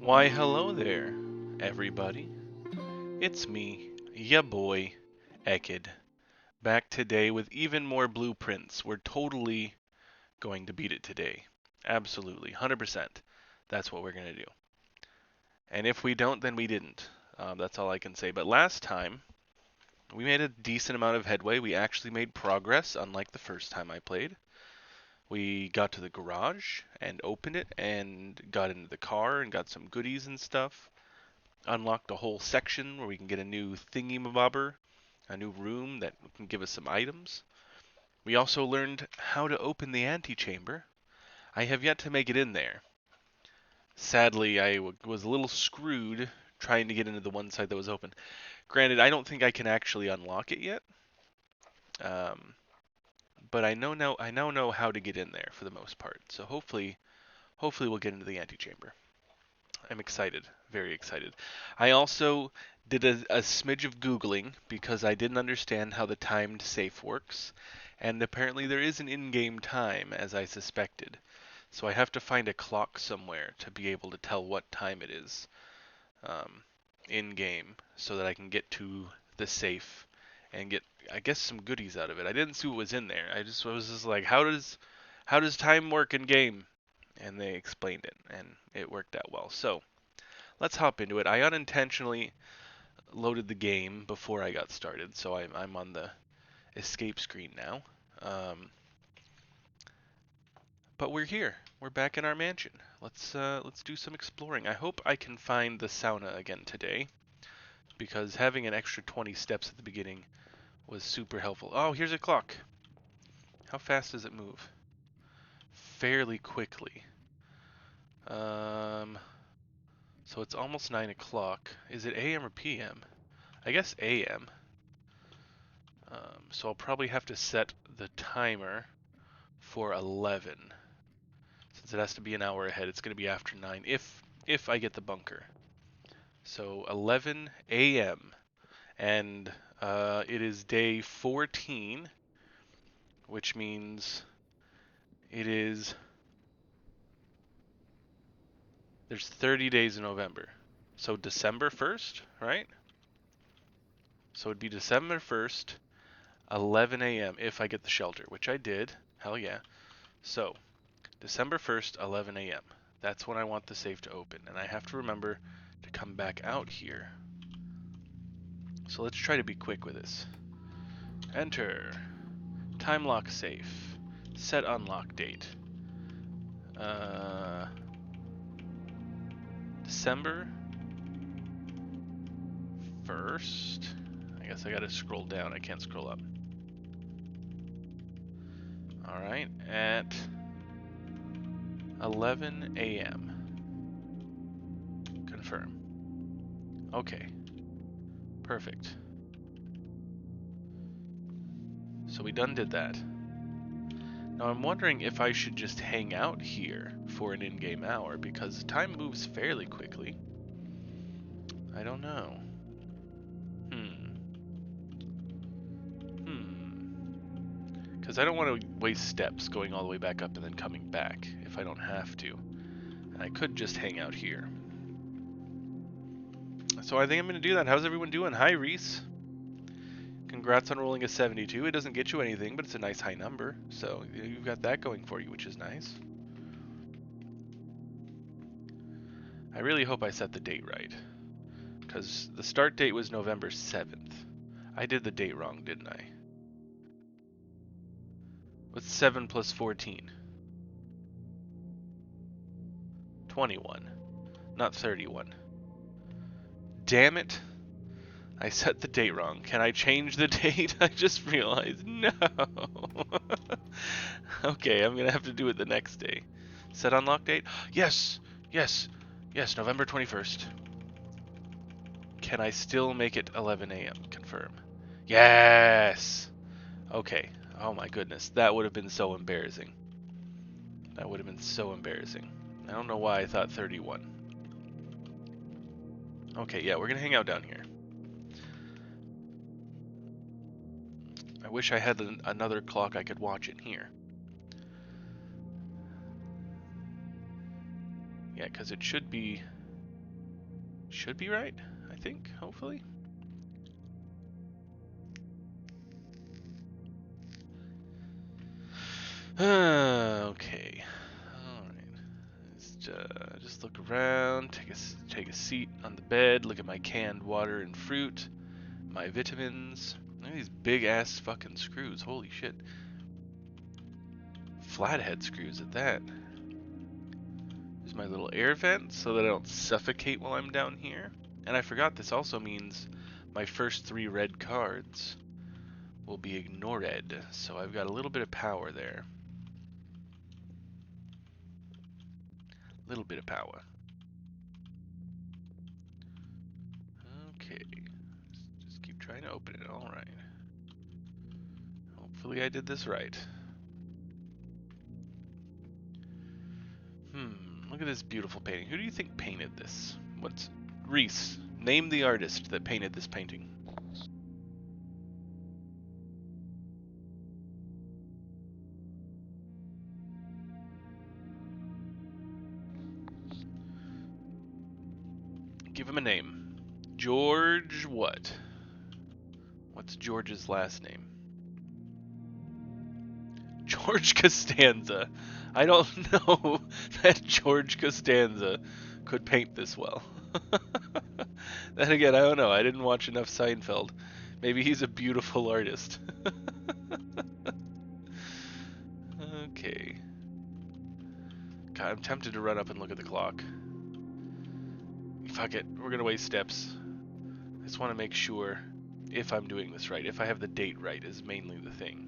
Why, hello there, everybody. It's me, ya boy, Ekid, back today with even more blueprints. We're totally going to beat it today. Absolutely, 100%. That's what we're going to do. And if we don't, then we didn't. That's all I can say. But last time, we made a decent amount of headway. We actually made progress, unlike the first time I played. We got to the garage and opened it and got into the car and got some goodies and stuff. Unlocked a whole section where we can get a new thingy-mabobber, a new room that can give us some items. We also learned how to open the antechamber. I have yet to make it in there. Sadly, I was a little screwed trying to get into the one side that was open. Granted, I don't think I can actually unlock it yet, um, but I now know how to get in there for the most part. So hopefully we'll get into the antechamber. I'm excited, very excited. I also did a smidge of Googling because I didn't understand how the timed safe works, and apparently there is an in-game time, as I suspected. So I have to find a clock somewhere to be able to tell what time it is um, in-game so that I can get to the safe and get, I guess, some goodies out of it. I didn't see what was in there. I was just like, how does time work in game? And they explained it, and it worked out well. So let's hop into it. I unintentionally loaded the game before I got started, so I'm on the escape screen now. Um, but we're here. We're back in our mansion. Let's do some exploring. I hope I can find the sauna again today, because having an extra 20 steps at the beginning was super helpful. Oh, here's a clock. How fast does it move? Fairly quickly. Um, so it's almost 9 o'clock. Is it AM or PM? I guess AM. So I'll probably have to set the timer for 11. Since it has to be an hour ahead, it's going to be after 9 if I get the bunker. So 11 a.m. and it is day 14, which means it is there's 30 days in November. So December 1st, right? So it'd be December 1st, 11 a.m. if I get the shelter, which I did. Hell yeah. So December 1st, 11 a.m. That's when I want the safe to open, and I have to remember to come back out here. So let's try to be quick with this. Enter. Time lock safe. Set unlock date. December 1st. I guess I gotta scroll down. I can't scroll up. Alright, at 11 a.m. Confirm. Okay, perfect. So we done did that. Now I'm wondering if I should just hang out here for an in-game hour, because time moves fairly quickly. I don't know. Because I don't want to waste steps going all the way back up and then coming back if I don't have to. And I could just hang out here. So I think I'm going to do that. How's everyone doing? Hi, Reese. Congrats on rolling a 72. It doesn't get you anything, but it's a nice high number. So you've got that going for you, which is nice. I really hope I set the date right, because the start date was November 7th. I did the date wrong, didn't I? What's 7 plus 14? 21, not 31. Damn it. I set the date wrong. Can I change the date? I just realized. No. Okay, I'm going to have to do it the next day. Set unlock date? Yes. Yes. Yes, November 21st. Can I still make it 11 a.m.? Confirm. Yes. Okay. Oh my goodness. That would have been so embarrassing. That would have been so embarrassing. I don't know why I thought 31. Okay, yeah, we're going to hang out down here. I wish I had another clock I could watch in here. Yeah, because it should be should be right, I think, hopefully. Okay. Alright. Just look around, take a seat on the bed, look at my canned water and fruit, my vitamins. Look at these big ass fucking screws, holy shit. Flathead screws at that. There's my little air vent so that I don't suffocate while I'm down here. And I forgot this also means my first 3 red cards will be ignored. So I've got a little bit of power there. Little bit of power. Okay. Just keep trying to open it. Alright. Hopefully I did this right. Look at this beautiful painting. Who do you think painted this? What's Reese? Name the artist that painted this painting. Give him a name. George what? What's George's last name? George Costanza. I don't know that George Costanza could paint this well. Then again, I don't know. I didn't watch enough Seinfeld. Maybe he's a beautiful artist. Okay. God, I'm tempted to run up and look at the clock. Fuck it. We're gonna waste steps. I just want to make sure if I'm doing this right. If I have the date right is mainly the thing.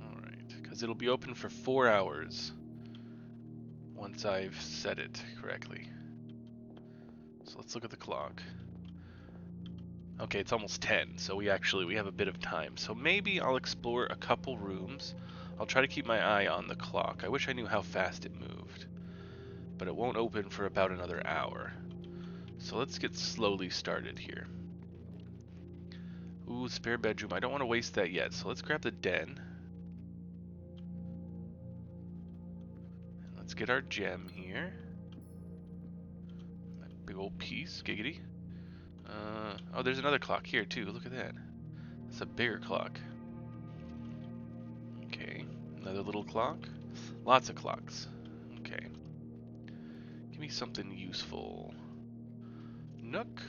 Alright, because it'll be open for 4 hours once I've set it correctly. So let's look at the clock. Okay, it's almost 10, so we have a bit of time. So maybe I'll explore a couple rooms. I'll try to keep my eye on the clock. I wish I knew how fast it moved. But it won't open for about another hour. So let's get slowly started here. Ooh, spare bedroom. I don't want to waste that yet, so let's grab the den. And let's get our gem here. That big old piece, giggity. Oh, there's another clock here too. Look at that. It's a bigger clock. Okay, another little clock. Lots of clocks. Okay. Give me something useful. Nook.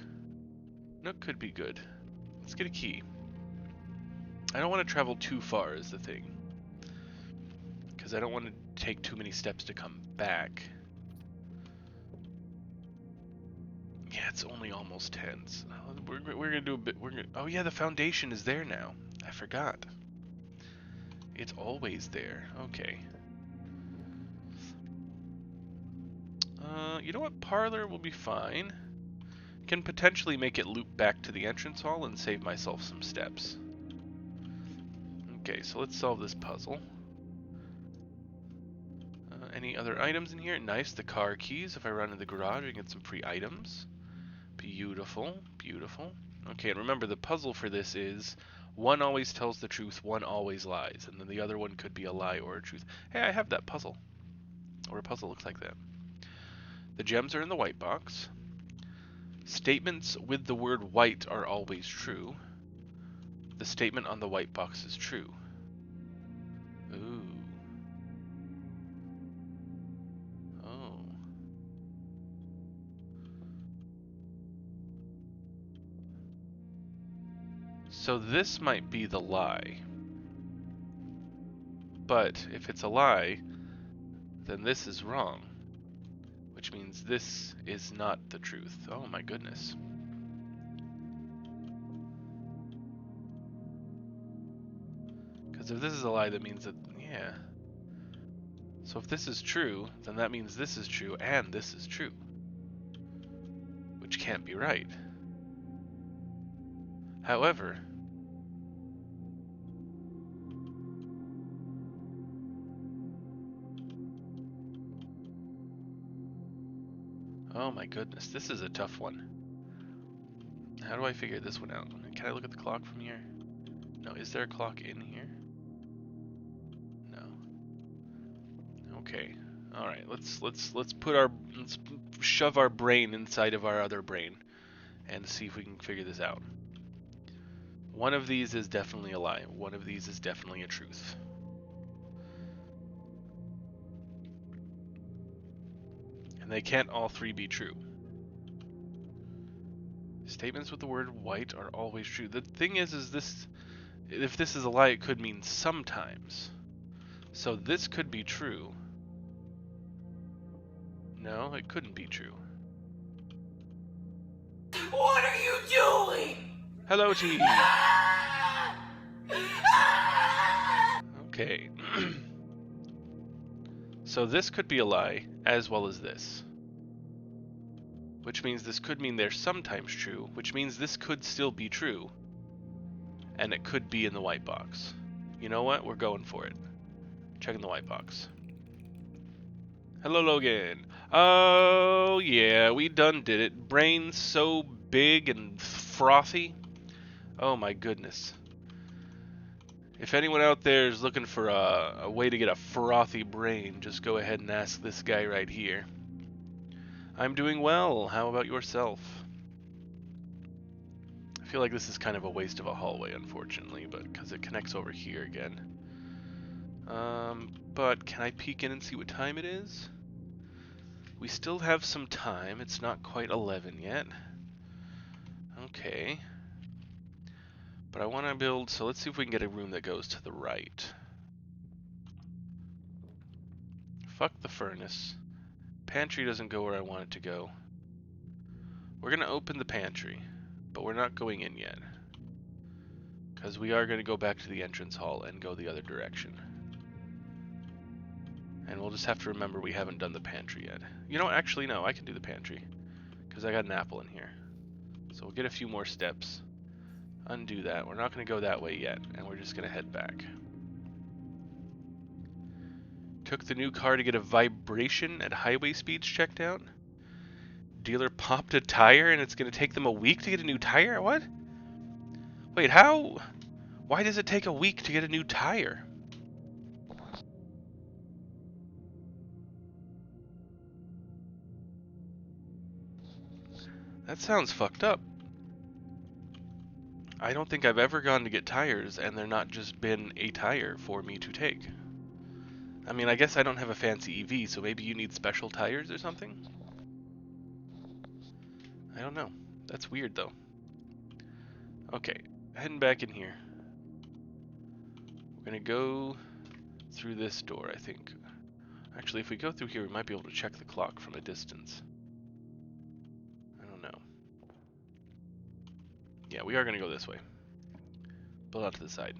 Nook could be good. Let's get a key. I don't want to travel too far is the thing. Because I don't want to take too many steps to come back. Yeah, it's only almost 10. So we're gonna do a bit. Oh yeah, the foundation is there now. I forgot. It's always there. Okay. You know what? Parlor will be fine. Can potentially make it loop back to the entrance hall and save myself some steps. Okay, so let's solve this puzzle. Any other items in here? Nice, the car keys. If I run in the garage, I get some free items. Beautiful, beautiful. Okay, and remember the puzzle for this is one always tells the truth, one always lies, and then the other one could be a lie or a truth. Hey, I have that puzzle. Or a puzzle looks like that. The gems are in the white box. Statements with the word white are always true. The statement on the white box is true. Ooh. Oh. So this might be the lie. But if it's a lie, then this is wrong. Which means this is not the truth. Oh my goodness. Because if this is a lie, that means that, yeah. So if this is true, then that means this is true and this is true. Which can't be right. However, oh my goodness, this is a tough one. How do I figure this one out? Can I look at the clock from here? No, is there a clock in here? No. Okay. All right. Let's shove our brain inside of our other brain and see if we can figure this out. One of these is definitely a lie. One of these is definitely a truth. And they can't all three be true. Statements with the word white are always true. The thing is this, if this is a lie, it could mean sometimes. So this could be true. No, it couldn't be true. What are you doing? Hello, T. Okay. So this could be a lie, as well as this. Which means this could mean they're sometimes true, which means this could still be true. And it could be in the white box. You know what? We're going for it. Checking the white box. Hello, Logan. Oh, yeah, we done did it. Brain so big and frothy. Oh, my goodness. If anyone out there is looking for a way to get a frothy brain, just go ahead and ask this guy right here. I'm doing well. How about yourself? I feel like this is kind of a waste of a hallway, unfortunately, but because it connects over here again. But can I peek in and see what time it is? We still have some time. It's not quite 11 yet. Okay. But I want to build, so let's see if we can get a room that goes to the right. Fuck the furnace. Pantry doesn't go where I want it to go. We're going to open the pantry, but we're not going in yet. Because we are going to go back to the entrance hall and go the other direction. And we'll just have to remember we haven't done the pantry yet. You know what? Actually, no, I can do the pantry. Because I got an apple in here. So we'll get a few more steps. Undo that. We're not going to go that way yet, and we're just going to head back. Took the new car to get a vibration at highway speeds checked out. Dealer popped a tire, and it's going to take them a week to get a new tire? What? Wait, how? Why does it take a week to get a new tire? That sounds fucked up. I don't think I've ever gone to get tires and there not just been a tire for me to take. I mean, I guess I don't have a fancy EV, so maybe you need special tires or something? I don't know. That's weird, though. Okay, heading back in here. We're gonna go through this door, I think. Actually, if we go through here, we might be able to check the clock from a distance. I don't know. Yeah, we are gonna go this way. Pull out to the side.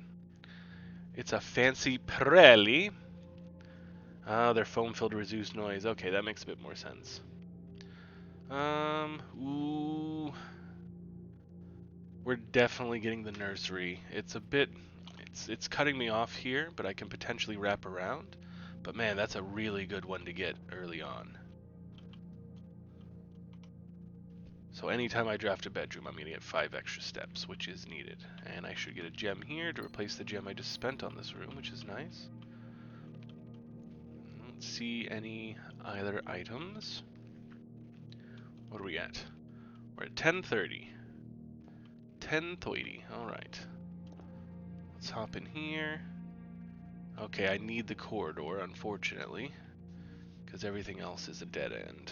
It's a fancy Pirelli. Ah, they're foam-filled to reduce noise. Okay, that makes a bit more sense. Ooh. We're definitely getting the nursery. It's a bit, it's cutting me off here, but I can potentially wrap around. But man, that's a really good one to get early on. So anytime I draft a bedroom, I'm going to get 5 extra steps, which is needed. And I should get a gem here to replace the gem I just spent on this room, which is nice. Let's see any other items. What are we at? We're at 10:30. 10:30. Alright. Let's hop in here. Okay, I need the corridor, unfortunately, because everything else is a dead end.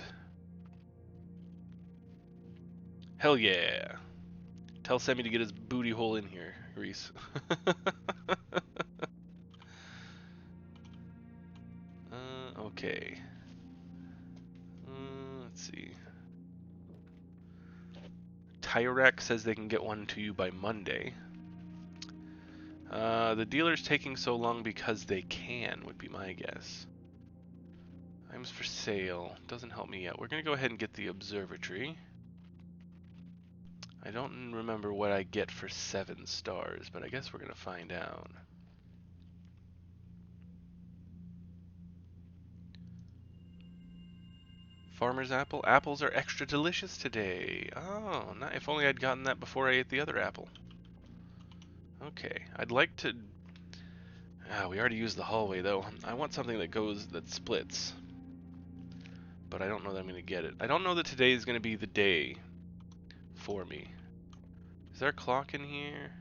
Hell yeah! Tell Sammy to get his booty hole in here, Reese. Okay. Let's see. Tire Rack says they can get one to you by Monday. The dealer's taking so long because they can, would be my guess. Items for sale. Doesn't help me yet. We're going to go ahead and get the observatory. I don't remember what I get for 7 stars, but I guess we're going to find out. Farmer's apple. Apples are extra delicious today. Oh, if only I'd gotten that before I ate the other apple. Okay, I'd like to Ah, we already used the hallway though. I want something that splits. But I don't know that I'm going to get it. I don't know that today is going to be the day for me. Is there a clock in here?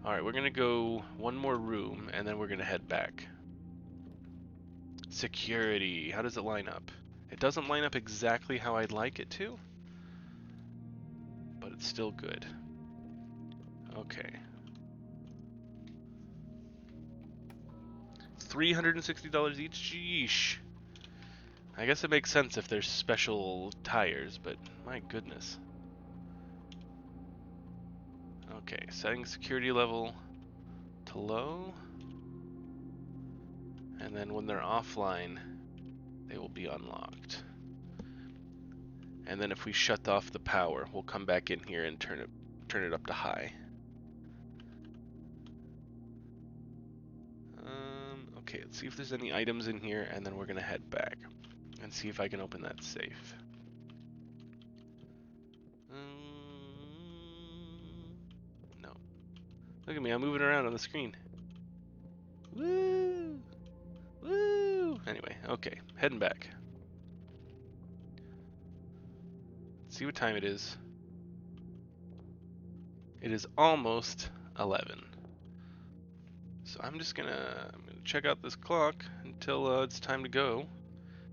Alright, we're going to go one more room, and then we're going to head back. Security. How does it line up? It doesn't line up exactly how I'd like it to, but it's still good. Okay. $360 each? Sheesh. I guess it makes sense if there's special tires, but my goodness. Okay, setting security level to low. And then when they're offline, they will be unlocked. And then if we shut off the power, we'll come back in here and turn it up to high. Okay, let's see if there's any items in here, and then we're gonna head back and see if I can open that safe. No. Look at me, I'm moving around on the screen. Woo! Woo! Anyway, okay, heading back. Let's see what time it is. It is almost 11. So I'm gonna check out this clock until it's time to go,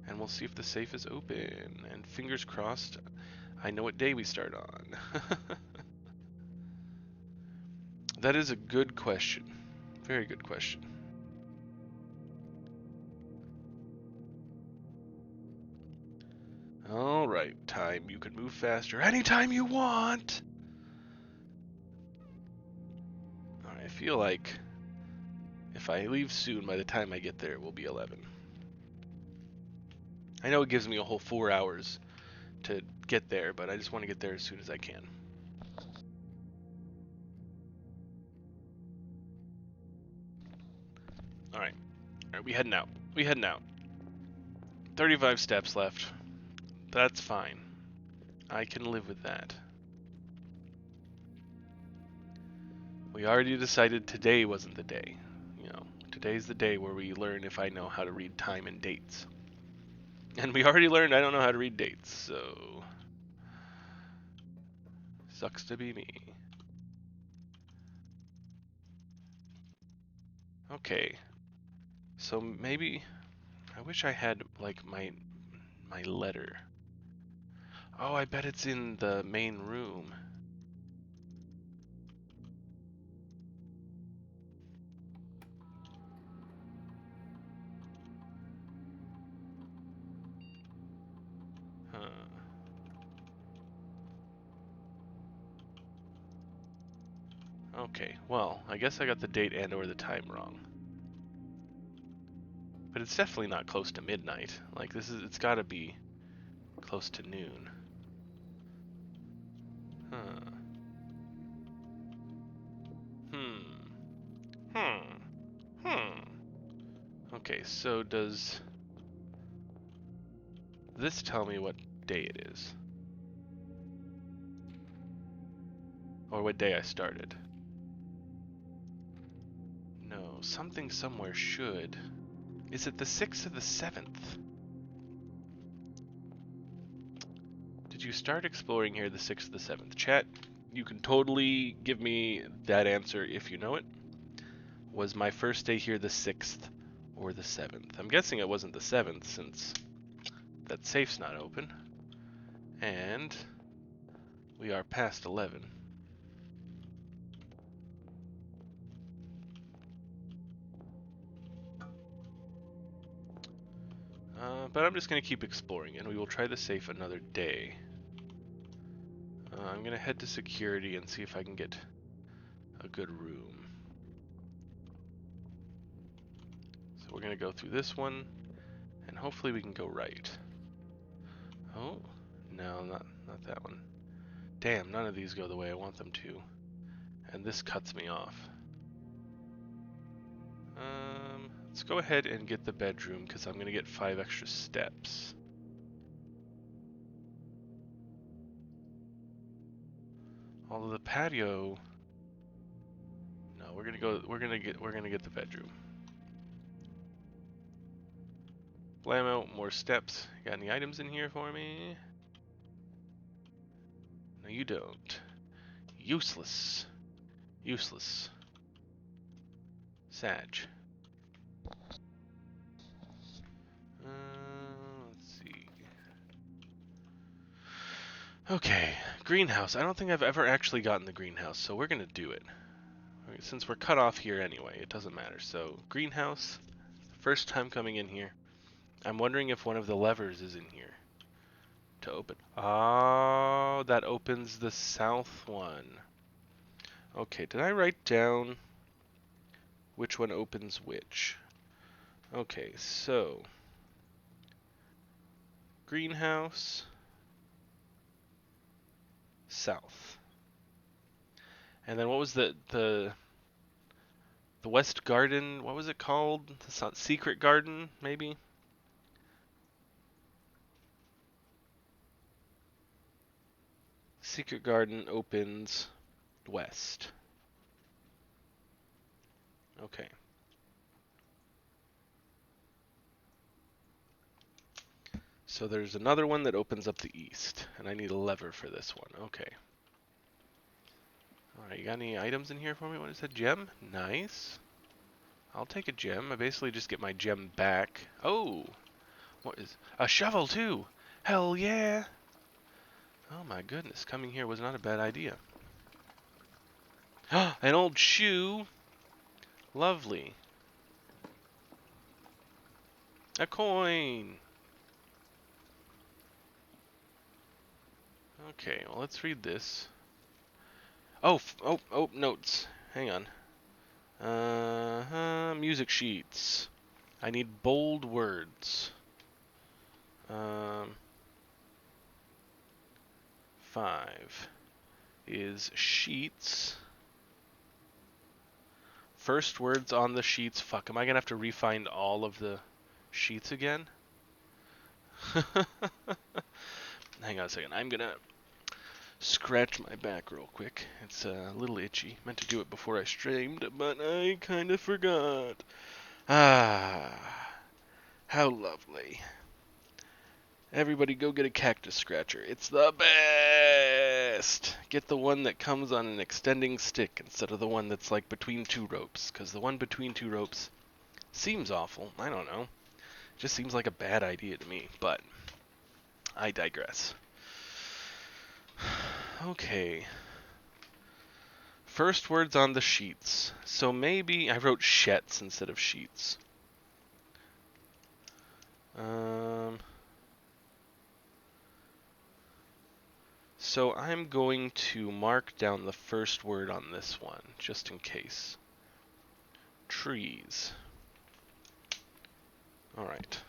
and we'll see if the safe is open. And fingers crossed, I know what day we start on. That is a good question. Very good question. Alright, time. You can move faster anytime you want! Alright, I feel like if I leave soon, by the time I get there, it will be 11. I know it gives me a whole 4 hours to get there, but I just want to get there as soon as I can. Alright, we heading out. We heading out. 35 steps left. That's fine. I can live with that. We already decided today wasn't the day. You know, today's the day where we learn if I know how to read time and dates. And we already learned I don't know how to read dates, so... sucks to be me. Okay. So maybe... I wish I had, like, my letter. Oh, I bet it's in the main room. Huh. Okay, well, I guess I got the date and or the time wrong. But it's definitely not close to midnight. Like, it's gotta be close to noon. Huh. Okay, so does this tell me what day it is? Or what day I started? No, something somewhere should. Is it the 6th or the 7th? Did you start exploring here the 6th or the 7th? Chat, you can totally give me that answer if you know it. Was my first day here the 6th or the 7th? I'm guessing it wasn't the 7th since that safe's not open. And we are past 11. But I'm just going to keep exploring, and we will try the safe another day. I'm going to head to security and see if I can get a good room. So we're going to go through this one, and hopefully we can go right. Oh, no, not that one. Damn, none of these go the way I want them to. And this cuts me off. Let's go ahead and get the bedroom, because I'm going to get 5 extra steps. Although the patio... No, No, we're gonna get the bedroom. Blammo, more steps. Got any items in here for me? No, you don't. Useless. Useless. Sag. Let's see. Okay, greenhouse. I don't think I've ever actually gotten the greenhouse, so we're gonna do it. Since we're cut off here anyway, it doesn't matter. So, greenhouse, first time coming in here. I'm wondering if one of the levers is in here to open. Oh, that opens the south one. Okay, did I write down which one opens which? Okay, so greenhouse, south. And then what was the West Garden? What was it called? It's not Secret Garden, maybe? Secret Garden opens west. Okay. So there's another one that opens up the east, and I need a lever for this one. Okay. Alright, you got any items in here for me? What is that? Gem? Nice. I'll take a gem. I basically just get my gem back. Oh! What is... A shovel, too! Hell yeah! Oh my goodness, coming here was not a bad idea. An old shoe! Lovely. A coin! Okay, well let's read this. Oh, notes. Hang on. Music sheets. I need bold words. 5 is sheets. First words on the sheets. Fuck, am I gonna have to re-find all of the sheets again? Hang on a second. I'm gonna scratch my back real quick. It's a little itchy. Meant to do it before I streamed, but I kind of forgot. Ah, how lovely. Everybody go get a cactus scratcher. It's the best! Get the one that comes on an extending stick instead of the one that's like between two ropes, because the one between two ropes seems awful. I don't know. Just seems like a bad idea to me, but I digress. Okay. First words on the sheets. So maybe I wrote shets instead of sheets. So I'm going to mark down the first word on this one, just in case. Trees. Alright.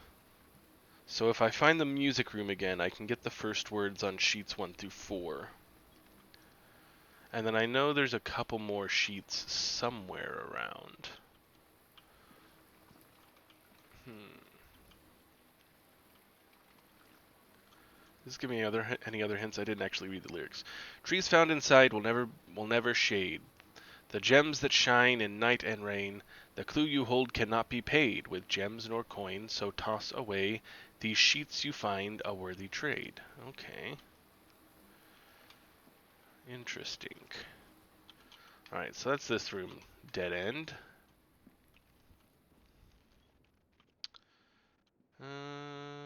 So if I find the music room again, I can get the first words on sheets 1 through 4. And then I know there's a couple more sheets somewhere around. Just give me any other hints. I didn't actually read the lyrics. Trees found inside will never shade. The gems that shine in night and rain, the clue you hold cannot be paid with gems nor coin, so toss away these sheets you find a worthy trade. Okay. Interesting. Alright, so that's this room. Dead end.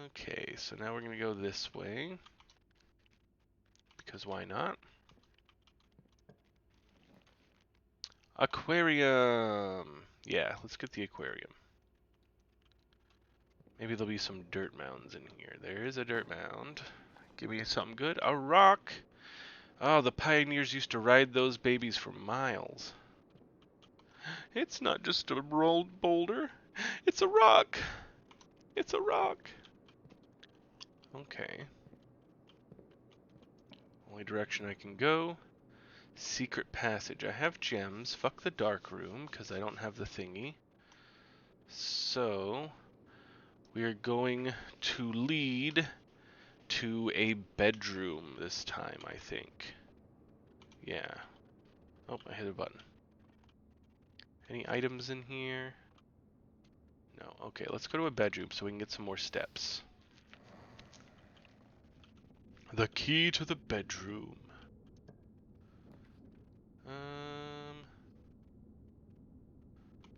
Okay, so now we're going to go this way. Because why not? Aquarium! Yeah, let's get the aquarium. Maybe there'll be some dirt mounds in here. There is a dirt mound. Give me something good. A rock! Oh, the pioneers used to ride those babies for miles. It's not just a rolled boulder. It's a rock! It's a rock! Okay. Only direction I can go. Secret passage. I have gems. Fuck the dark room, because I don't have the thingy. So, we are going to lead to a bedroom this time, I think. Yeah. Oh, I hit a button. Any items in here? No. Okay, let's go to a bedroom so we can get some more steps. The key to the bedroom.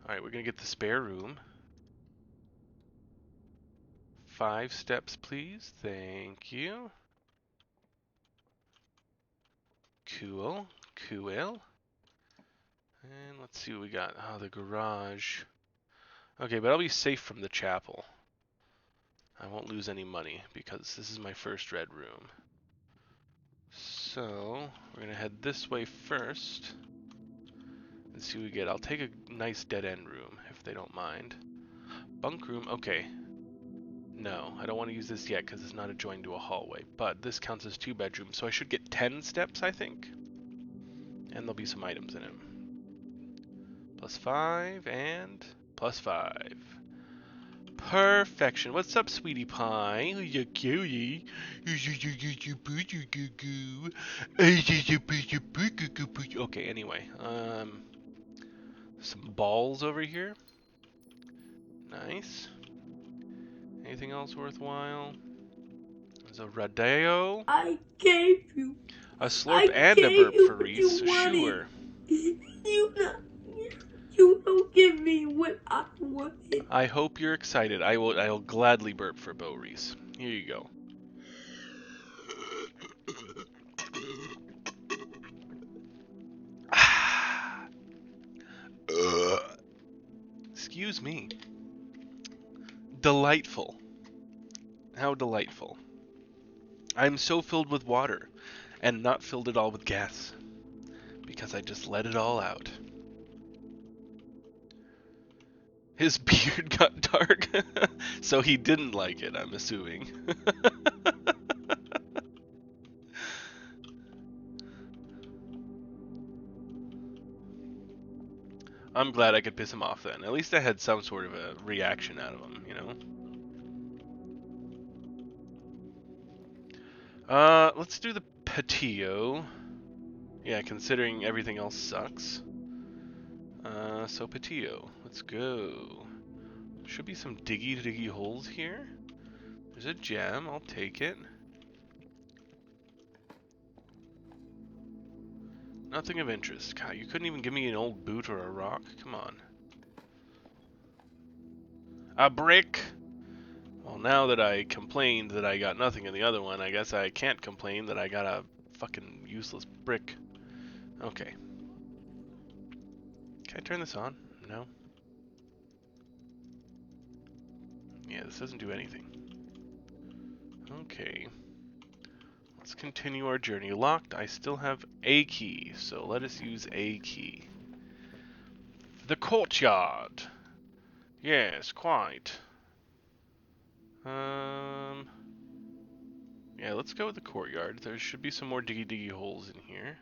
Alright, we're gonna get the spare room. 5 steps, please. Thank you. Cool. Cool. And let's see what we got. Oh, the garage. Okay, but I'll be safe from the chapel. I won't lose any money because this is my first red room. So, we're gonna head this way first. And see what we get. I'll take a nice dead-end room, if they don't mind. Bunk room, okay. No, I don't want to use this yet because it's not adjoined to a hallway. But this counts as 2 bedrooms, so I should get 10 steps, I think. And there'll be some items in it. +5 and +5. Perfection. What's up, sweetie pie? You cutie. Okay, anyway. Some balls over here. Nice. Anything else worthwhile? There's a Rodeo. I gave you. A slurp and a burp for Reese. Sure. You don't give me what I wanted. I hope you're excited. I'll gladly burp for Bo Reese. Here you go. Excuse me. Delightful. How delightful. I'm so filled with water, and not filled at all with gas, because I just let it all out. His beard got dark, so he didn't like it, I'm assuming. I'm glad I could piss him off then. At least I had some sort of a reaction out of him, you know? Let's do the patio. Yeah, considering everything else sucks. So patio. Let's go. Should be some diggy holes here. There's a gem. I'll take it. Nothing of interest. God, you couldn't even give me an old boot or a rock? Come on. A brick! Well, now that I complained that I got nothing in the other one, I guess I can't complain that I got a fucking useless brick. Okay. Can I turn this on? No. Yeah, this doesn't do anything. Okay. Let's continue our journey. Locked. I still have a key, so let us use a key. The courtyard. Yes, quite. Yeah, let's go with the courtyard. There should be some more diggy holes in here.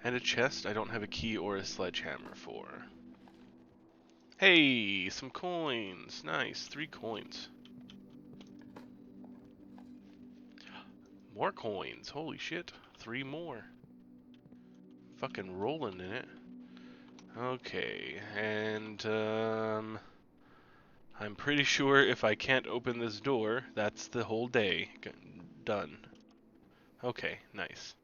And a chest I don't have a key or a sledgehammer for. Hey, some coins. Nice, 3 coins. More coins. Holy shit. 3 more. Fucking rolling in it. Okay, and I'm pretty sure if I can't open this door, that's the whole day done. Okay, nice.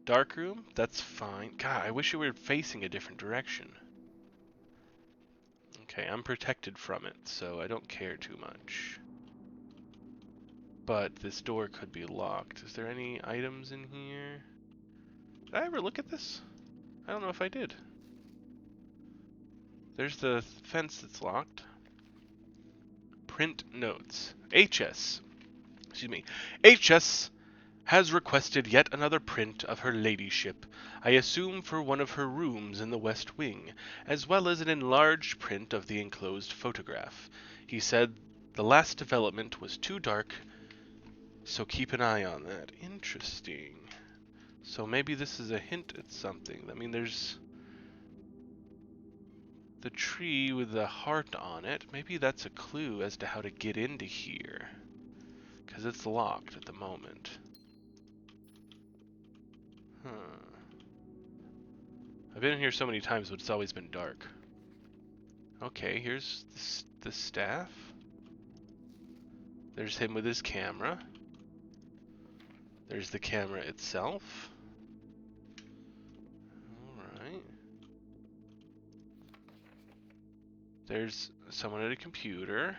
Dark room? That's fine. God, I wish it were facing a different direction. Okay, I'm protected from it, so I don't care too much. But this door could be locked. Is there any items in here? Did I ever look at this? I don't know if I did. There's the fence that's locked. Print notes. HS. Excuse me. HS has requested yet another print of her ladyship, I assume for one of her rooms in the west wing, as well as an enlarged print of the enclosed photograph. He said the last development was too dark, so keep an eye on that. Interesting. So maybe this is a hint at something. I mean, there's the tree with the heart on it. Maybe that's a clue as to how to get into here, because it's locked at the moment. been in here so many times, but it's always been dark. Okay, here's the staff. There's him with his camera. There's the camera itself. Alright. There's someone at a computer.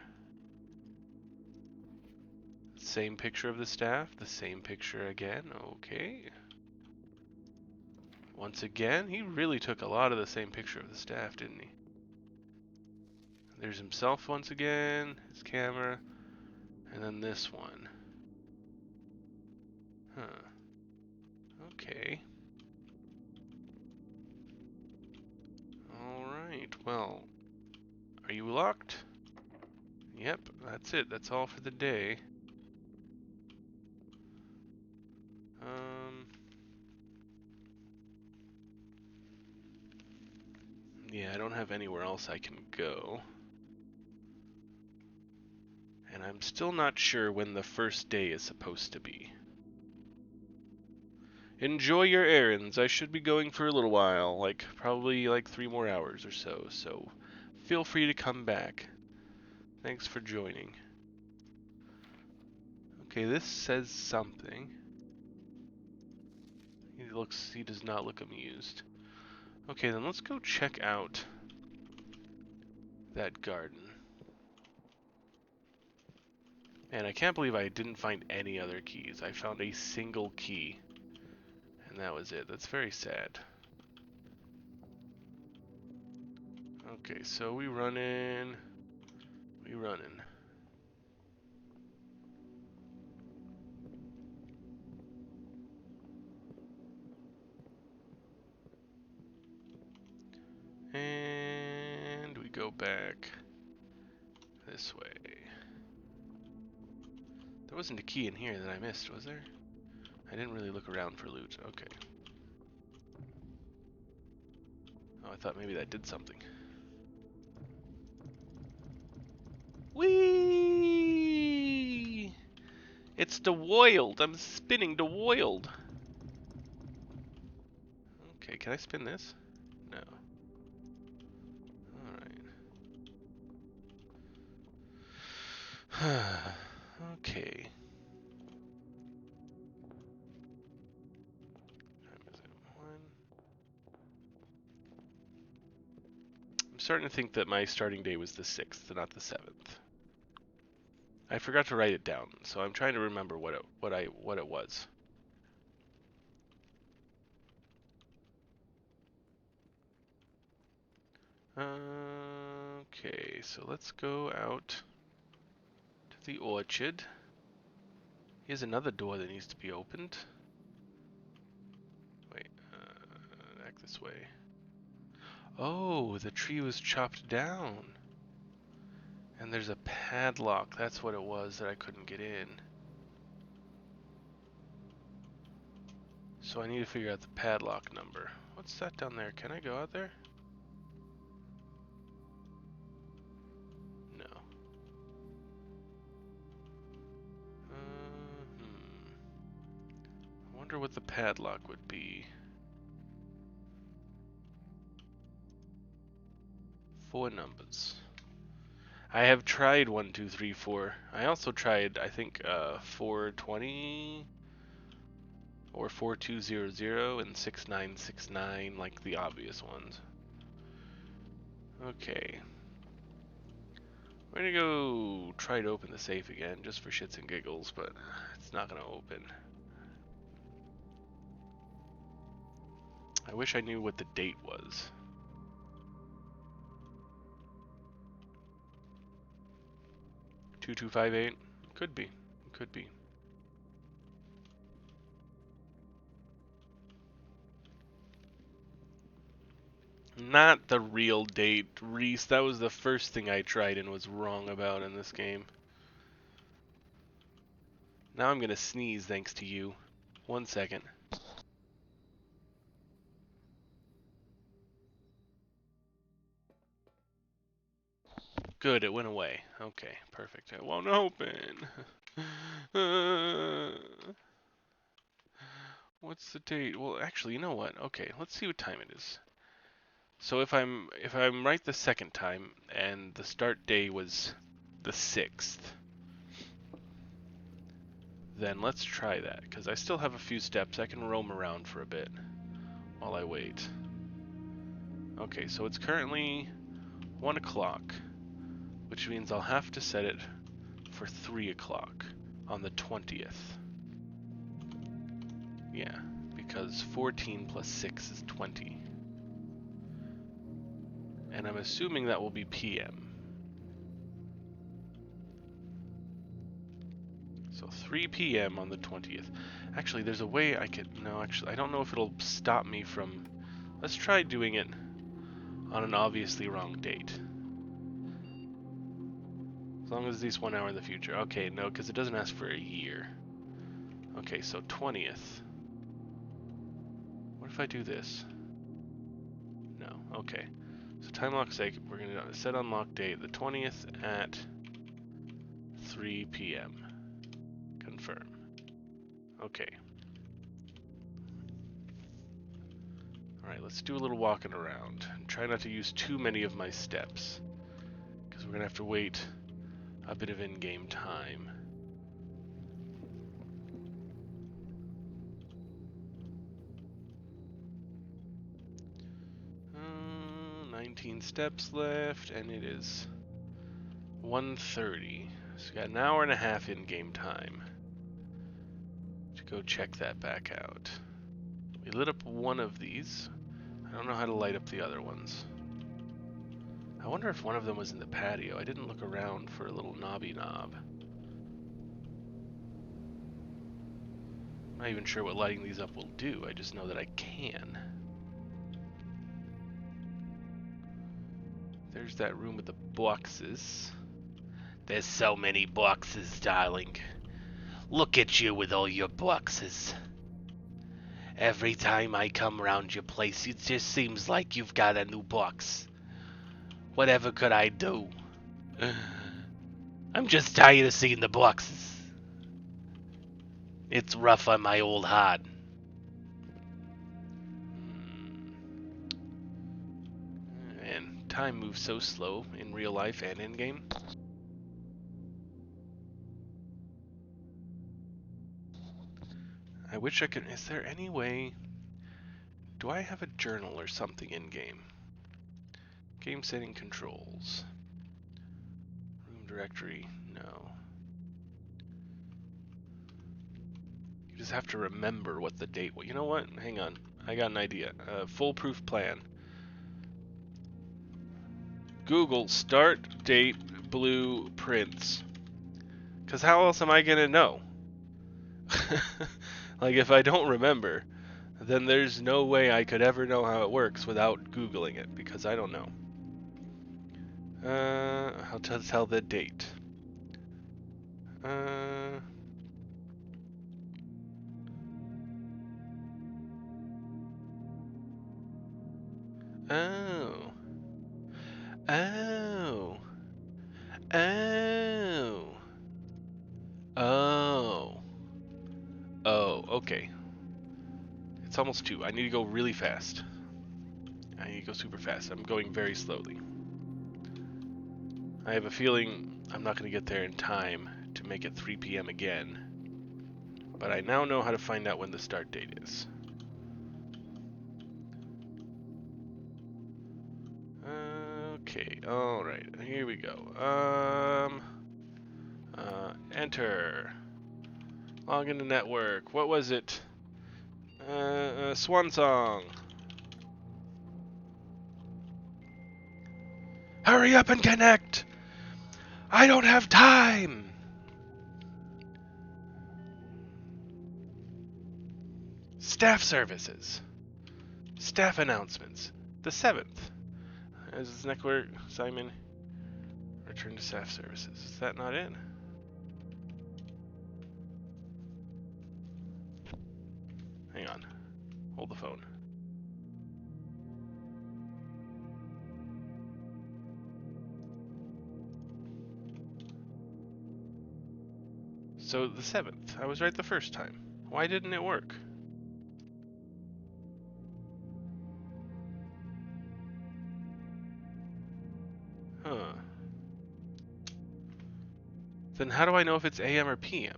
Same picture of the staff, the same picture again. Okay. Once again, he really took a lot of the same picture of the staff, didn't he? There's himself once again, his camera, and then this one. Huh. Okay. Alright, well, are you locked? Yep, that's it. That's all for the day. Yeah, I don't have anywhere else I can go. And I'm still not sure when the first day is supposed to be. Enjoy your errands. I should be going for a little while, probably 3 more hours or so. So feel free to come back. Thanks for joining. Okay, this says something. He does not look amused. Okay, then let's go check out that garden. Man, I can't believe I didn't find any other keys. I found a single key. And that was it. That's very sad. Okay, so we running. And we go back this way. There wasn't a key in here that I missed, was there? I didn't really look around for loot. Okay. Oh, I thought maybe that did something. Whee! It's the wild. I'm spinning the wild. Okay, can I spin this? No. Alright. Okay. I'm starting to think that my starting day was the 6th, not the 7th. I forgot to write it down, so I'm trying to remember what it was. Okay, so let's go out to the orchard. Here's another door that needs to be opened. Wait, back this way. Oh, the tree was chopped down. And there's a padlock. That's what it was that I couldn't get in. So I need to figure out the padlock number. What's that down there? Can I go out there? No. I wonder what the padlock would be. 4 numbers. I have tried 1, 2, 3, 4. I also tried, I think, 420 or 4200 and 6969, like the obvious ones. Okay. We're gonna go try to open the safe again, just for shits and giggles, but it's not gonna open. I wish I knew what the date was. $2258? Could be. Could be. Not the real date, Reese. That was the first thing I tried and was wrong about in this game. Now I'm gonna sneeze thanks to you. 1 second. Good, it went away. Okay, perfect. It won't open. What's the date? Well, actually, you know what? Okay, let's see what time it is. So if I'm right the second time and the start day was the 6th, then let's try that, because I still have a few steps. I can roam around for a bit while I wait. Okay, so it's currently 1 o'clock, which means I'll have to set it for 3 o'clock on the 20th. Yeah, because 14 plus 6 is 20. And I'm assuming that will be PM. So 3 PM on the 20th. Actually, there's a way I could... No, actually, I don't know if it'll stop me from... Let's try doing it on an obviously wrong date. As long as it's 1 hour in the future. Okay, no, because it doesn't ask for a year. Okay, so 20th. What if I do this? No, okay. So time lock's sake, we're going to set unlock date the 20th at 3 PM. Confirm. Okay. Alright, let's do a little walking around. And try not to use too many of my steps, because we're going to have to wait a bit of in-game time. Uh, 19 steps left, and it is 1:30. So we got an hour and a half in-game time to go check that back out. We lit up one of these. I don't know how to light up the other ones. I wonder if one of them was in the patio. I didn't look around for a little knobby knob. I'm not even sure what lighting these up will do. I just know that I can. There's that room with the boxes. There's so many boxes, darling. Look at you with all your boxes. Every time I come round your place, it just seems like you've got a new box. Whatever could I do? I'm just tired of seeing the boxes. It's rough on my old heart. And time moves so slow in real life and in game. I wish I could... Is there any way... Do I have a journal or something in game? Game setting controls. Room directory, no. You just have to remember what the date was. You know what? Hang on. I got an idea. Foolproof plan. Google start date blueprints. Because how else am I going to know? Like, if I don't remember, then there's no way I could ever know how it works without Googling it, because I don't know. How to tell the date. Oh. Oh. Oh. Oh. Oh, okay. It's almost 2. I need to go really fast. I need to go super fast. I'm going very slowly. I have a feeling I'm not going to get there in time to make it 3 PM again. But I now know how to find out when the start date is. Okay, alright, here we go. Enter. Log into network. What was it? Swan Song. Hurry up and connect! I don't have time! Staff services. Staff announcements. The 7th. As this network, Simon, return to staff services. Is that not it? Hang on. Hold the phone. So the 7th. I was right the first time. Why didn't it work? Then how do I know if it's AM or PM?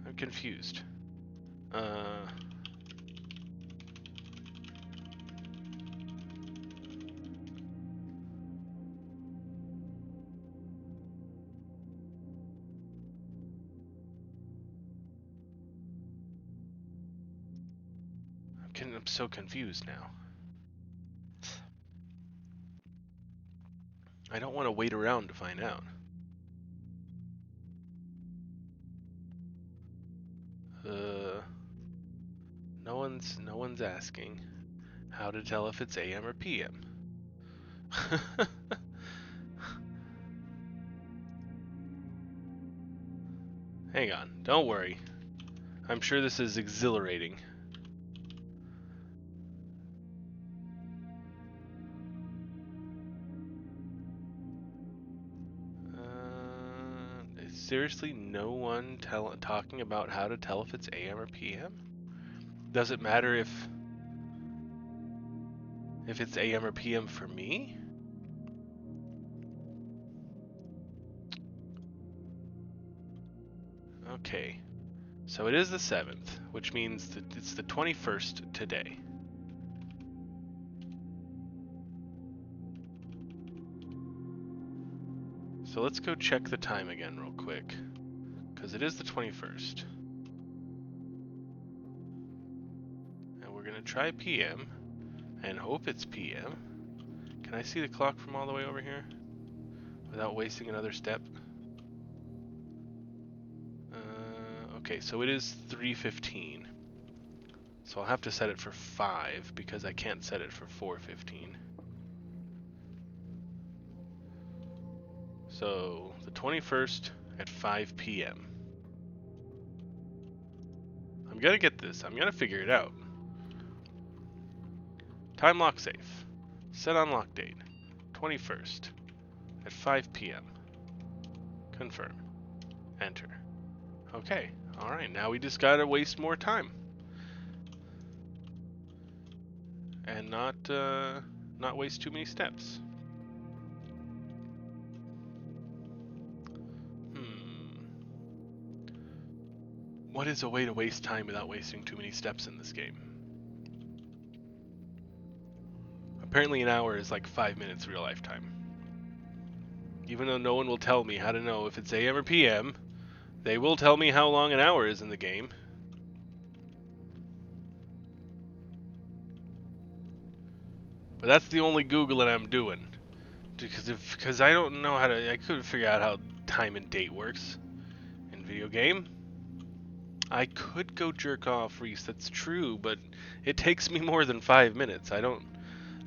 I'm confused. I'm so confused now. I don't want to wait around to find out. No one's asking how to tell if it's AM or PM. Hang on, don't worry. I'm sure this is exhilarating. Is seriously no one talking about how to tell if it's AM or PM? Does it matter if it's AM or PM for me? Okay, so it is the 7th, which means that it's the 21st today. So let's go check the time again real quick, because it is the 21st. And we're gonna try PM, and hope it's PM. Can I see the clock from all the way over here, without wasting another step? Okay, so it is 3:15. So I'll have to set it for 5, because I can't set it for 4:15. So, the 21st at 5 p.m. I'm gonna get this. I'm gonna figure it out. Time lock safe. Set unlock date. 21st at 5 p.m. Confirm. Enter. Okay. Alright, now we just gotta waste more time. And not waste too many steps. What is a way to waste time without wasting too many steps in this game? Apparently an hour is like 5 minutes real life time. Even though no one will tell me how to know if it's AM or PM, they will tell me how long an hour is in the game. But that's the only Googling I'm doing. Because I don't know how to, I couldn't figure out how time and date works in video game. I could go jerk off, Reese, that's true, but it takes me more than 5 minutes. I don't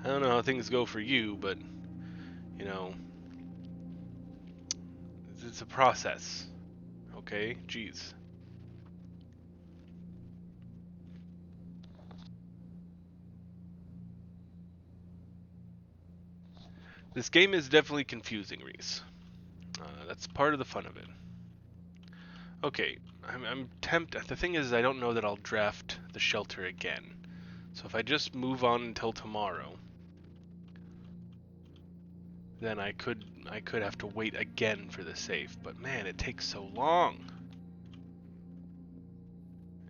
know how things go for you, but, you know, it's a process. Okay? Jeez. This game is definitely confusing, Reese. That's part of the fun of it. Okay, I'm tempted. The thing is, I don't know that I'll draft the shelter again. So if I just move on until tomorrow, then I could have to wait again for the safe. But man, it takes so long.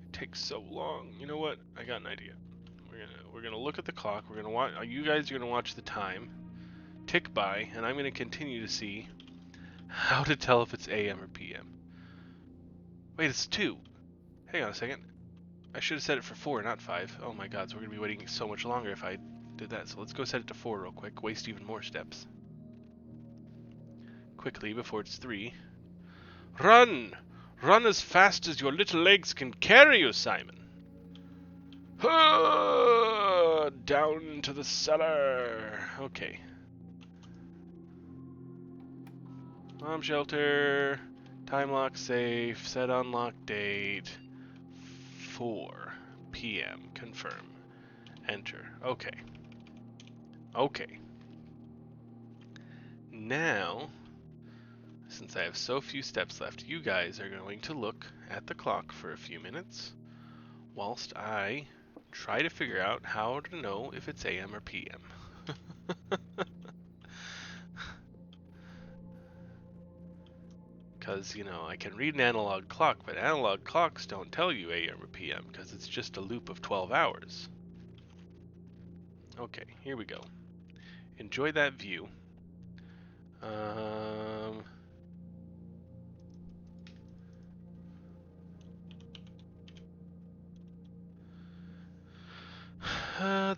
It takes so long. You know what? I got an idea. We're gonna look at the clock. We're gonna watch. You guys are gonna watch the time tick by, and I'm gonna continue to see how to tell if it's AM or PM. Wait, it's 2. Hang on a second. I should have set it for 4, not 5. Oh my god, so we're going to be waiting so much longer if I did that. So let's go set it to 4 real quick. Waste even more steps. Quickly, before it's 3. Run! Run as fast as your little legs can carry you, Simon. Down into the cellar. Okay. Bomb shelter. Time lock safe. Set unlock date. 4 p.m. Confirm. Enter. Okay. Okay. Now, since I have so few steps left, you guys are going to look at the clock for a few minutes whilst I try to figure out how to know if it's AM or PM. Because, you know, I can read an analog clock, but analog clocks don't tell you AM or PM because it's just a loop of 12 hours. Okay, here we go. Enjoy that view.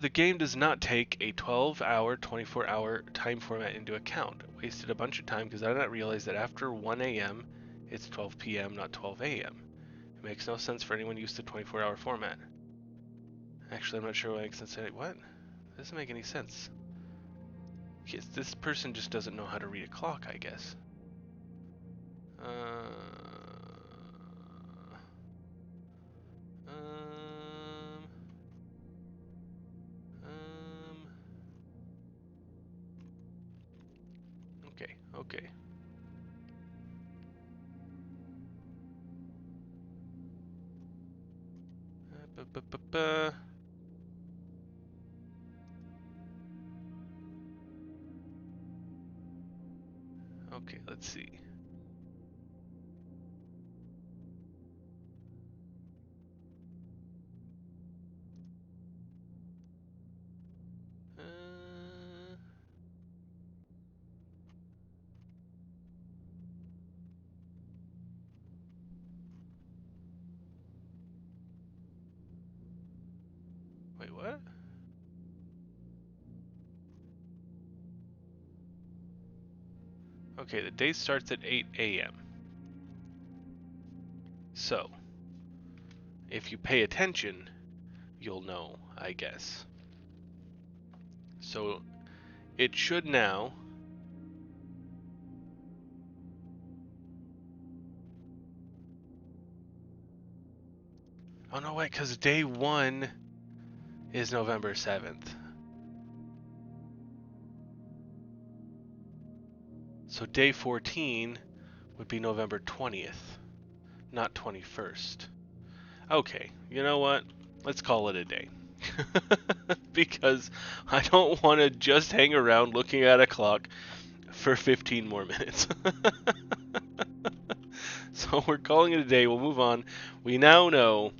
The game does not take a 12-hour, 24-hour time format into account. I wasted a bunch of time because I did not realize that after 1 a.m. it's 12 p.m., not 12 a.m. It makes no sense for anyone used to 24-hour format. Actually, I'm not sure what makes sense. What? That doesn't make any sense. Yes, this person just doesn't know how to read a clock, I guess. Okay. Okay, let's see. Wait, what? Okay, the day starts at 8 a.m. So, if you pay attention, you'll know, I guess. So, it should now... Oh no, wait, because day 1 is November 7th. So day 14 would be November 20th, not 21st. Okay, you know what? Let's call it a day. Because I don't want to just hang around looking at a clock for 15 more minutes. So we're calling it a day. We'll move on. We now know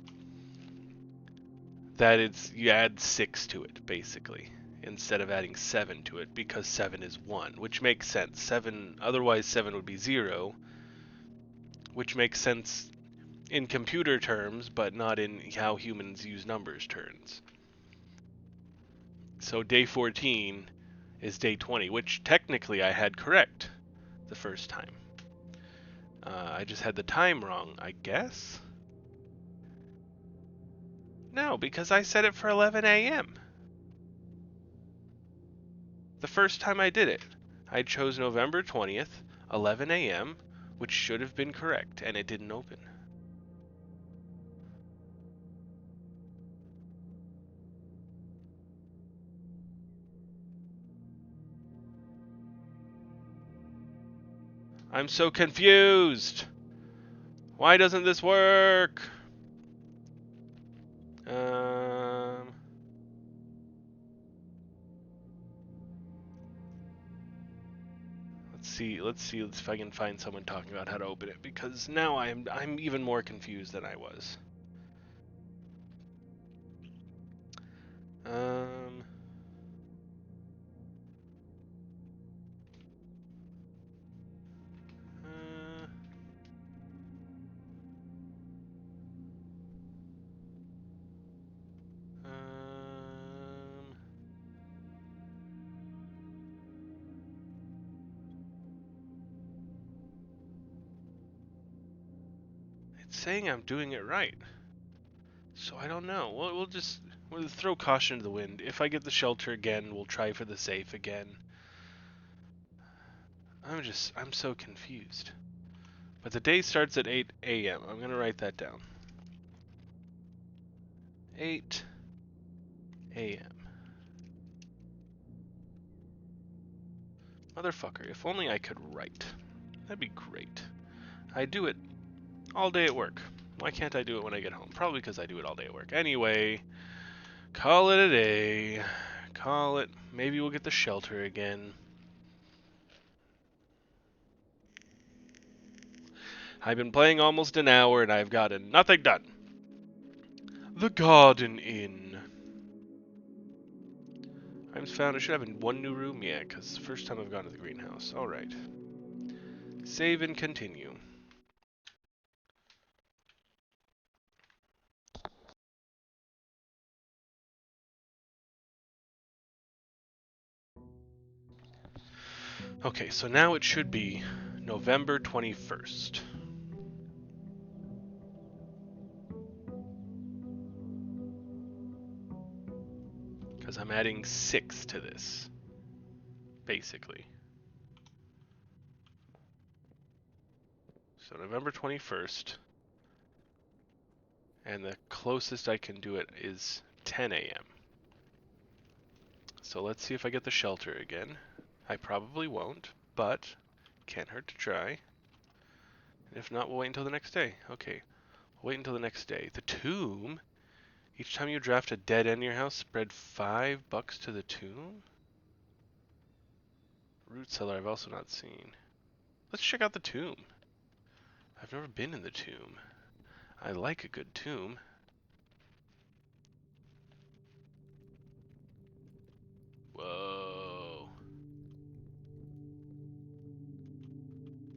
that you add 6 to it, basically, instead of adding 7 to it, because 7 is 1, which makes sense. Otherwise 7 would be 0, which makes sense in computer terms, but not in how humans use numbers terms. So day 14 is day 20, which technically I had correct the first time. I just had the time wrong, I guess? No, because I set it for 11 a.m. The first time I did it. I chose November 20th, 11 a.m., which should have been correct, and it didn't open. I'm so confused! Why doesn't this work? Let's see if I can find someone talking about how to open it, because now I'm even more confused than I was. It's saying I'm doing it right. So I don't know. We'll throw caution to the wind. If I get the shelter again, we'll try for the safe again. I'm so confused. But the day starts at 8 a.m. I'm going to write that down. 8 a.m. Motherfucker, if only I could write. That'd be great. I do it all day at work. Why can't I do it when I get home? Probably because I do it all day at work. Anyway, call it a day. Call it. Maybe we'll get the shelter again. I've been playing almost an hour and I've gotten nothing done. The Garden Inn. I found I should have one new room yet, because it's the first time I've gone to the greenhouse. Alright. Save and continue. Okay, so now it should be November 21st. Because I'm adding 6 to this, basically. So November 21st, and the closest I can do it is 10 a.m. So let's see if I get the shelter again. I probably won't, but can't hurt to try. And if not, we'll wait until the next day. Okay, we'll wait until the next day. The tomb? Each time you draft a dead end in your house, spread $5 to the tomb? Root cellar I've also not seen. Let's check out the tomb. I've never been in the tomb. I like a good tomb. Whoa.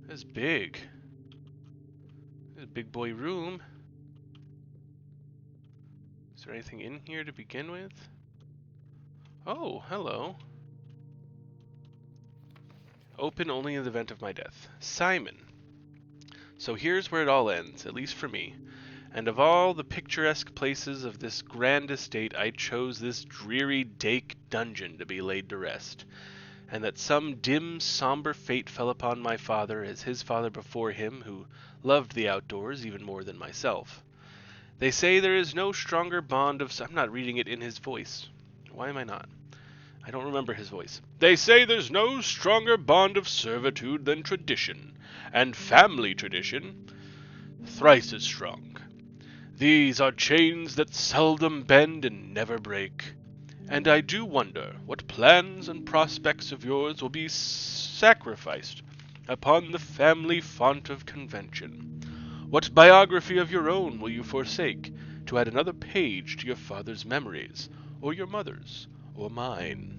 That's big. There's a big boy room. Is there anything in here to begin with? Oh, hello. Open only in the event of my death. Simon. So here's where it all ends, at least for me. And of all the picturesque places of this grand estate, I chose this dreary dake dungeon to be laid to rest. And that some dim, somber fate fell upon my father, as his father before him, who loved the outdoors even more than myself. They say there is no stronger bond of... I'm not reading it in his voice. Why am I not? I don't remember his voice. They say there's no stronger bond of servitude than tradition, and family tradition thrice as strong. These are chains that seldom bend and never break. And I do wonder what plans and prospects of yours will be sacrificed upon the family font of convention. What biography of your own will you forsake to add another page to your father's memories, or your mother's, or mine?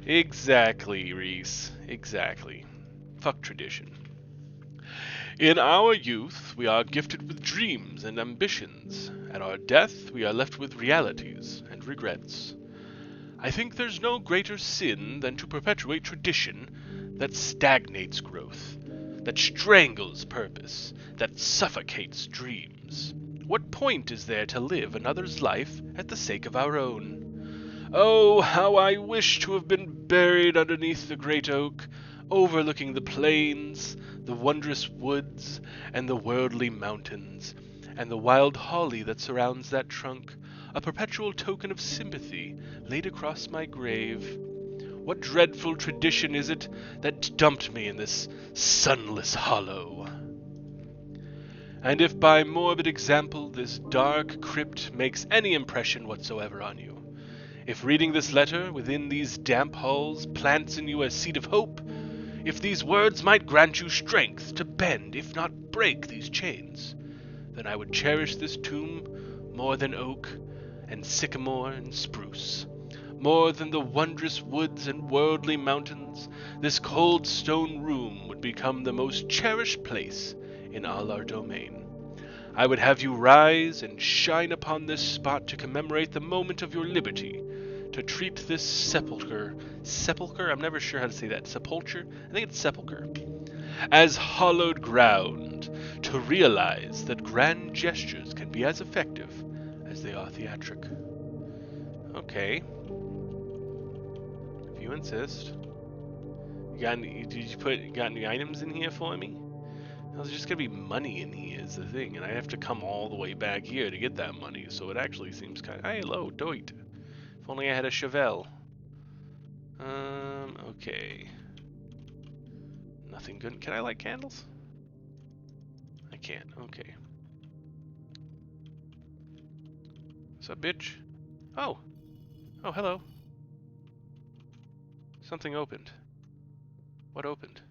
Exactly, Reese. Exactly. Fuck tradition. In our youth, we are gifted with dreams and ambitions. At our death, we are left with realities and regrets. I think there's no greater sin than to perpetuate tradition that stagnates growth, that strangles purpose, that suffocates dreams. What point is there to live another's life at the sake of our own? Oh, how I wish to have been buried underneath the great oak, overlooking the plains, the wondrous woods, and the worldly mountains, and the wild holly that surrounds that trunk, a perpetual token of sympathy laid across my grave. What dreadful tradition is it that dumped me in this sunless hollow? And if by morbid example this dark crypt makes any impression whatsoever on you, if reading this letter within these damp halls plants in you a seed of hope, if these words might grant you strength to bend, if not break, these chains, then I would cherish this tomb more than oak and sycamore and spruce. More than the wondrous woods and worldly mountains, this cold stone room would become the most cherished place in all our domain. I would have you rise and shine upon this spot to commemorate the moment of your liberty, to treat this sepulchre, I'm never sure how to say that, sepulchre? I think it's sepulchre, as hallowed ground, to realize that grand gestures can be as effective as they are theatric. Okay. If you insist. Got any items in here for me? There's just gonna be money in here is the thing, and I have to come all the way back here to get that money, so it actually seems kind of... Hey, hello, Doit. If only I had a Chevelle. Okay. Nothing good. Can I light candles? I can't. Okay. What's up, bitch? Oh! Oh, hello. Something opened. What opened?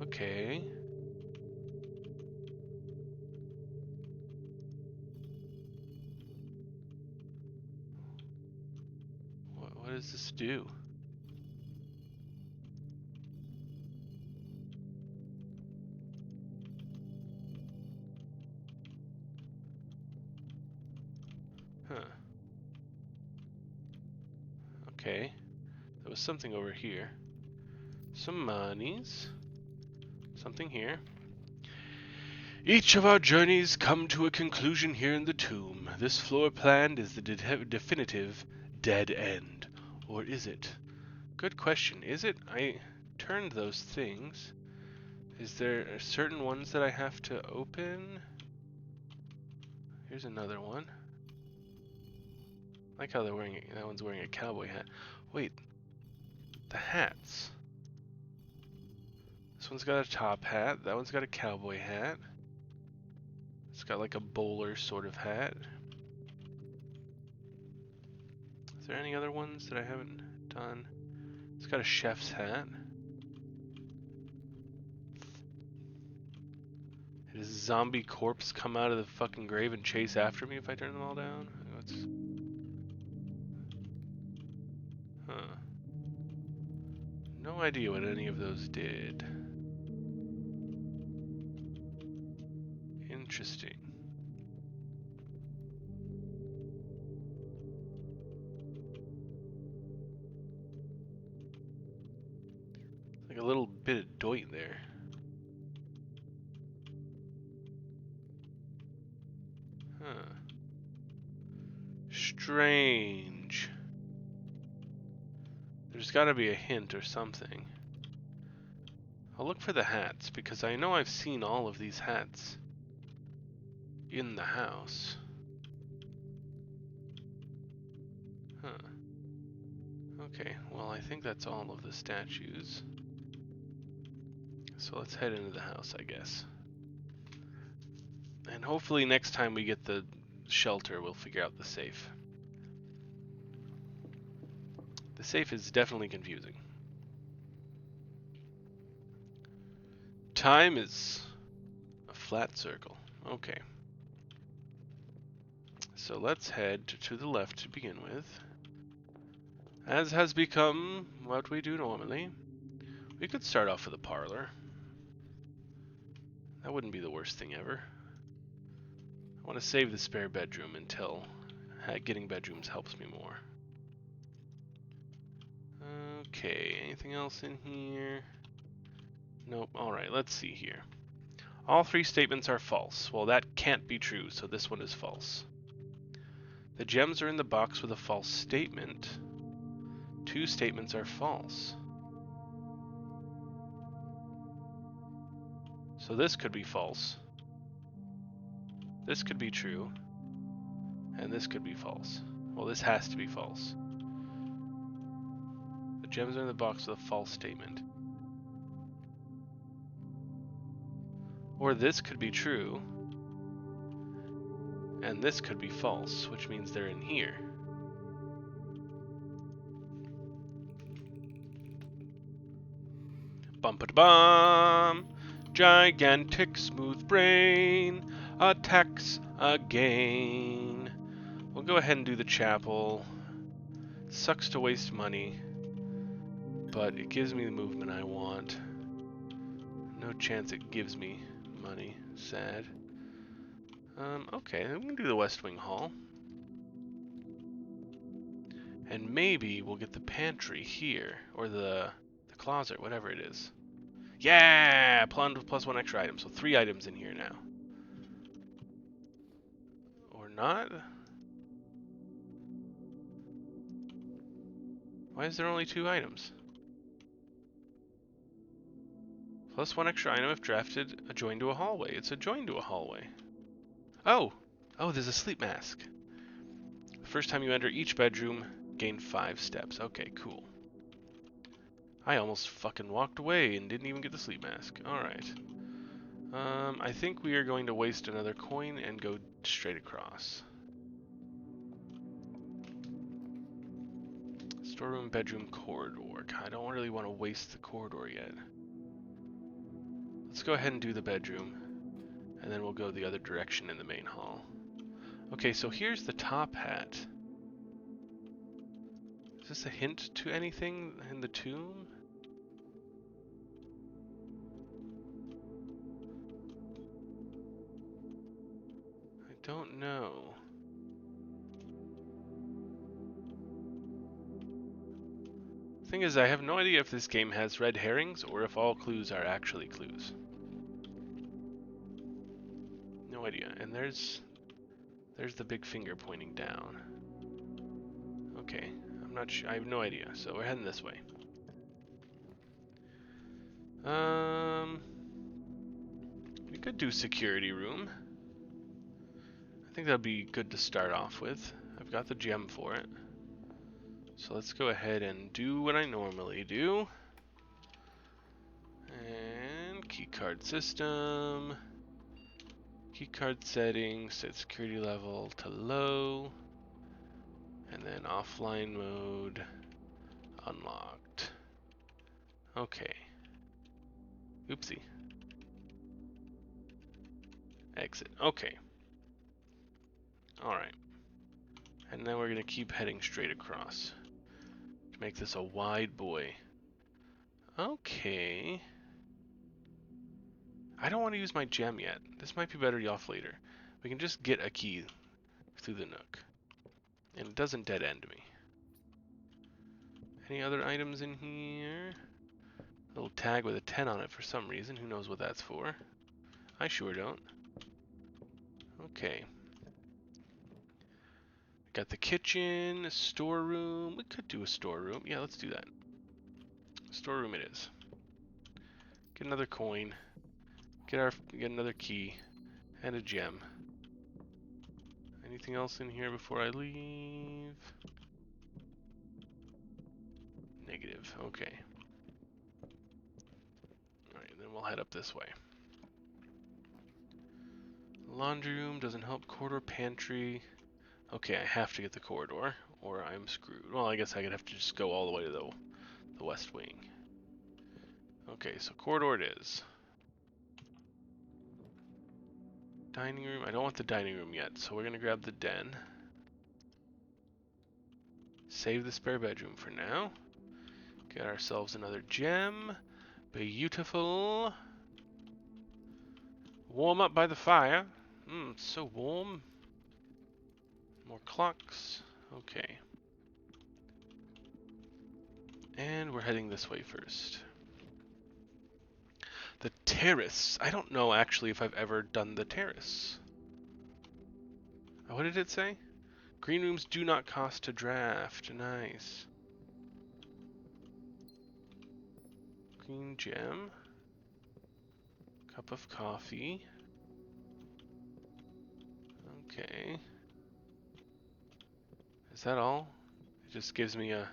Okay. What does this do? Huh. Okay. There was something over here. Some monies. Something here. Each of our journeys come to a conclusion here in the tomb. This floor plan is the definitive dead end. Or is it? Good question. Is it? I turned those things. Is there certain ones that I have to open? Here's another one. I like how they're wearing that one's wearing a cowboy hat. Wait, the hats. This one's got a top hat. That one's got a cowboy hat. It's got like a bowler sort of hat. Is there any other ones that I haven't done? It's got a chef's hat. Does a zombie corpse come out of the fucking grave and chase after me if I turn them all down? Huh. No idea what any of those did. Interesting. Like a little bit of doit there. Huh. Strange. There's gotta be a hint or something. I'll look for the hats, because I know I've seen all of these hats in the house. Huh. Okay, well I think that's all of the statues. So let's head into the house, I guess. And hopefully next time we get the shelter, we'll figure out the safe. The safe is definitely confusing. Time is a flat circle. Okay. So let's head to the left to begin with. As has become what we do normally. We could start off with a parlor. That wouldn't be the worst thing ever. I want to save the spare bedroom until getting bedrooms helps me more. Okay, anything else in here? Nope. Alright, let's see here. All three statements are false. Well, that can't be true, so this one is false. The gems are in the box with a false statement. Two statements are false. So this could be false. This could be true. And this could be false. Well, this has to be false. The gems are in the box with a false statement. Or this could be true. And this could be false, which means they're in here. Bum-ba-da-bum! Gigantic smooth brain attacks again. We'll go ahead and do the chapel. Sucks to waste money, but it gives me the movement I want. No chance it gives me money. Sad. Okay, then we can do the West Wing Hall. And maybe we'll get the pantry here, or the closet, whatever it is. Yeah! Plus one extra item, so 3 items in here now. Or not? Why is there only 2 items? Plus 1 extra item if drafted adjoined to a hallway. It's adjoined to a hallway. Oh! Oh, there's a sleep mask. First time you enter each bedroom, gain 5 steps. Okay, cool. I almost fucking walked away and didn't even get the sleep mask. Alright. I think we are going to waste another coin and go straight across. Storeroom, bedroom, corridor. I don't really want to waste the corridor yet. Let's go ahead and do the bedroom, and then we'll go the other direction in the main hall. Okay, so here's the top hat. Is this a hint to anything in the tomb? I don't know. Thing is, I have no idea if this game has red herrings or if all clues are actually clues. No idea. And there's the big finger pointing down. Okay, I'm not sure. I have no idea. So we're heading this way. We could do security room. I think that'd be good to start off with. I've got the gem for it. So let's go ahead and do what I normally do. And keycard system. Keycard settings, set security level to low. And then offline mode unlocked. Okay. Oopsie. Exit. Okay. Alright. And then we're going to keep heading straight across to make this a wide boy. Okay. I don't want to use my gem yet. This might be better off later. We can just get a key through the nook. And it doesn't dead end me. Any other items in here? A little tag with a 10 on it for some reason. Who knows what that's for? I sure don't. Okay. Got the kitchen, a storeroom. We could do a storeroom. Yeah, let's do that. Storeroom it is. Get another coin. Get another key. And a gem. Anything else in here before I leave? Negative. Okay. Alright, then we'll head up this way. Laundry room doesn't help. Corridor, pantry. Okay, I have to get the corridor, or I'm screwed. Well, I guess I could have to just go all the way to the west wing. Okay, so corridor it is. Dining room. I don't want the dining room yet, so we're going to grab the den. Save the spare bedroom for now. Get ourselves another gem. Beautiful. Warm up by the fire. It's so warm. More clocks. Okay. And we're heading this way first. The terrace. I don't know actually if I've ever done the terrace. What did it say? Green rooms do not cost to draft. Nice. Green gem. Cup of coffee. Okay. Is that all? It just gives me an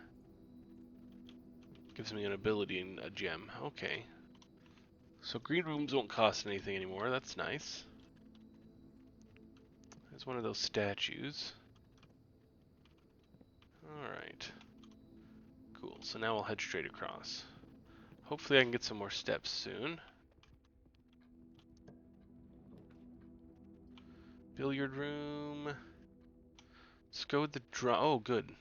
ability and a gem. Okay. So green rooms won't cost anything anymore. That's nice. There's one of those statues. Alright. Cool. So now we'll head straight across. Hopefully I can get some more steps soon. Billiard room. Let's go with the draw. Oh, good.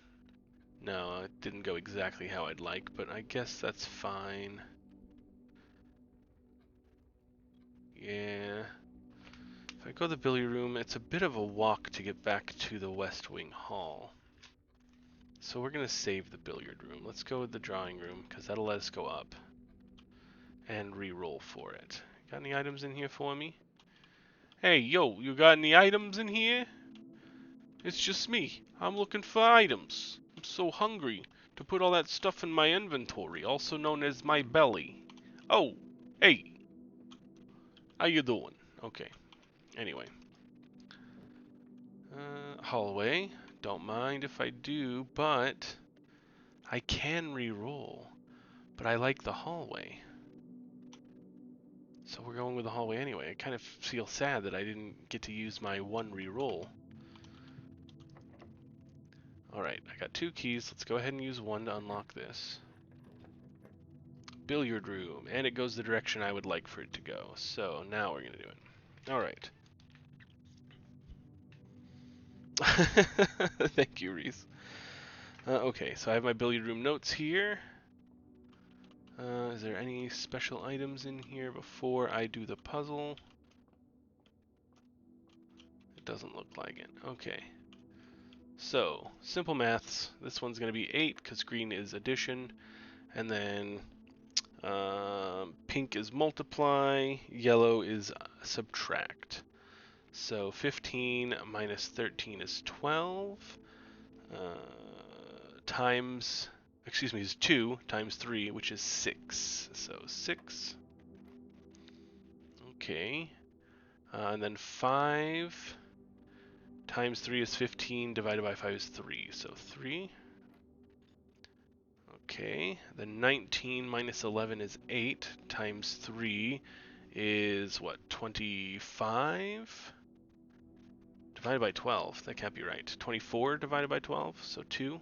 No, it didn't go exactly how I'd like, but I guess that's fine. Yeah. If I go to the billiard room, it's a bit of a walk to get back to the West Wing Hall. So we're going to save the billiard room. Let's go with the drawing room, because that'll let us go up. And re-roll for it. Got any items in here for me? Hey, yo, you got any items in here? It's just me. I'm looking for items. I'm so hungry to put all that stuff in my inventory, also known as my belly. Oh, hey. How you doing? Okay. Anyway. Hallway. Don't mind if I do, but I can re-roll. But I like the hallway. So we're going with the hallway anyway. I kind of feel sad that I didn't get to use my one re-roll. Alright, I got 2 keys. Let's go ahead and use one to unlock this. Billiard room. And it goes the direction I would like for it to go. So now we're going to do it. Alright. Thank you, Reese. Okay, so I have my billiard room notes here. Is there any special items in here before I do the puzzle? It doesn't look like it. Okay. So, simple maths. This one's going to be 8 because green is addition. And then pink is multiply. Yellow is subtract. So 15 minus 13 is 12. Is 2 times 3, which is 6. So 6. Okay. And then 5 times 3 is 15, divided by 5 is 3. So 3. Okay. Then 19 minus 11 is 8, times 3 is what, 25? Divided by 12. That can't be right. 24 divided by 12, so 2.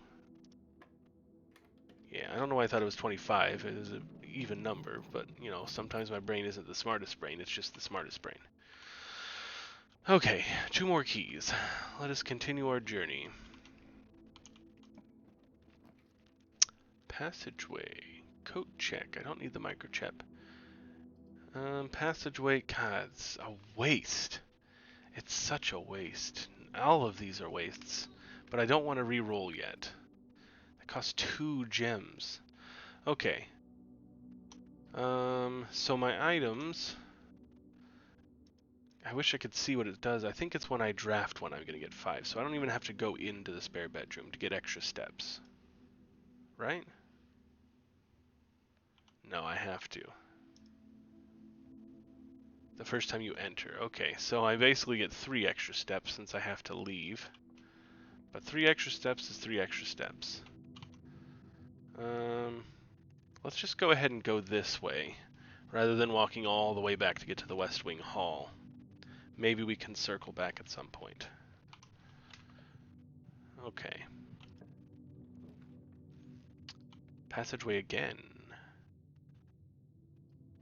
Yeah, I don't know why I thought it was 25. It is an even number, but, you know, sometimes my brain isn't the smartest brain. It's just the smartest brain. Okay, 2 more keys. Let us continue our journey. Passageway. Code check. I don't need the microchip. Passageway. God, it's a waste. It's such a waste. All of these are wastes. But I don't want to re-roll yet. It costs 2 gems. Okay. So my items... I wish I could see what it does. I think it's when I draft one I'm going to get 5. So I don't even have to go into the spare bedroom to get extra steps. Right? No, I have to. The first time you enter. Okay, so I basically get 3 extra steps since I have to leave. But 3 extra steps is 3 extra steps. Let's just go ahead and go this way, rather than walking all the way back to get to the West Wing Hall. Maybe we can circle back at some point. Okay. Passageway again.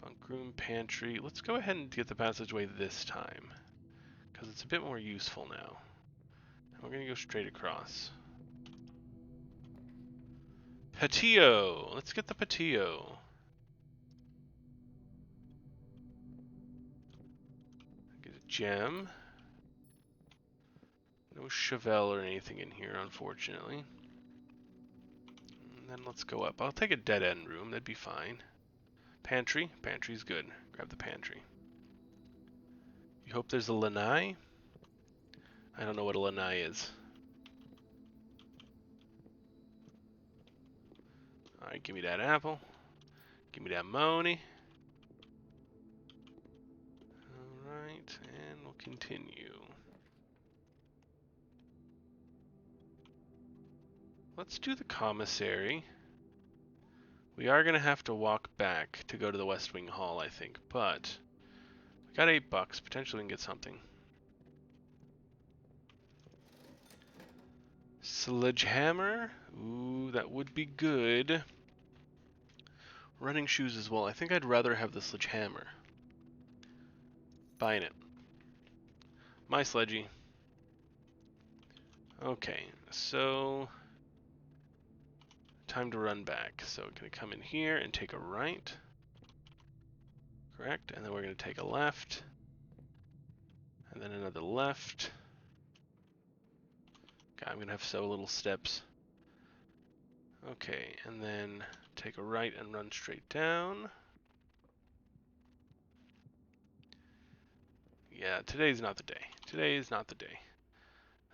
Bunk room, pantry. Let's go ahead and get the passageway this time, because it's a bit more useful now. And we're going to go straight across. Patio! Let's get the patio. Get a gem. No Chevelle or anything in here, unfortunately. And then let's go up. I'll take a dead-end room. That'd be fine. Pantry. Pantry's good. Grab the pantry. You hope there's a lanai? I don't know what a lanai is. Alright, give me that apple. Give me that money. Alright, and we'll continue. Let's do the commissary. We are going to have to walk back to go to the West Wing Hall, I think, but we got $8. Potentially we can get something. Sledgehammer. Ooh, that would be good. Running shoes as well. I think I'd rather have the sledgehammer. Buying it. My sledgy. Okay, so time to run back. So we're going to come in here and take a right. Correct. And then we're going to take a left. And then another left. God, I'm going to have so little steps. Okay, and then take a right and run straight down. Yeah, today's not the day. Today is not the day.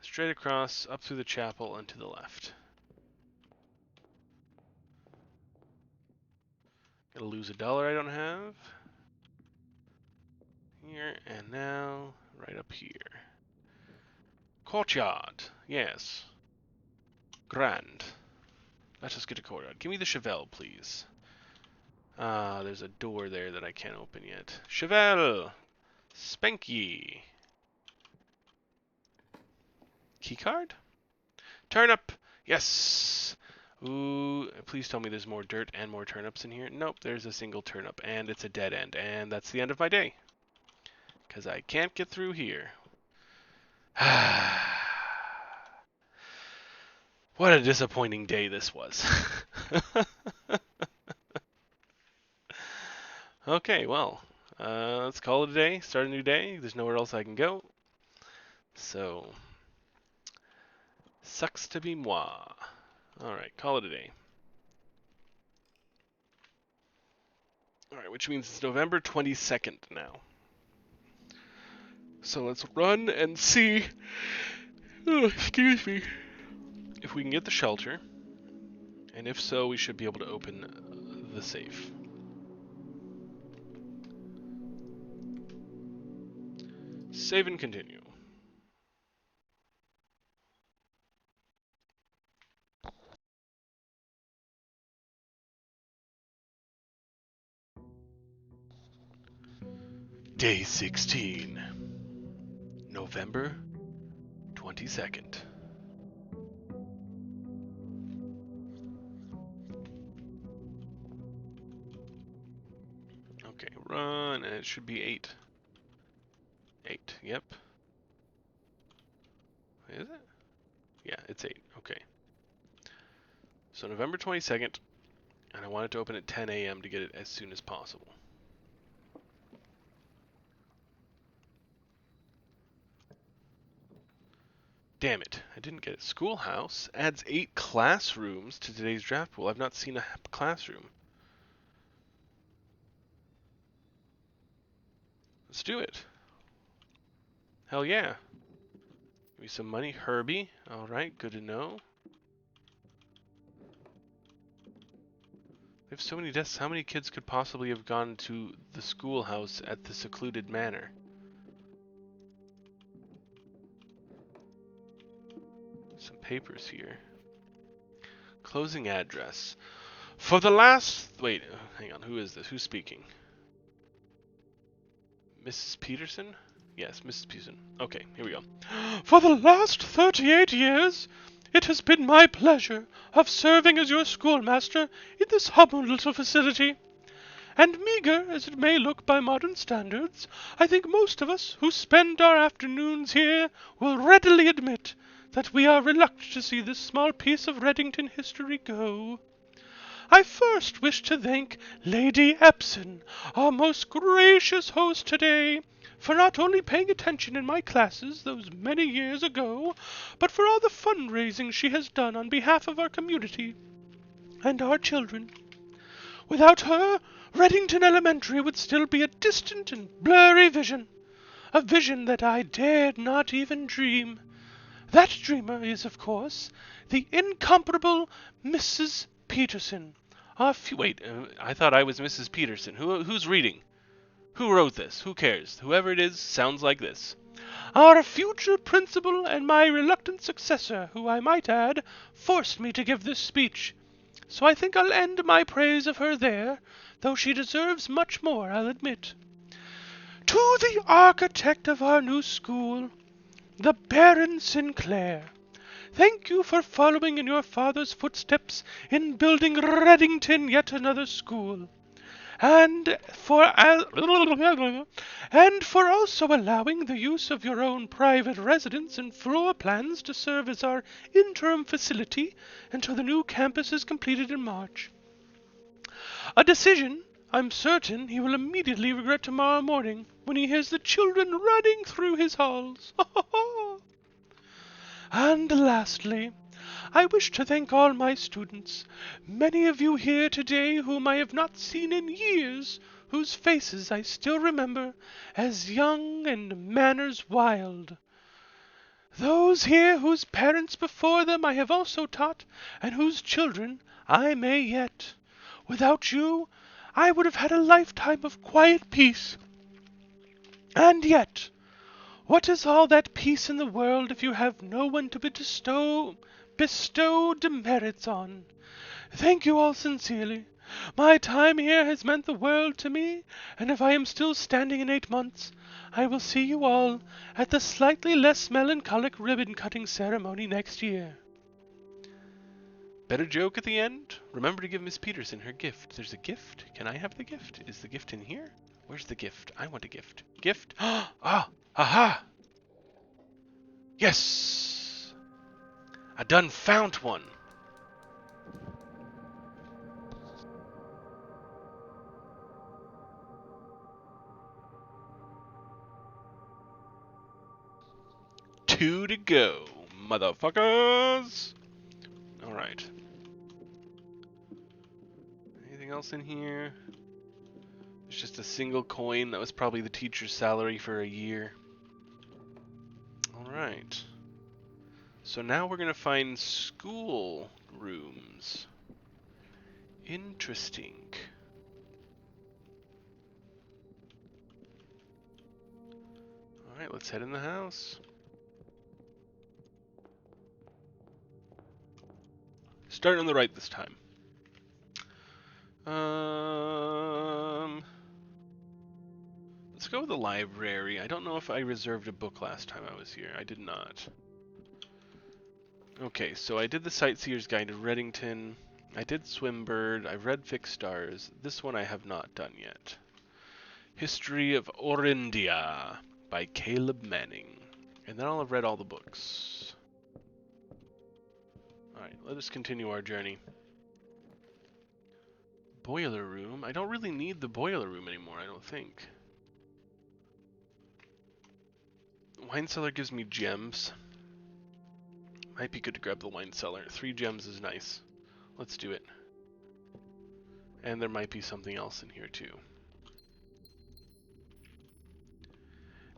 Straight across, up through the chapel, and to the left. Gonna lose $1 I don't have. Here, and now, right up here. Courtyard, yes. Grand. Let us get a courtyard. Give me the Chevelle, please. There's a door there that I can't open yet. Chevelle! Spanky! Keycard? Turnip! Yes! Ooh, please tell me there's more dirt and more turnips in here. Nope, there's a single turnip, and it's a dead end, and that's the end of my day. Because I can't get through here. What a disappointing day this was. Okay, well, let's call it a day. Start a new day. There's nowhere else I can go. So, sucks to be moi. Alright, call it a day. Alright, which means it's November 22nd now. So let's run and see, excuse me, if we can get the shelter. And if so, we should be able to open the safe. Save and continue. Day 16, November 22nd. Okay, run, and it should be 8. 8, yep. Is it? Yeah, it's 8, okay. So November 22nd, and I want it to open at 10 a.m. to get it as soon as possible. Damn it, I didn't get it. Schoolhouse adds 8 classrooms to today's draft pool. I've not seen a classroom. Let's do it. Hell yeah. Give me some money. Herbie. Alright, good to know. They have so many desks. How many kids could possibly have gone to the schoolhouse at the secluded manor? Some papers here. Closing address. For the last... Wait, hang on. Who is this? Who's speaking? Mrs. Peterson? Yes, Mrs. Peterson. Okay, here we go. For the last 38 years, it has been my pleasure of serving as your schoolmaster in this humble little facility. And meager as it may look by modern standards, I think most of us who spend our afternoons here will readily admit that we are reluctant to see this small piece of Reddington history go. I first wish to thank Lady Epson, our most gracious host today, for not only paying attention in my classes those many years ago, but for all the fundraising she has done on behalf of our community and our children. Without her, Reddington Elementary would still be a distant and blurry vision, a vision that I dared not even dream. That dreamer is, of course, the incomparable Mrs. Peterson. Wait, I thought I was Mrs. Peterson. Who's reading? Who wrote this? Who cares? Whoever it is sounds like this. Our future principal and my reluctant successor, who I might add, forced me to give this speech. So I think I'll end my praise of her there, though she deserves much more, I'll admit. To the architect of our new school, the Baron Sinclair, thank you for following in your father's footsteps in building Reddington yet another school, and for also allowing the use of your own private residence and floor plans to serve as our interim facility until the new campus is completed in March. A decision I'm certain he will immediately regret tomorrow morning when he hears the children running through his halls. And lastly, I wish to thank all my students, many of you here today whom I have not seen in years, whose faces I still remember as young and manners wild. Those here whose parents before them I have also taught, and whose children I may yet. Without you, I would have had a lifetime of quiet peace. And yet, what is all that peace in the world if you have no one to bestow bestow demerits on. Thank you all sincerely. My time here has meant the world to me, and if I am still standing in 8 months, I will see you all at the slightly less melancholic ribbon-cutting ceremony next year. Better joke at the end? Remember to give Miss Peterson her gift. There's a gift? Can I have the gift? Is the gift in here? Where's the gift? I want a gift. Gift? Ah! Aha! Yes! I done found one! Two to go, motherfuckers! Alright. Anything else in here? There's just a single coin. That was probably the teacher's salary for a year. Alright. So now we're gonna find school rooms. Interesting. Alright, let's head in the house. Starting on the right this time. Let's go with the library. I don't know if I reserved a book last time I was here. I did not. Okay, so I did the Sightseer's Guide to Reddington. I did Swimbird. I've read Fixed Stars. This one I have not done yet. History of Orindia by Caleb Manning. And then I'll have read all the books. Alright, let us continue our journey. Boiler room? I don't really need the boiler room anymore, I don't think. Wine cellar gives me gems. Might be good to grab the wine cellar. 3 gems is nice. Let's do it. And there might be something else in here too.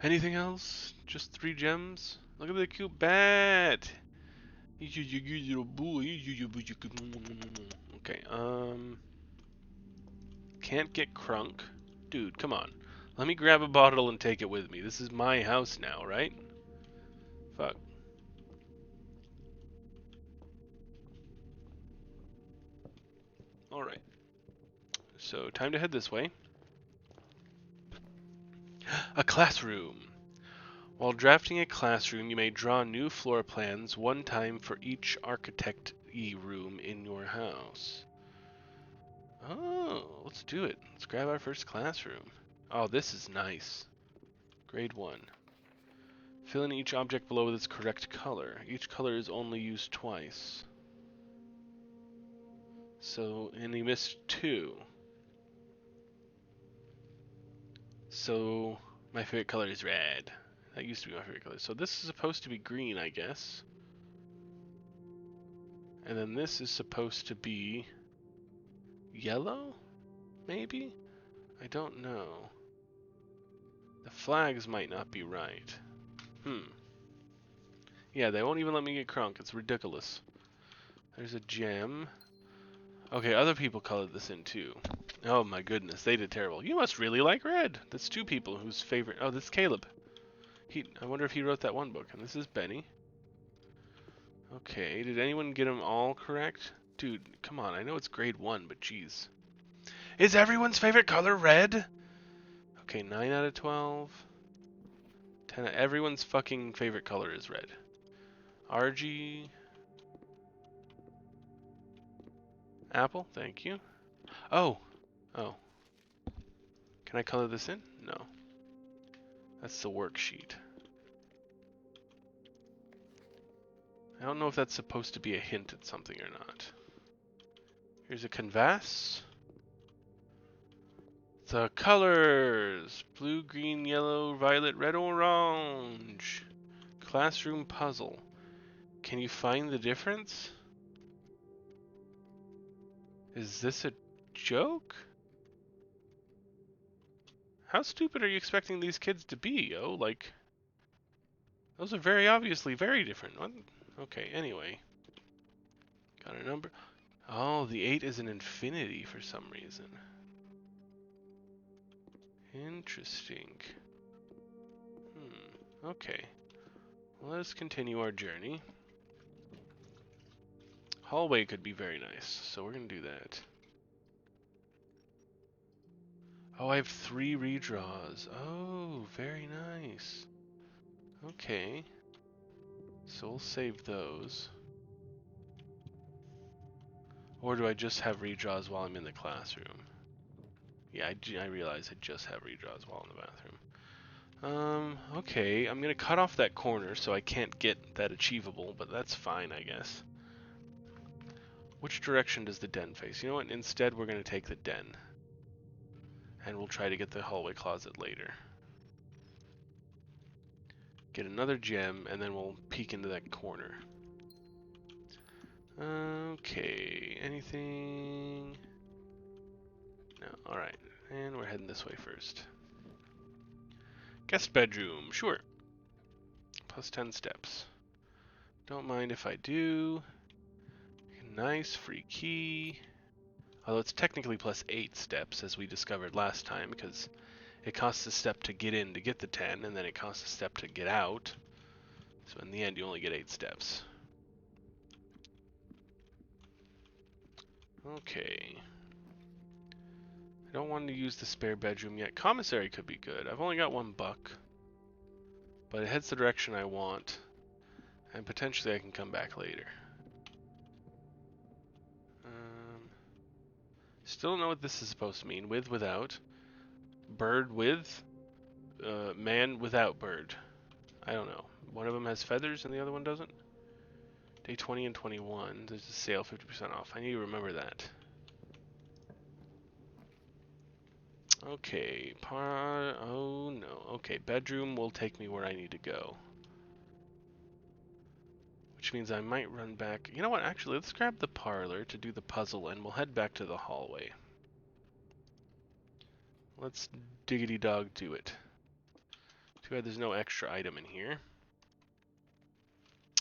Anything else? Just 3 gems? Look at the cute bat! Okay, can't get crunk. Dude, come on. Let me grab a bottle and take it with me. This is my house now, right? Fuck. Alright. So, time to head this way. A classroom. While drafting a classroom, you may draw new floor plans one time for each architect-y room in your house. Oh, let's do it. Let's grab our first classroom. Oh, this is nice. Grade 1. Fill in each object below with its correct color. Each color is only used twice. So, and he missed 2. So, my favorite color is red. That used to be my favorite color. So this is supposed to be green, I guess. And then this is supposed to be yellow? Maybe? I don't know. The flags might not be right. Yeah, they won't even let me get crunk. It's ridiculous. There's a gem. Okay, other people colored this in too. Oh my goodness, they did terrible. You must really like red. That's 2 people whose favorite... Oh, this is Caleb. I wonder if he wrote that one book. And this is Benny. Okay, did anyone get them all correct? Dude, come on. I know it's grade 1, but jeez. Is everyone's favorite color red? Okay, 9 out of 12. 10 everyone's fucking favorite color is red. RG. Apple, thank you. Oh. Oh. Can I color this in? No. That's the worksheet. I don't know if that's supposed to be a hint at something or not. Here's a canvas. The colors. Blue, green, yellow, violet, red, orange. Classroom puzzle. Can you find the difference? Is this a joke? How stupid are you expecting these kids to be, yo? Like, those are very obviously very different. What? Okay, anyway. Got a number. Oh, the 8 is an infinity for some reason. Interesting. Okay. Well, let us continue our journey. Hallway could be very nice, so we're going to do that. Oh, I have 3 redraws. Oh, very nice. Okay. So we'll save those. Or do I just have redraws while I'm in the classroom? Yeah, I realize I just have redraws while in the bathroom. Okay, I'm gonna cut off that corner so I can't get that achievable, but that's fine, I guess. Which direction does the den face? You know what, instead we're gonna take the den. And we'll try to get the hallway closet later. Get another gem, and then we'll peek into that corner. Okay, anything? No, alright. And we're heading this way first. Guest bedroom, sure. Plus 10 steps. Don't mind if I do. Nice, free key. Although it's technically plus 8 steps, as we discovered last time, because it costs a step to get in to get the 10, and then it costs a step to get out. So in the end, you only get 8 steps. Okay. I don't want to use the spare bedroom yet. Commissary could be good. I've only got $1, but it heads the direction I want, and potentially I can come back later. Still don't know what this is supposed to mean. With, without. Bird with. Man without bird. I don't know. One of them has feathers and the other one doesn't? Day 20 and 21. There's a sale, 50% off. I need to remember that. Okay. Oh no. Okay, bedroom will take me where I need to go. Which means I might run back. You know what? Actually, let's grab the parlor to do the puzzle and we'll head back to the hallway. Let's diggity dog do it. Too bad there's no extra item in here.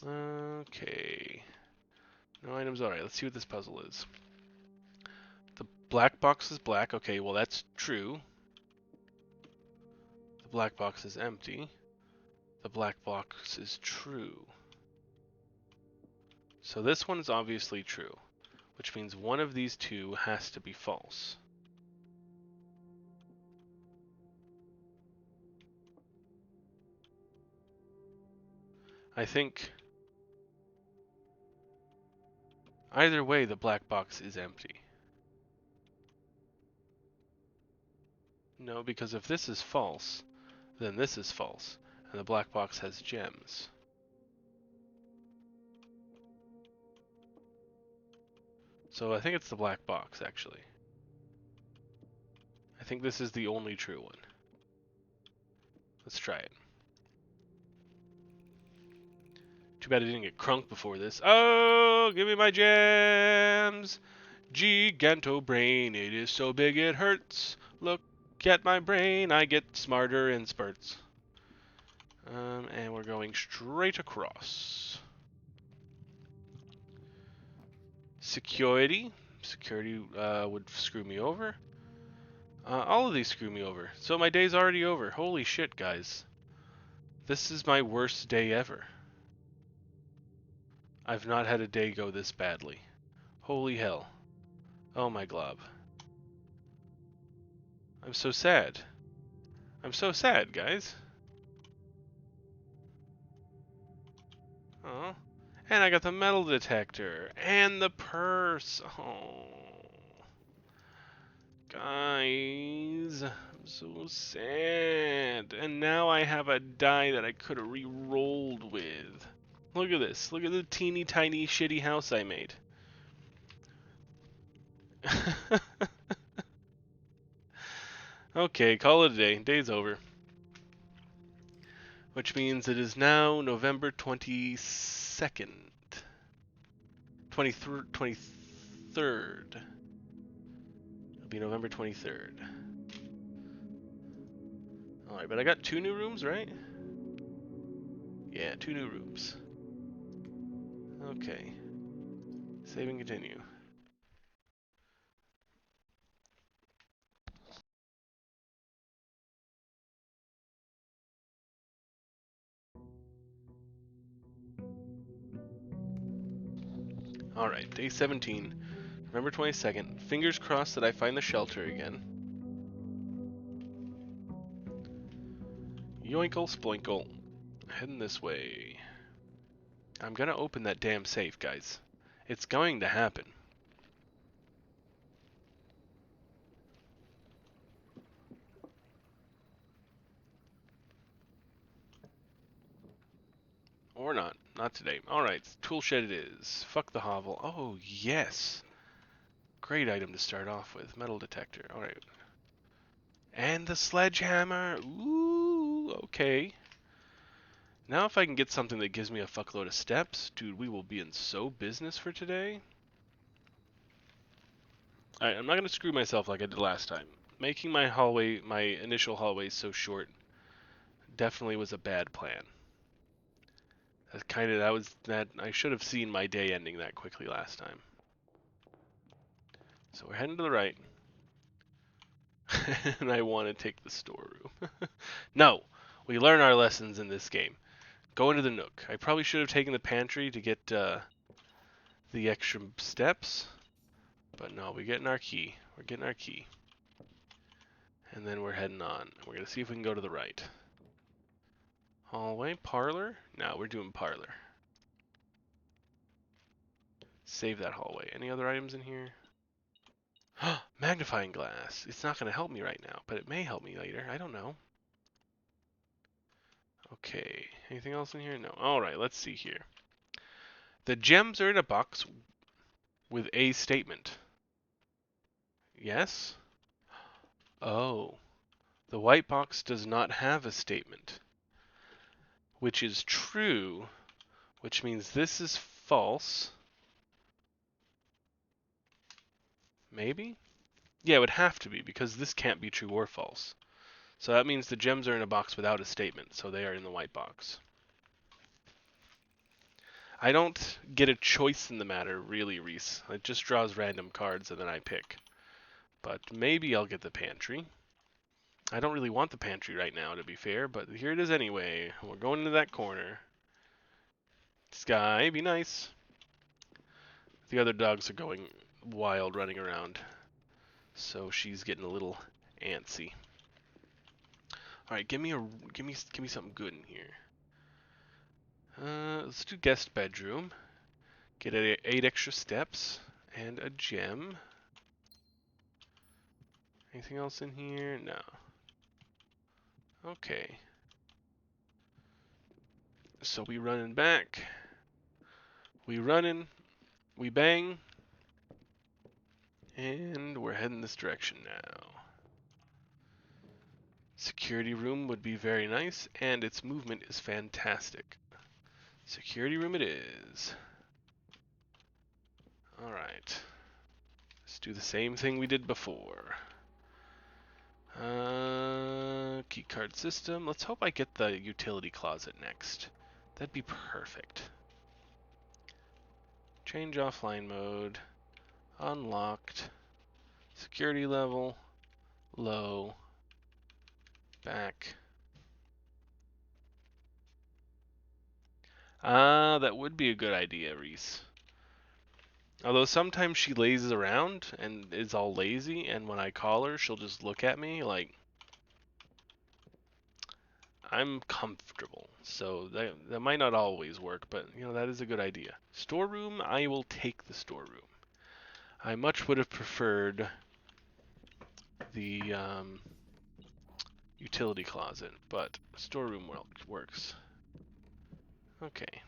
Okay. No items. Alright, let's see what this puzzle is. The black box is black. Okay, well that's true. The black box is empty. The black box is true. So this one's obviously true, which means one of these two has to be false. I think either way the black box is empty. No, because if this is false, then this is false, and the black box has gems. So I think it's the black box, actually. I think this is the only true one. Let's try it. Too bad I didn't get crunk before this. Oh, give me my gems! Giganto brain, it is so big it hurts. Look at my brain, I get smarter in spurts. And we're going straight across. Security. Security would screw me over. All of these screw me over. So my day's already over. Holy shit, guys. This is my worst day ever. I've not had a day go this badly. Holy hell. Oh my glob. I'm so sad. I'm so sad, guys. Oh. And I got the metal detector. And the purse. Oh. Guys. I'm so sad. And now I have a die that I could have re-rolled with. Look at this. Look at the teeny tiny shitty house I made. Okay, call it a day. Day's over. Which means it is now November 22nd. 23rd. It'll be November 23rd. Alright, but I got 2 new rooms, right? Yeah, 2 new rooms. Okay. Save and continue. Alright, day 17, November 22nd. Fingers crossed that I find the shelter again. Yoinkle sploinkle. Heading this way. I'm gonna open that damn safe, guys. It's going to happen. Or not. Not today. Alright, tool shed it is. Fuck the hovel. Oh, yes. Great item to start off with. Metal detector. Alright. And the sledgehammer. Ooh, okay. Now if I can get something that gives me a fuckload of steps, dude, we will be in so business for today. Alright, I'm not going to screw myself like I did last time. Making my hallway, my initial hallway so short definitely was a bad plan. I should have seen my day ending that quickly last time. So we're heading to the right. And I want to take the storeroom. No! We learn our lessons in this game. Go into the nook. I probably should have taken the pantry to get the extra steps. But no, we're getting our key. We're getting our key. And then we're heading on. We're going to see if we can go to the right. Hallway, parlor? No, we're doing parlor. Save that hallway. Any other items in here? Magnifying glass. It's not going to help me right now, but it may help me later. I don't know. Okay. Anything else in here? No. Alright, let's see here. The gems are in a box with a statement. Yes? Oh. The white box does not have a statement. Which is true, which means this is false. Maybe? Yeah, it would have to be, because this can't be true or false. So that means the gems are in a box without a statement, so they are in the white box. I don't get a choice in the matter, really, Reese. It just draws random cards and then I pick. But maybe I'll get the pantry. I don't really want the pantry right now, to be fair, but here it is anyway. We're going into that corner. Sky, be nice. The other dogs are going wild, running around. So she's getting a little antsy. All right, give me something good in here. Let's do guest bedroom. Get 8 extra steps and a gem. Anything else in here? No. Okay. So we running back. We running. We bang. And we're heading this direction now. Security room would be very nice, and its movement is fantastic. Security room it is. Alright. Let's do the same thing we did before. Key card system. Let's hope I get the utility closet next. That'd be perfect. Change offline mode. Unlocked. Security level. Low. Back. That would be a good idea, Reese. Although sometimes she lazes around and is all lazy, and when I call her, she'll just look at me like I'm comfortable. So that might not always work, but you know, that is a good idea. Storeroom, I will take the storeroom. I much would have preferred the utility closet, but storeroom works. Okay.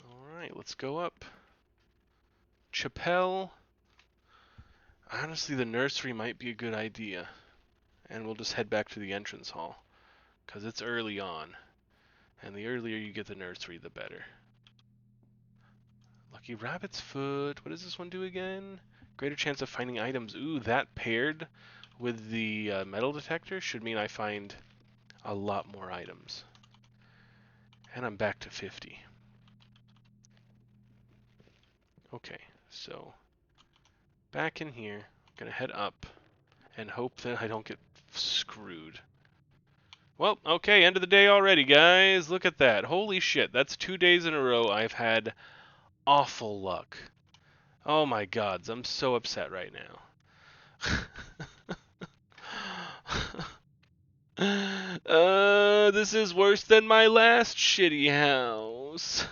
Alright, let's go up. Chapelle. Honestly, the nursery might be a good idea. And we'll just head back to the entrance hall. Because it's early on. And the earlier you get the nursery, the better. Lucky Rabbit's Foot. What does this one do again? Greater chance of finding items. Ooh, that paired with the metal detector should mean I find a lot more items. And I'm back to 50. Okay, so back in here. I'm gonna head up and hope that I don't get screwed. Well, okay, end of the day already, guys. Look at that. Holy shit, that's 2 days in a row I've had awful luck. Oh my gods, I'm so upset right now. This is worse than my last shitty house.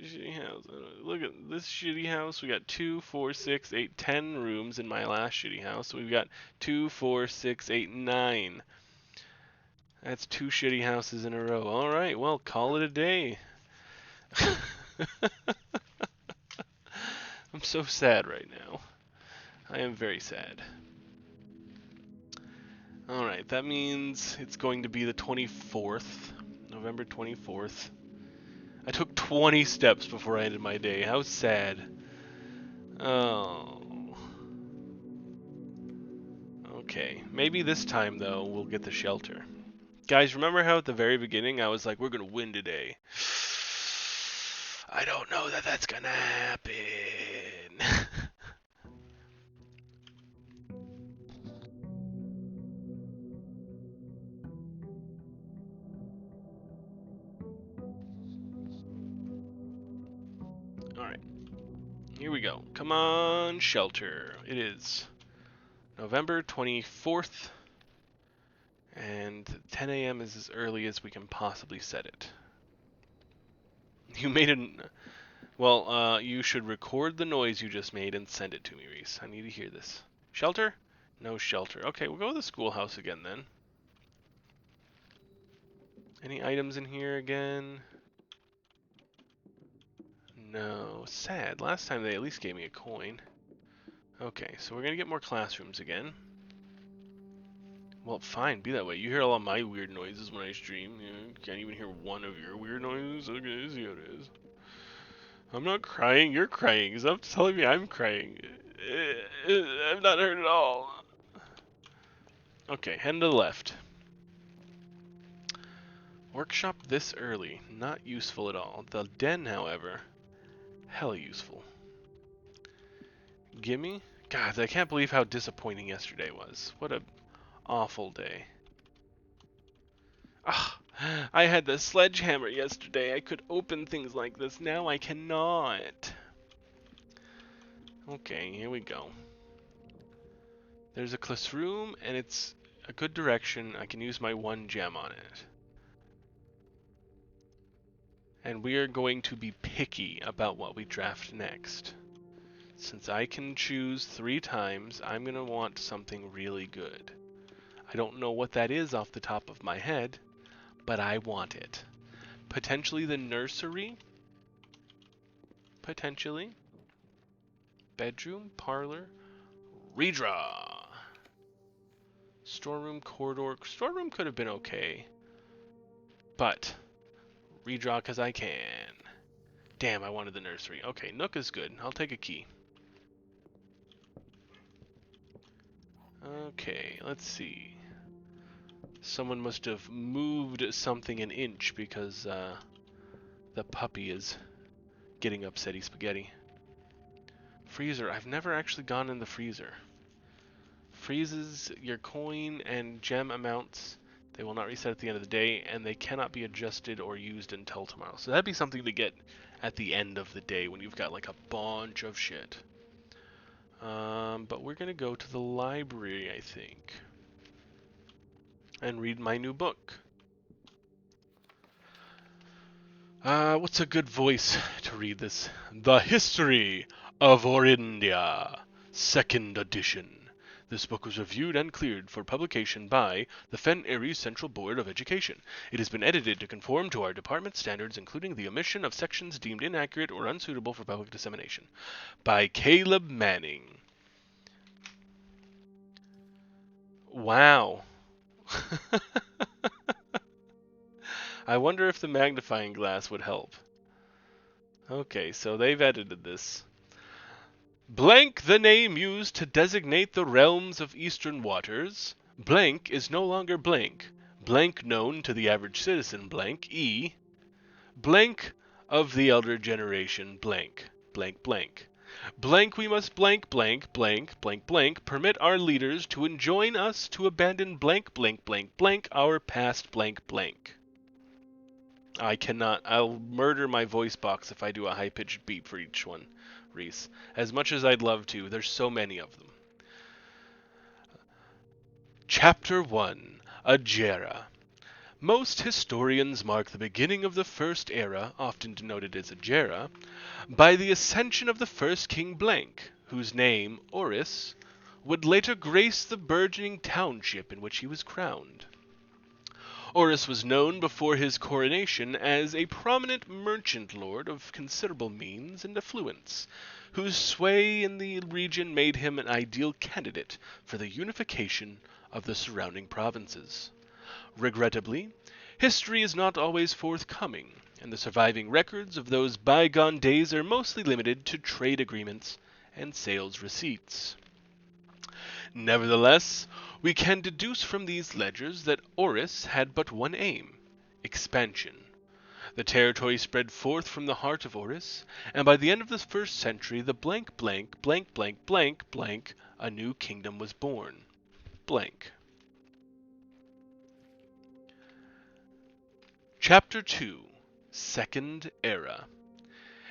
Shitty house. Look at this shitty house. We got 2, 4, 6, 8, 10 rooms in my last shitty house. So we've got 2, 4, 6, 8, 9. That's 2 shitty houses in a row. All right, well, call it a day. I'm so sad right now. I am very sad. Alright, that means it's going to be the 24th. November 24th. I took 20 steps before I ended my day. How sad. Oh. Okay. Maybe this time, though, we'll get the shelter. Guys, remember how at the very beginning I was like, we're going to win today? I don't know that that's going to happen. Alright. Here we go. Come on, shelter. It is November 24th. And 10 a.m. is as early as we can possibly set it. You made an... Well, you should record the noise you just made and send it to me, Reese. I need to hear this. Shelter? No shelter. Okay, we'll go to the schoolhouse again then. Any items in here again? No. Sad. Last time they at least gave me a coin. Okay, so we're going to get more classrooms again. Well, fine, be that way. You hear all of my weird noises when I stream. You can't even hear one of your weird noises. Okay, see how it is. I'm not crying, you're crying. Stop telling me I'm crying. I've not heard it all. Okay, head to the left. Workshop this early. Not useful at all. The den, however, hella useful. Gimme? God, I can't believe how disappointing yesterday was. What a awful day. Ah, I had the sledgehammer yesterday. I could open things like this. Now I cannot. Okay, here we go. There's a classroom, and it's a good direction. I can use my 1 gem on it. And we are going to be picky about what we draft next. Since I can choose 3 times, I'm going to want something really good. I don't know what that is off the top of my head, but I want it. Potentially the nursery? Potentially. Bedroom, parlor, redraw. Storeroom, corridor. Storeroom could have been okay. But, redraw because I can. Damn, I wanted the nursery. Okay, Nook is good. I'll take a key. Okay, let's see. Someone must have moved something an inch because the puppy is getting upsetty spaghetti. Freezer. I've never actually gone in the freezer. Freezes your coin and gem amounts. They will not reset at the end of the day, and they cannot be adjusted or used until tomorrow. So that'd be something to get at the end of the day when you've got like a bunch of shit. But we're going to go to the library, I think, and read my new book. What's a good voice to read this? The History of Orindia, 2nd edition. This book was reviewed and cleared for publication by the Fen Aries Central Board of Education. It has been edited to conform to our department standards, including the omission of sections deemed inaccurate or unsuitable for public dissemination. By Caleb Manning. Wow. I wonder if the magnifying glass would help. Okay, so they've edited this. Blank the name used to designate the realms of eastern waters. Blank is no longer blank. Blank known to the average citizen blank. Blank of the elder generation blank, blank, blank. Blank we must blank, blank, blank, blank, blank, permit our leaders to enjoin us to abandon blank, blank, blank, blank, our past blank, blank. I cannot. I'll murder my voice box if I do a high-pitched beep for each one, Reese. As much as I'd love to, there's so many of them. Chapter 1. Ajera. Most historians mark the beginning of the First Era, often denoted as Ajera, by the ascension of the first King Blank, whose name, Oris, would later grace the burgeoning township in which he was crowned. Oris was known before his coronation as a prominent merchant lord of considerable means and affluence, whose sway in the region made him an ideal candidate for the unification of the surrounding provinces. Regrettably, history is not always forthcoming, and the surviving records of those bygone days are mostly limited to trade agreements and sales receipts. Nevertheless, we can deduce from these ledgers that Oris had but one aim: expansion. The territory spread forth from the heart of Oris, and by the end of the first century the blank blank blank blank blank blank a new kingdom was born. Blank. Chapter 2. Second Era.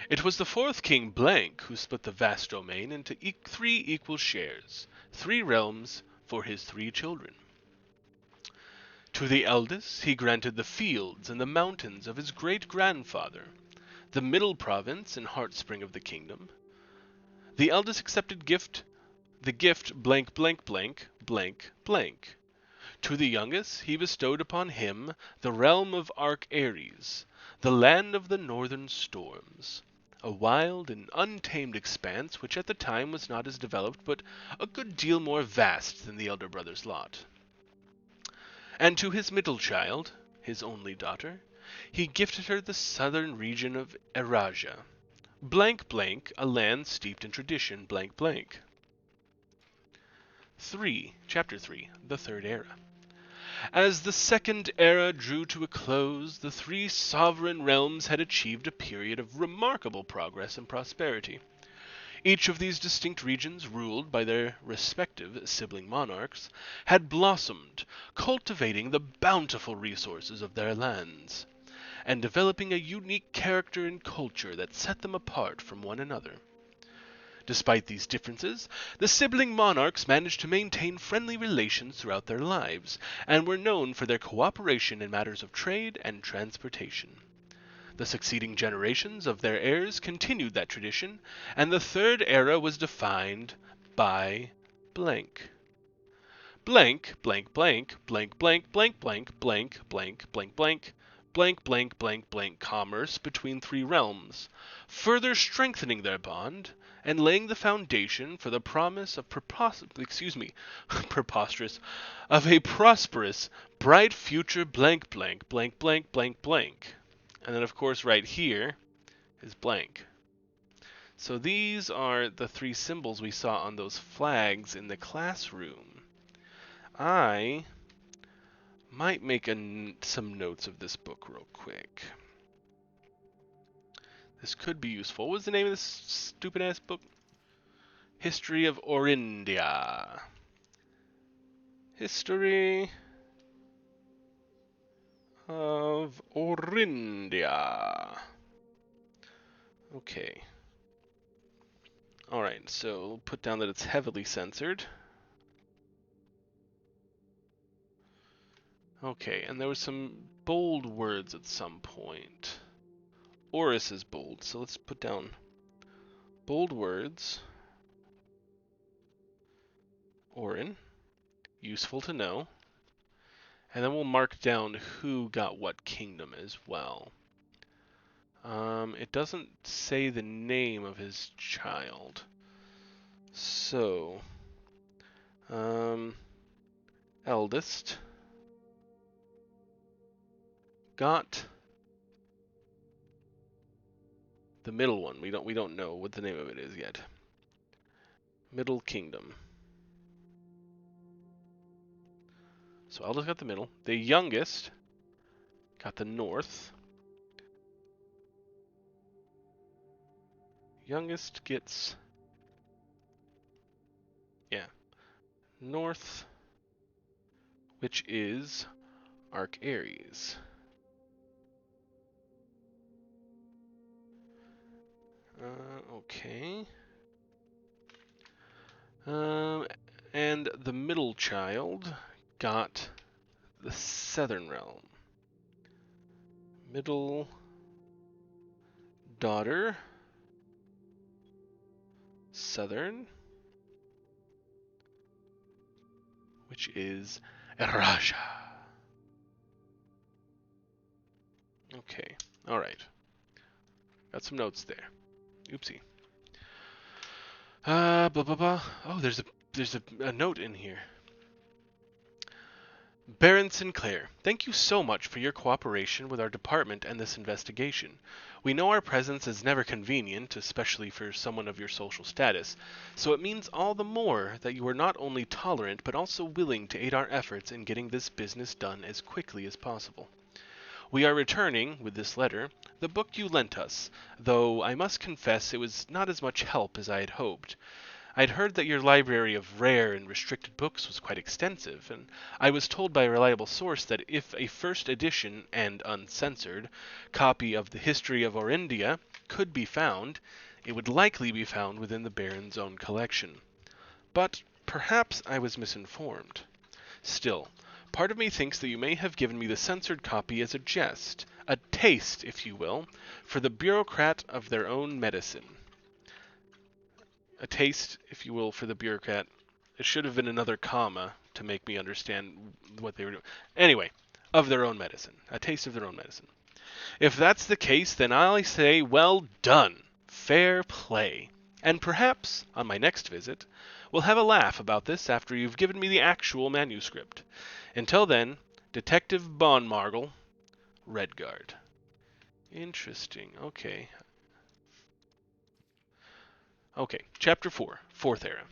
It was the fourth King Blank who split the vast domain into 3 equal shares, 3 realms for his 3 children. To the eldest he granted the fields and the mountains of his great-grandfather, the middle province and heartspring of the kingdom. The eldest accepted the gift blank blank blank blank blank. To the youngest he bestowed upon him the realm of Arc Ares, the land of the northern storms, a wild and untamed expanse which at the time was not as developed but a good deal more vast than the elder brother's lot. And to his middle child, his only daughter, he gifted her the southern region of Erasia, blank blank, a land steeped in tradition, blank blank. Chapter 3, the Third Era. As the Second Era drew to a close, the 3 sovereign realms had achieved a period of remarkable progress and prosperity. Each of these distinct regions, ruled by their respective sibling monarchs, had blossomed, cultivating the bountiful resources of their lands, and developing a unique character and culture that set them apart from one another. Despite these differences, the sibling monarchs managed to maintain friendly relations throughout their lives, and were known for their cooperation in matters of trade and transportation. The succeeding generations of their heirs continued that tradition, and the Third Era was defined by blank. Blank, blank, blank, blank, blank, blank, blank, blank, blank, blank, blank, blank, blank, blank, blank commerce between 3 realms, further strengthening their bond and laying the foundation for the promise of preposterous, of a prosperous, bright future blank blank blank blank blank blank. And then, of course, right here is blank. So these are the 3 symbols we saw on those flags in the classroom. I might make some notes of this book real quick. This could be useful. What was the name of this stupid-ass book? History of Orindia. History of Orindia. Okay. Alright, so put down that it's heavily censored. Okay, and there was some bold words at some point. Oris is bold, so let's put down bold words. Orin. Useful to know. And then we'll mark down who got what kingdom as well. It doesn't say the name of his child. So, eldest got the middle one. We don't know what the name of it is yet. Middle Kingdom. So eldest got the middle. The youngest got the north. youngest gets, yeah, north, which is Arc Aries. Okay. And the middle child got the Southern Realm. Middle daughter, Southern, which is Raja. Okay, alright. Got some notes there. Oopsie. Blah blah blah. Oh, there's a note in here. Baron Sinclair, thank you so much for your cooperation with our department and this investigation. We know our presence is never convenient, especially for someone of your social status, so it means all the more that you are not only tolerant but also willing to aid our efforts in getting this business done as quickly as possible. We are returning, with this letter, the book you lent us, though I must confess it was not as much help as I had hoped. I'd heard that your library of rare and restricted books was quite extensive, and I was told by a reliable source that if a first edition and uncensored copy of the History of Orindia could be found, it would likely be found within the Baron's own collection. But perhaps I was misinformed. Still, part of me thinks that you may have given me the censored copy as a jest, a taste, if you will, for the bureaucrat of their own medicine. A taste, if you will, for the bureaucrat. It should have been another comma to make me understand what they were doing. Anyway, of their own medicine. A taste of their own medicine. If that's the case, then I say well done. Fair play. And perhaps, on my next visit, we'll have a laugh about this after you've given me the actual manuscript. Until then, Detective Bonmargle, Redguard. Interesting. Okay. Okay, Chapter 4, Fourth Era.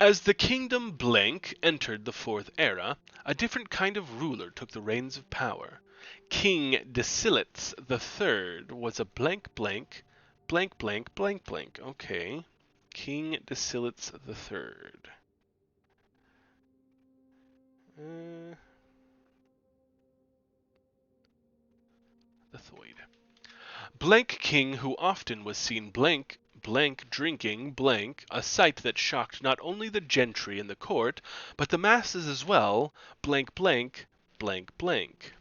As the kingdom blank entered the Fourth Era, a different kind of ruler took the reins of power. King Desilets III was a blank blank, blank blank blank blank. Okay. King Desilets III. The Thoid. Blank king who often was seen blank drinking blank, a sight that shocked not only the gentry in the court, but the masses as well, blank blank blank blank.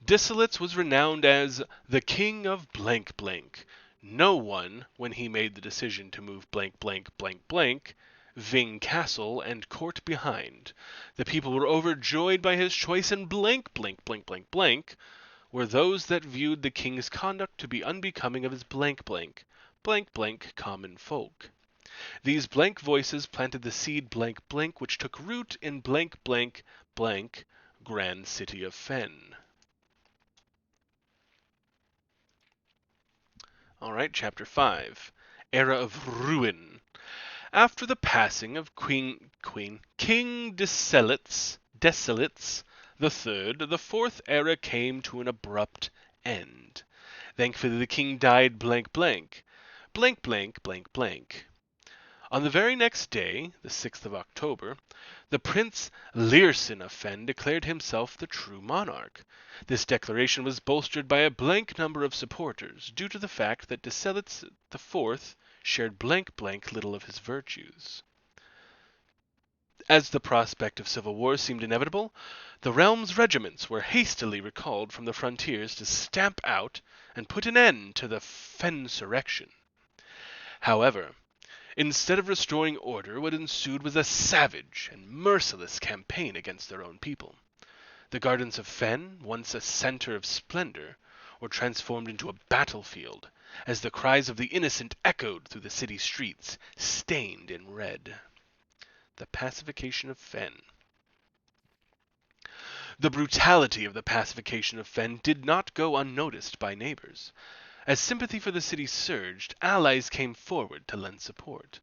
Desilets was renowned as the king of blank blank. No one, when he made the decision to move blank blank blank blank, Ving Castle and court behind. The people were overjoyed by his choice, and blank blank blank blank blank were those that viewed the king's conduct to be unbecoming of his blank blank blank blank common folk. These blank voices planted the seed blank blank which took root in blank blank blank grand city of Fen. Alright, Chapter 5. Era of Ruin. After the passing of King Desilets the Third, the Fourth Era came to an abrupt end. Thankfully the king died blank blank, blank blank blank blank. On the very next day, the 6th of October, the Prince Learson of Fen declared himself the true monarch. This declaration was bolstered by a blank number of supporters, due to the fact that Desilets IV shared blank blank little of his virtues. As the prospect of civil war seemed inevitable, the realm's regiments were hastily recalled from the frontiers to stamp out and put an end to the Fensurrection. However, instead of restoring order, what ensued was a savage and merciless campaign against their own people. The gardens of Fen, once a center of splendor, were transformed into a battlefield, as the cries of the innocent echoed through the city streets, stained in red. The pacification of Fen. The brutality of the pacification of Fen did not go unnoticed by neighbors. As sympathy for the city surged, allies came forward to lend support.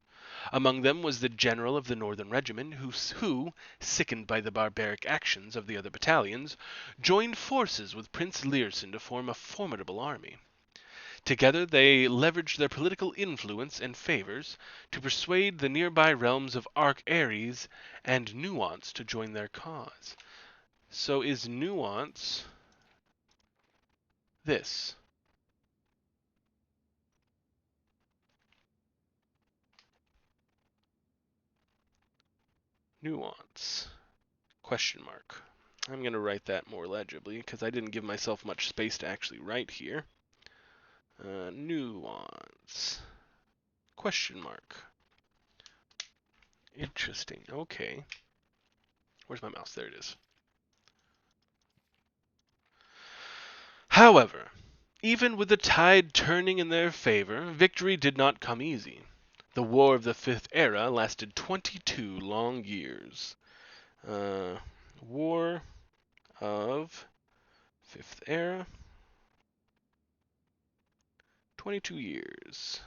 Among them was the general of the Northern Regiment, who, sickened by the barbaric actions of the other battalions, joined forces with Prince Learson to form a formidable army. Together they leveraged their political influence and favors to persuade the nearby realms of Arc Ares and Nuance to join their cause. So is Nuance this? Nuance? Question mark. I'm going to write that more legibly because I didn't give myself much space to actually write here. Nuance. Question mark. Interesting. Okay. Where's my mouse? There it is. However, even with the tide turning in their favor, victory did not come easy. The War of the Fifth Era lasted 22 long years. War of Fifth Era, 22 years.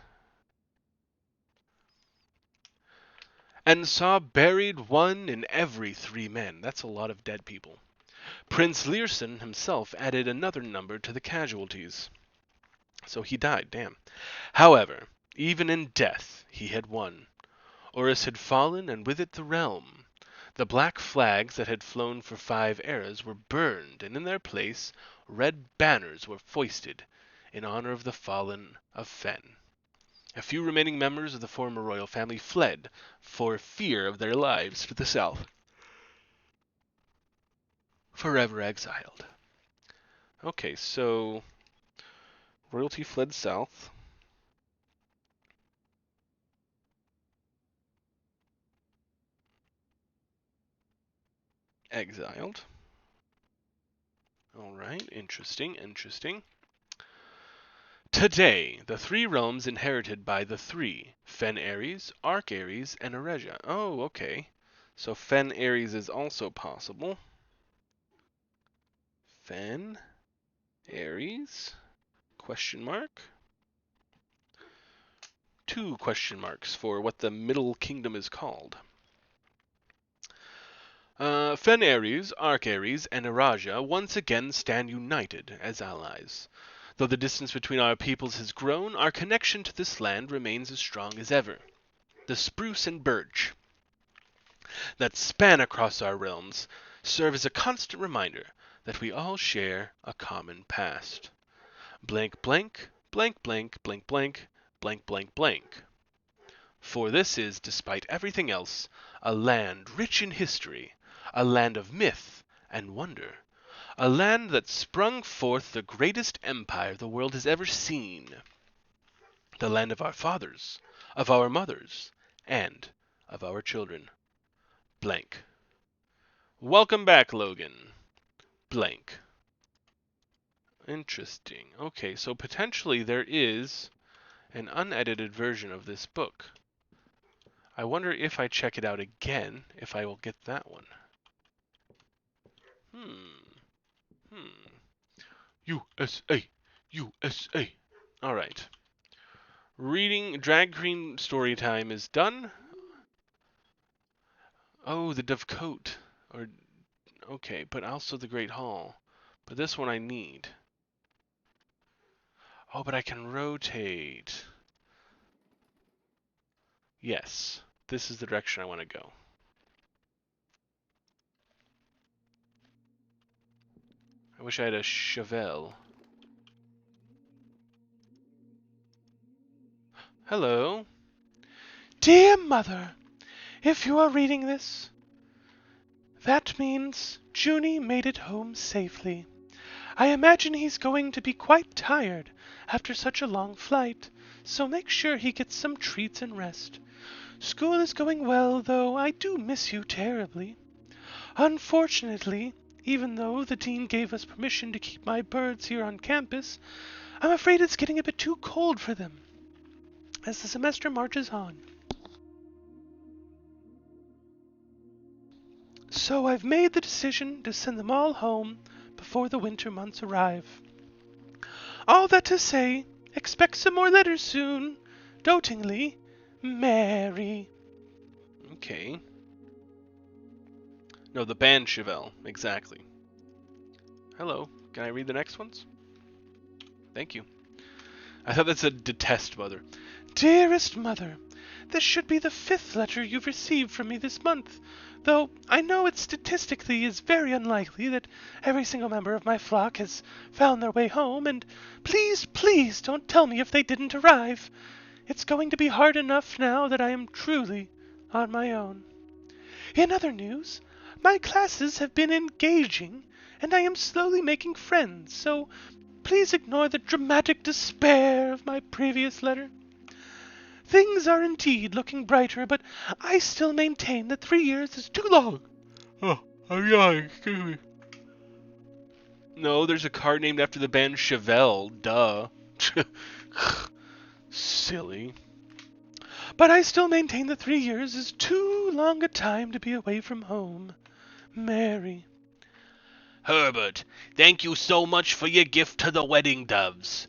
And saw buried one in every 3 men. That's a lot of dead people. Prince Learson himself added another number to the casualties. So he died, damn. However, even in death he had won. Oris had fallen, and with it the realm. The black flags that had flown for 5 eras were burned, and in their place red banners were foisted in honor of the fallen of Fen. A few remaining members of the former royal family fled for fear of their lives to the south, forever exiled. Okay, so royalty fled south. Exiled. Alright, interesting, interesting. Today, the 3 realms inherited by the 3, Fen Ares, Arc Ares, and Eregia. Oh, okay. So Fen Ares is also possible. Fen Ares? Question mark? 2 question marks for what the Middle Kingdom is called. Fen Ares, Arc Ares, and Eregia once again stand united as allies. Though the distance between our peoples has grown, our connection to this land remains as strong as ever. The spruce and birch that span across our realms serve as a constant reminder that we all share a common past. Blank blank, blank blank, blank blank, blank blank blank. For this is, despite everything else, a land rich in history, a land of myth and wonder. A land that sprung forth the greatest empire the world has ever seen. The land of our fathers, of our mothers, and of our children. Blank. Welcome back, Logan. Blank. Interesting. Okay, so potentially there is an unedited version of this book. I wonder if I check it out again, if I will get that one. USA. USA. Alright. Reading Drag Queen story time is done. Oh, the Dove Coat. Or, okay, but also the Great Hall. But this one I need. Oh, but I can rotate. Yes, this is the direction I want to go. I wish I had a Chevelle. Hello. Dear Mother, if you are reading this, that means Junie made it home safely. I imagine he's going to be quite tired after such a long flight, so make sure he gets some treats and rest. School is going well, though I do miss you terribly. Unfortunately, even though the dean gave us permission to keep my birds here on campus, I'm afraid it's getting a bit too cold for them as the semester marches on. So I've made the decision to send them all home before the winter months arrive. All that to say, expect some more letters soon. Dotingly, Mary. Okay. No, the band Chevelle, exactly. Hello, can I read the next ones? Thank you. I thought that said detest mother. Dearest mother, this should be the 5th letter you've received from me this month, though I know it statistically is very unlikely that every single member of my flock has found their way home, and please, please don't tell me if they didn't arrive. It's going to be hard enough now that I am truly on my own. In other news, my classes have been engaging, and I am slowly making friends, so please ignore the dramatic despair of my previous letter. Things are indeed looking brighter, but I still maintain that 3 years is too long. Oh, I'm yawning, excuse me. No, there's a car named after the band Chevelle, duh. Silly. But I still maintain that 3 years is too long a time to be away from home. Mary. Herbert, thank you so much for your gift to the wedding doves,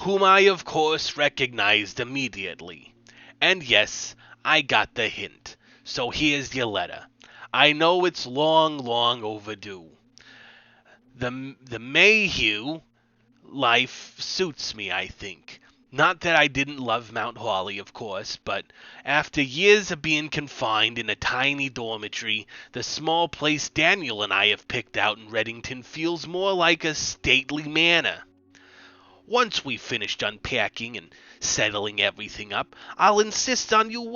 whom I of course recognized immediately. And yes, I got the hint, so here's your letter. I know it's long, long overdue. The Mayhew life suits me, I think. Not that I didn't love Mount Holly, of course, but after years of being confined in a tiny dormitory, the small place Daniel and I have picked out in Reddington feels more like a stately manor. Once we've finished unpacking and settling everything up, I'll insist on you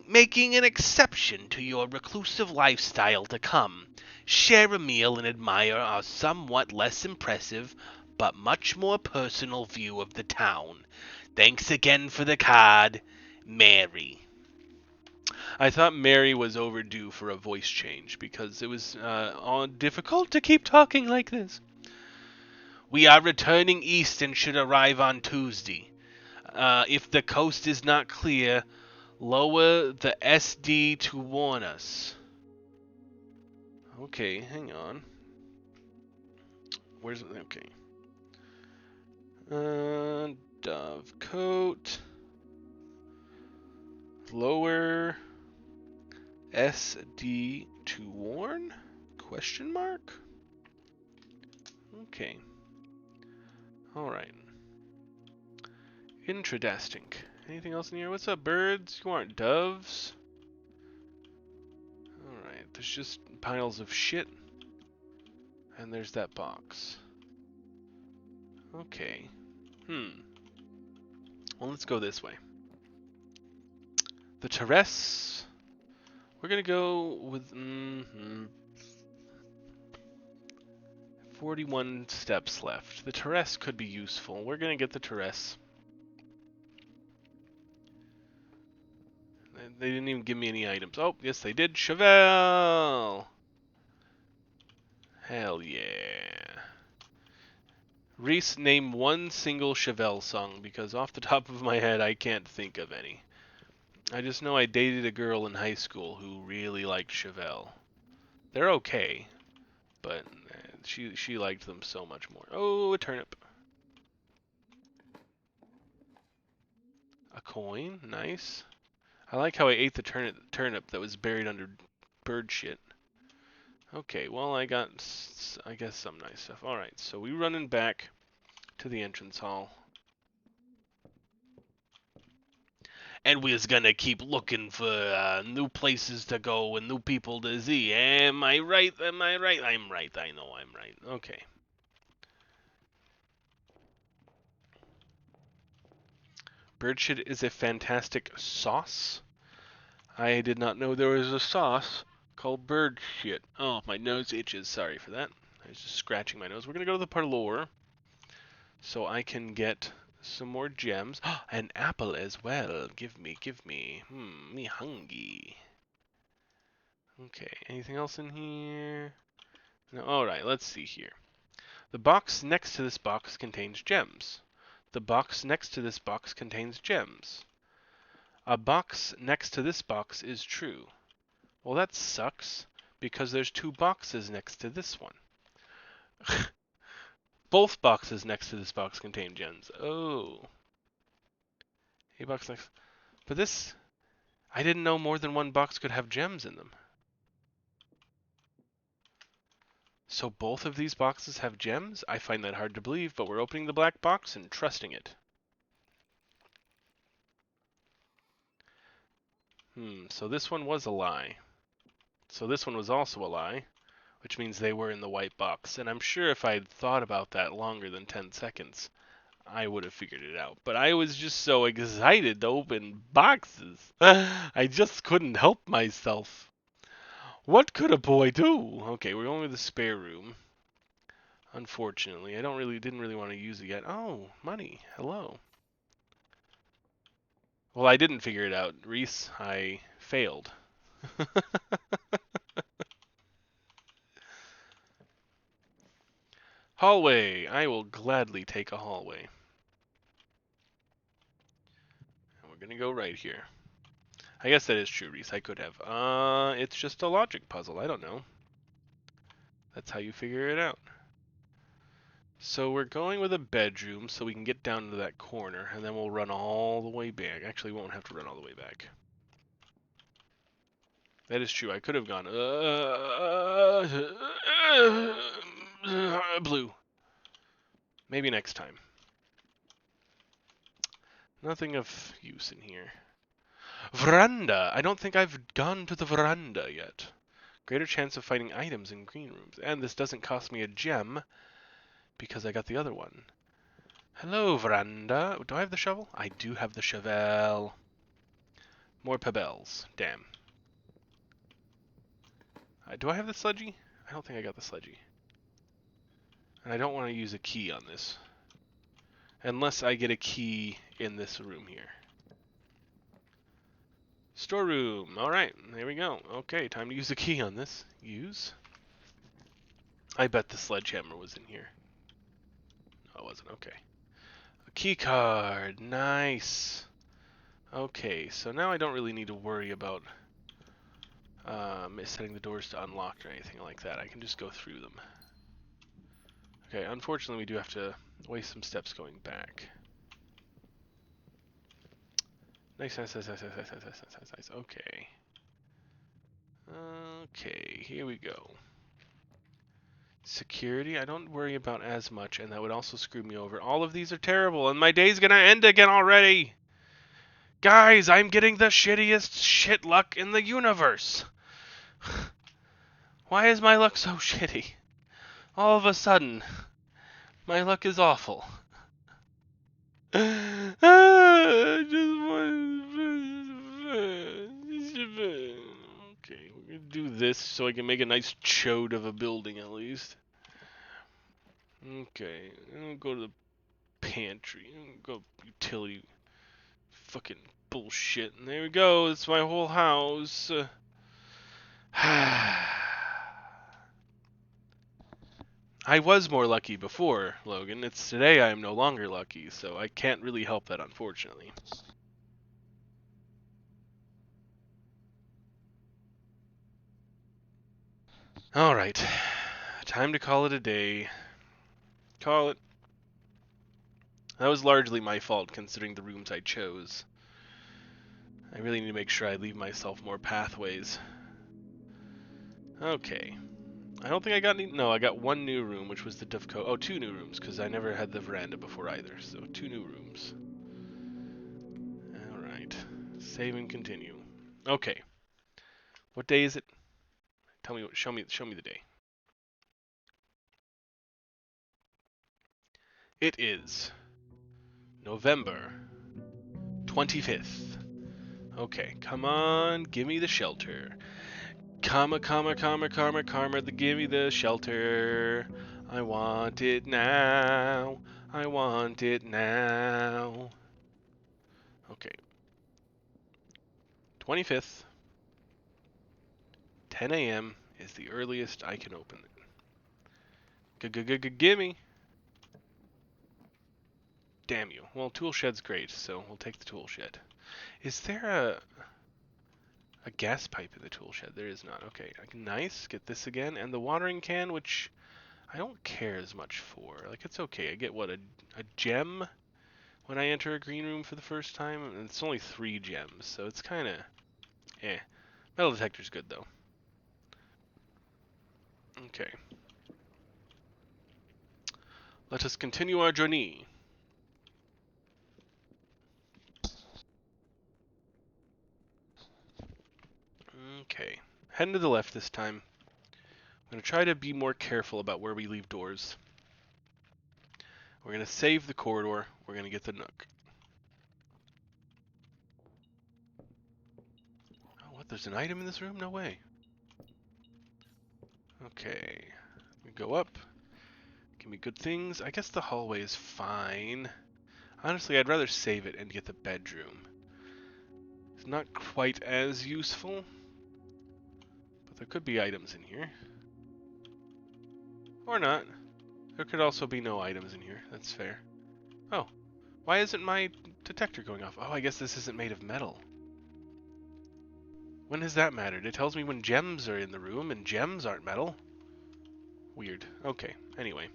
making an exception to your reclusive lifestyle to come, share a meal, and admire our somewhat less impressive but much more personal view of the town. Thanks again for the card, Mary. I thought Mary was overdue for a voice change because it was difficult to keep talking like this. We are returning east and should arrive on Tuesday. If the coast is not clear, lower the SD to warn us. Okay, hang on. Where's it? Okay. Dovecote. Lower SD to warn? Question mark? Okay. Alright. Interesting. Anything else in here? What's up, birds? You aren't doves? Alright, there's just piles of shit. And there's that box. Okay. Well, let's go this way. The terrace. We're gonna go with 41 steps left. The terrace could be useful. We're gonna get the terrace. They didn't even give me any items. Oh, yes they did. Chevelle! Hell yeah. Reese, name one single Chevelle song, because off the top of my head I can't think of any. I just know I dated a girl in high school who really liked Chevelle. They're okay, but she liked them so much more. Oh, a turnip. A coin, nice. I like how I ate the turnip that was buried under bird shit. Okay, well I got, I guess, some nice stuff. Alright, so we running back to the entrance hall. And we're gonna keep looking for new places to go and new people to see. Am I right? Am I right? I'm right. I know I'm right. Okay. Bird shit is a fantastic sauce. I did not know there was a sauce called bird shit. Oh, my nose itches. Sorry for that. I was just scratching my nose. We're gonna go to the parlor so I can get some more gems. An apple as well. Give me, give me. Me hungry. Okay, anything else in here? No. Alright, let's see here. The box next to this box contains gems. The box next to this box contains gems. A box next to this box is true. Well, that sucks, because there's 2 boxes next to this one. Both boxes next to this box contain gems. Oh. A box next... But this... I didn't know more than one box could have gems in them. So both of these boxes have gems? I find that hard to believe, but we're opening the black box and trusting it. So this one was a lie. So this one was also a lie, which means they were in the white box. And I'm sure if I'd thought about that longer than 10 seconds, I would have figured it out. But I was just so excited to open boxes. I just couldn't help myself. What could a boy do? Okay, we're going to the spare room. Unfortunately, I didn't really want to use it yet. Oh, money. Hello. Well, I didn't figure it out, Reese. I failed. Hallway. I will gladly take a hallway. And we're gonna go right here. I guess that is true, Reese. I could have. It's just a logic puzzle. I don't know. That's how you figure it out. So we're going with a bedroom so we can get down to that corner, and then we'll run all the way back. Actually, we won't have to run all the way back. That is true. I could have gone, blue. Maybe next time. Nothing of use in here. Veranda! I don't think I've gone to the veranda yet. Greater chance of finding items in green rooms. And this doesn't cost me a gem because I got the other one. Hello, veranda. Do I have the shovel? I do have the shovel. More pebbles. Damn. Do I have the sludgy? I don't think I got the sludgy. And I don't want to use a key on this. Unless I get a key in this room here. Storeroom. Alright, there we go. Okay, time to use a key on this. Use. I bet the sledgehammer was in here. No, it wasn't. Okay. A key card. Nice. Okay, so now I don't really need to worry about setting the doors to unlocked or anything like that. I can just go through them. Okay, unfortunately we do have to waste some steps going back. Nice. Okay. Okay, here we go. Security, I don't worry about as much, and that would also screw me over. All of these are terrible, and my day's gonna end again already! Guys, I'm getting the shittiest shit luck in the universe! Why is my luck so shitty? All of a sudden, my luck is awful. Okay, we're gonna do this so I can make a nice chode of a building at least. Okay, I'll go to the pantry. I'll go utility. Fucking bullshit. And there we go. It's my whole house. I was more lucky before, Logan. It's today I am no longer lucky, so I can't really help that, unfortunately. Alright. Time to call it a day. Call it. That was largely my fault, considering the rooms I chose. I really need to make sure I leave myself more pathways. Okay. I don't think I got any... No, I got one new room, which was the Dovco... Oh, two new rooms, because I never had the veranda before either. So, two new rooms. Alright. Save and continue. Okay. What day is it? Tell me, show me the day. It is November 25th. Okay, come on, give me the shelter. Karma, give me the shelter. I want it now. I want it now. Okay. 25th, 10 a.m. is the earliest I can open it. Gimme. Damn you. Well, tool shed's great, so we'll take the tool shed. Is there a gas pipe in the tool shed? There is not. Okay, nice. Get this again. And the watering can, which I don't care as much for. Like, it's okay. I get, what, a gem when I enter a green room for the first time? And it's only 3 gems, so it's kind of... eh. Metal detector's good, though. Okay. Let us continue our journey. Okay, heading to the left this time. I'm going to try to be more careful about where we leave doors. We're going to save the corridor. We're going to get the nook. Oh, what? There's an item in this room? No way. Okay. We go up. Give me good things. I guess the hallway is fine. Honestly, I'd rather save it and get the bedroom. It's not quite as useful, but there could be items in here. Or not. There could also be no items in here. That's fair. Oh. Why isn't my detector going off? Oh, I guess this isn't made of metal. When has that mattered? It tells me when gems are in the room, and gems aren't metal. Weird. Okay, anyway.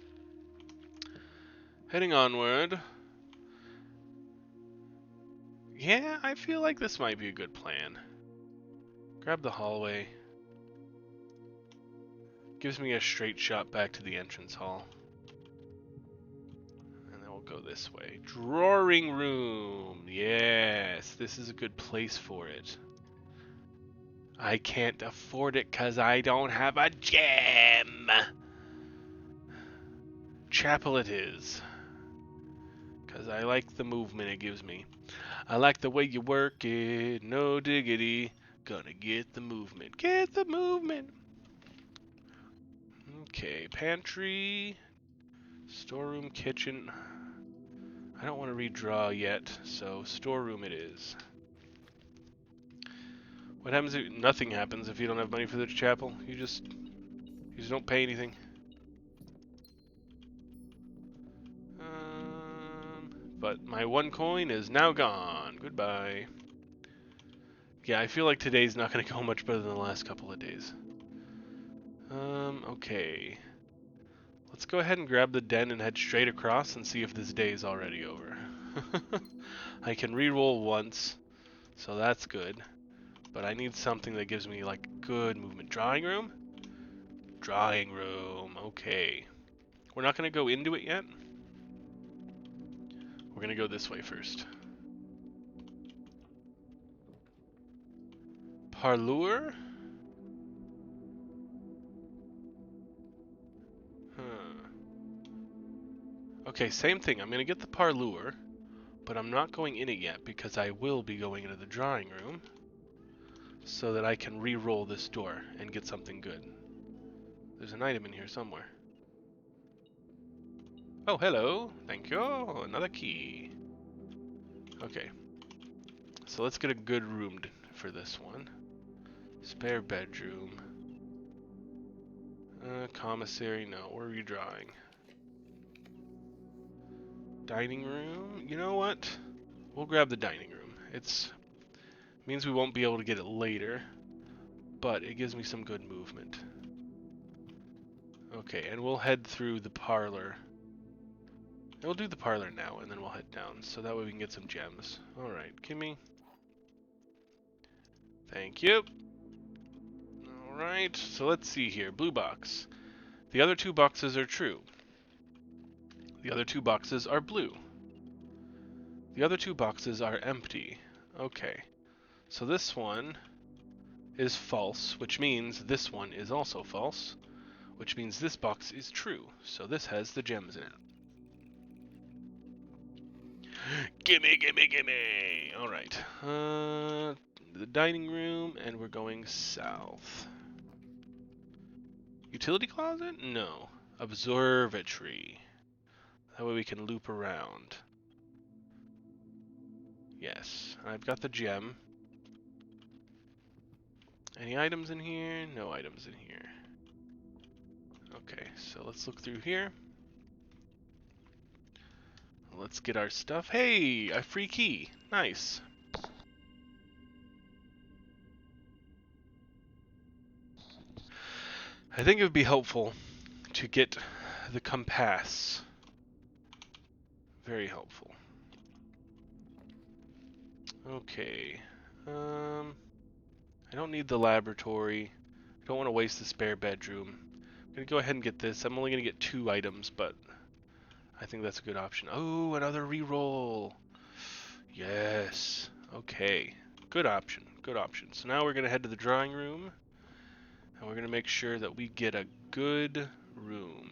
Heading onward. Yeah, I feel like this might be a good plan. Grab the hallway. Gives me a straight shot back to the entrance hall. And then we'll go this way. Drawing room! Yes, this is a good place for it. I can't afford it because I don't have a gem! Chapel it is. Because I like the movement it gives me. I like the way you work it, no diggity. Gonna get the movement. Get the movement! Okay, pantry, storeroom, kitchen. I don't want to redraw yet, so storeroom it is. What happens if nothing happens if you don't have money for the chapel? You just don't pay anything. But my 1 coin is now gone. Goodbye. Yeah, I feel like today's not going to go much better than the last couple of days. Okay. Let's go ahead and grab the den and head straight across and see if this day is already over. I can reroll once, so that's good. But I need something that gives me, like, good movement. Drawing room? Drawing room, okay. We're not going to go into it yet. We're going to go this way first. Parlour? Okay, same thing. I'm going to get the parlour, but I'm not going in it yet because I will be going into the drawing room so that I can re-roll this door and get something good. There's an item in here somewhere. Oh, hello. Thank you. Another key. Okay. So let's get a good room for this one. Spare bedroom. Commissary, no, we're redrawing. Dining room, you know what? We'll grab the dining room. It means we won't be able to get it later, but it gives me some good movement. Okay, and we'll head through the parlor. We'll do the parlor now, and then we'll head down, so that way we can get some gems. Alright, gimme. Thank you. Alright, so let's see here. Blue box. The other 2 boxes are true. The other 2 boxes are blue. The other 2 boxes are empty. Okay. So this one is false, which means this one is also false, which means this box is true. So this has the gems in it. Gimme, gimme, gimme! Alright. The dining room, and we're going south. Utility closet? No. Observatory. That way we can loop around. Yes. I've got the gem. Any items in here? No items in here. Okay, so let's look through here. Let's get our stuff. Hey, a free key. Nice. I think it would be helpful to get the compass. Very helpful. Okay. I don't need the laboratory. I don't want to waste the spare bedroom. I'm going to go ahead and get this. I'm only going to get 2 items, but I think that's a good option. Oh, another reroll. Yes. Okay. Good option. Good option. So now we're going to head to the drawing room, and we're going to make sure that we get a good room.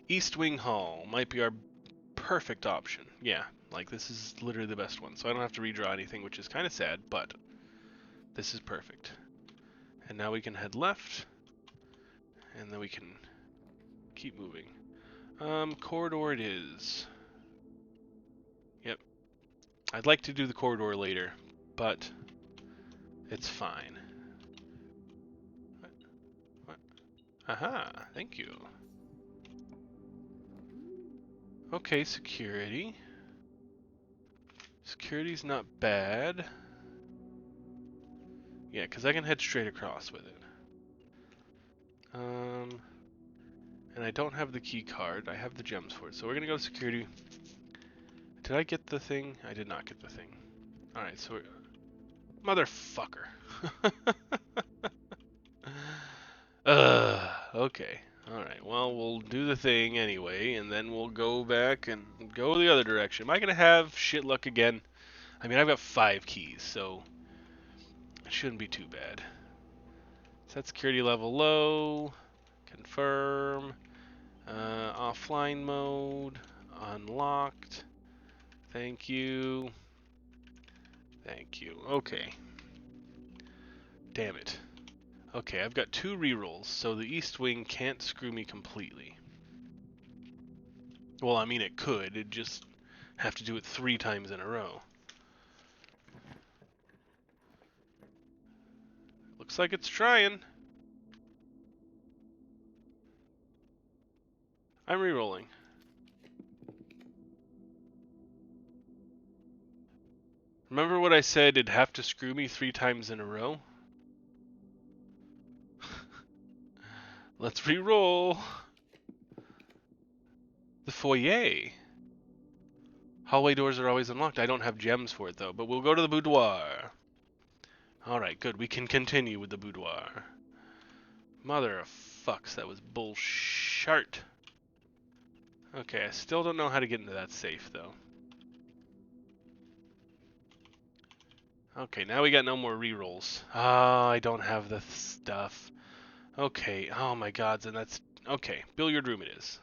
East Wing Hall might be our perfect option. Yeah, like this is literally the best one. So I don't have to redraw anything, which is kind of sad, but this is perfect. And now we can head left, and then we can keep moving. Corridor it is. Yep. I'd like to do the corridor later, but it's fine. What? Aha, thank you. Okay, security. Security's not bad. Yeah, because I can head straight across with it. And I don't have the key card. I have the gems for it. So we're going to go to security. Did I get the thing? I did not get the thing. Alright, so motherfucker. Okay. Alright, well, we'll do the thing anyway, and then we'll go back and go the other direction. Am I going to have shit luck again? I mean, I've got 5 keys, so it shouldn't be too bad. Set security level low. Confirm. Offline mode. Unlocked. Thank you. Thank you. Okay. Damn it. Okay, I've got 2 rerolls, so the East Wing can't screw me completely. Well, I mean it could. It'd just have to do it 3 times in a row. Looks like it's trying. I'm rerolling. Remember what I said? It'd have to screw me 3 times in a row? Let's re-roll. The foyer. Hallway doors are always unlocked. I don't have gems for it though, but we'll go to the boudoir. Alright, good. We can continue with the boudoir. Mother of fucks, that was bullshit. Okay, I still don't know how to get into that safe though. Okay, now we got no more rerolls. Ah, I don't have the stuff. Okay, oh my god, then that's... Okay, billiard room it is.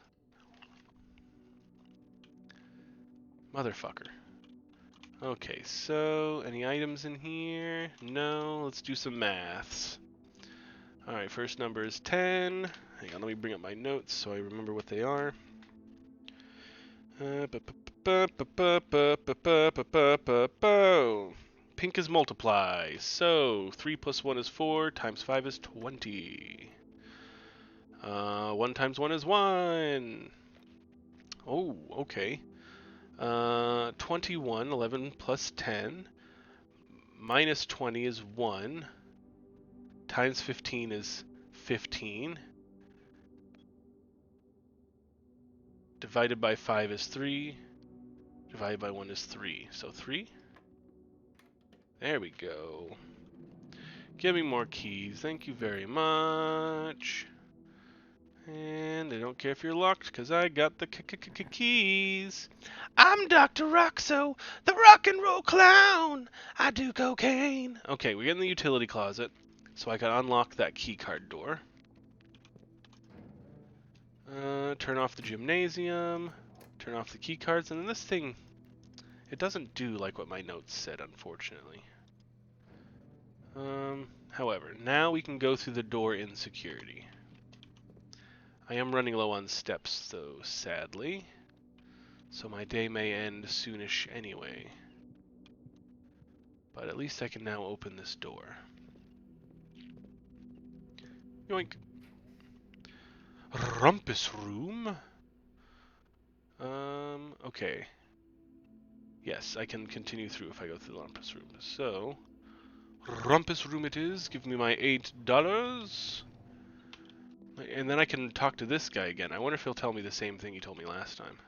Motherfucker. Okay, so, any items in here? No, let's do some maths. Alright, first number is 10. Hang on, let me bring up my notes so I remember what they are. Pink is multiply, so 3 plus 1 is 4, times 5 is 20. 1 times 1 is 1. Oh, okay. 21, 11 plus 10, minus 20 is 1, times 15 is 15, divided by 5 is 3, divided by 1 is 3, so 3? There we go. Give me more keys, thank you very much. And I don't care if you're locked, because I got the keys. I'm Dr. Roxo, the rock and roll clown. I do cocaine. Okay, we're in the utility closet, so I can unlock that key card door. Turn off the gymnasium, turn off the key cards, and then this thing, it doesn't do like what my notes said, unfortunately. However, now we can go through the door in security. I am running low on steps, though, sadly. So my day may end soonish anyway. But at least I can now open this door. Yoink. Rumpus room? Okay. Yes, I can continue through if I go through the rumpus room. So, rumpus room it is. Give me my $8. And then I can talk to this guy again. I wonder if he'll tell me the same thing he told me last time.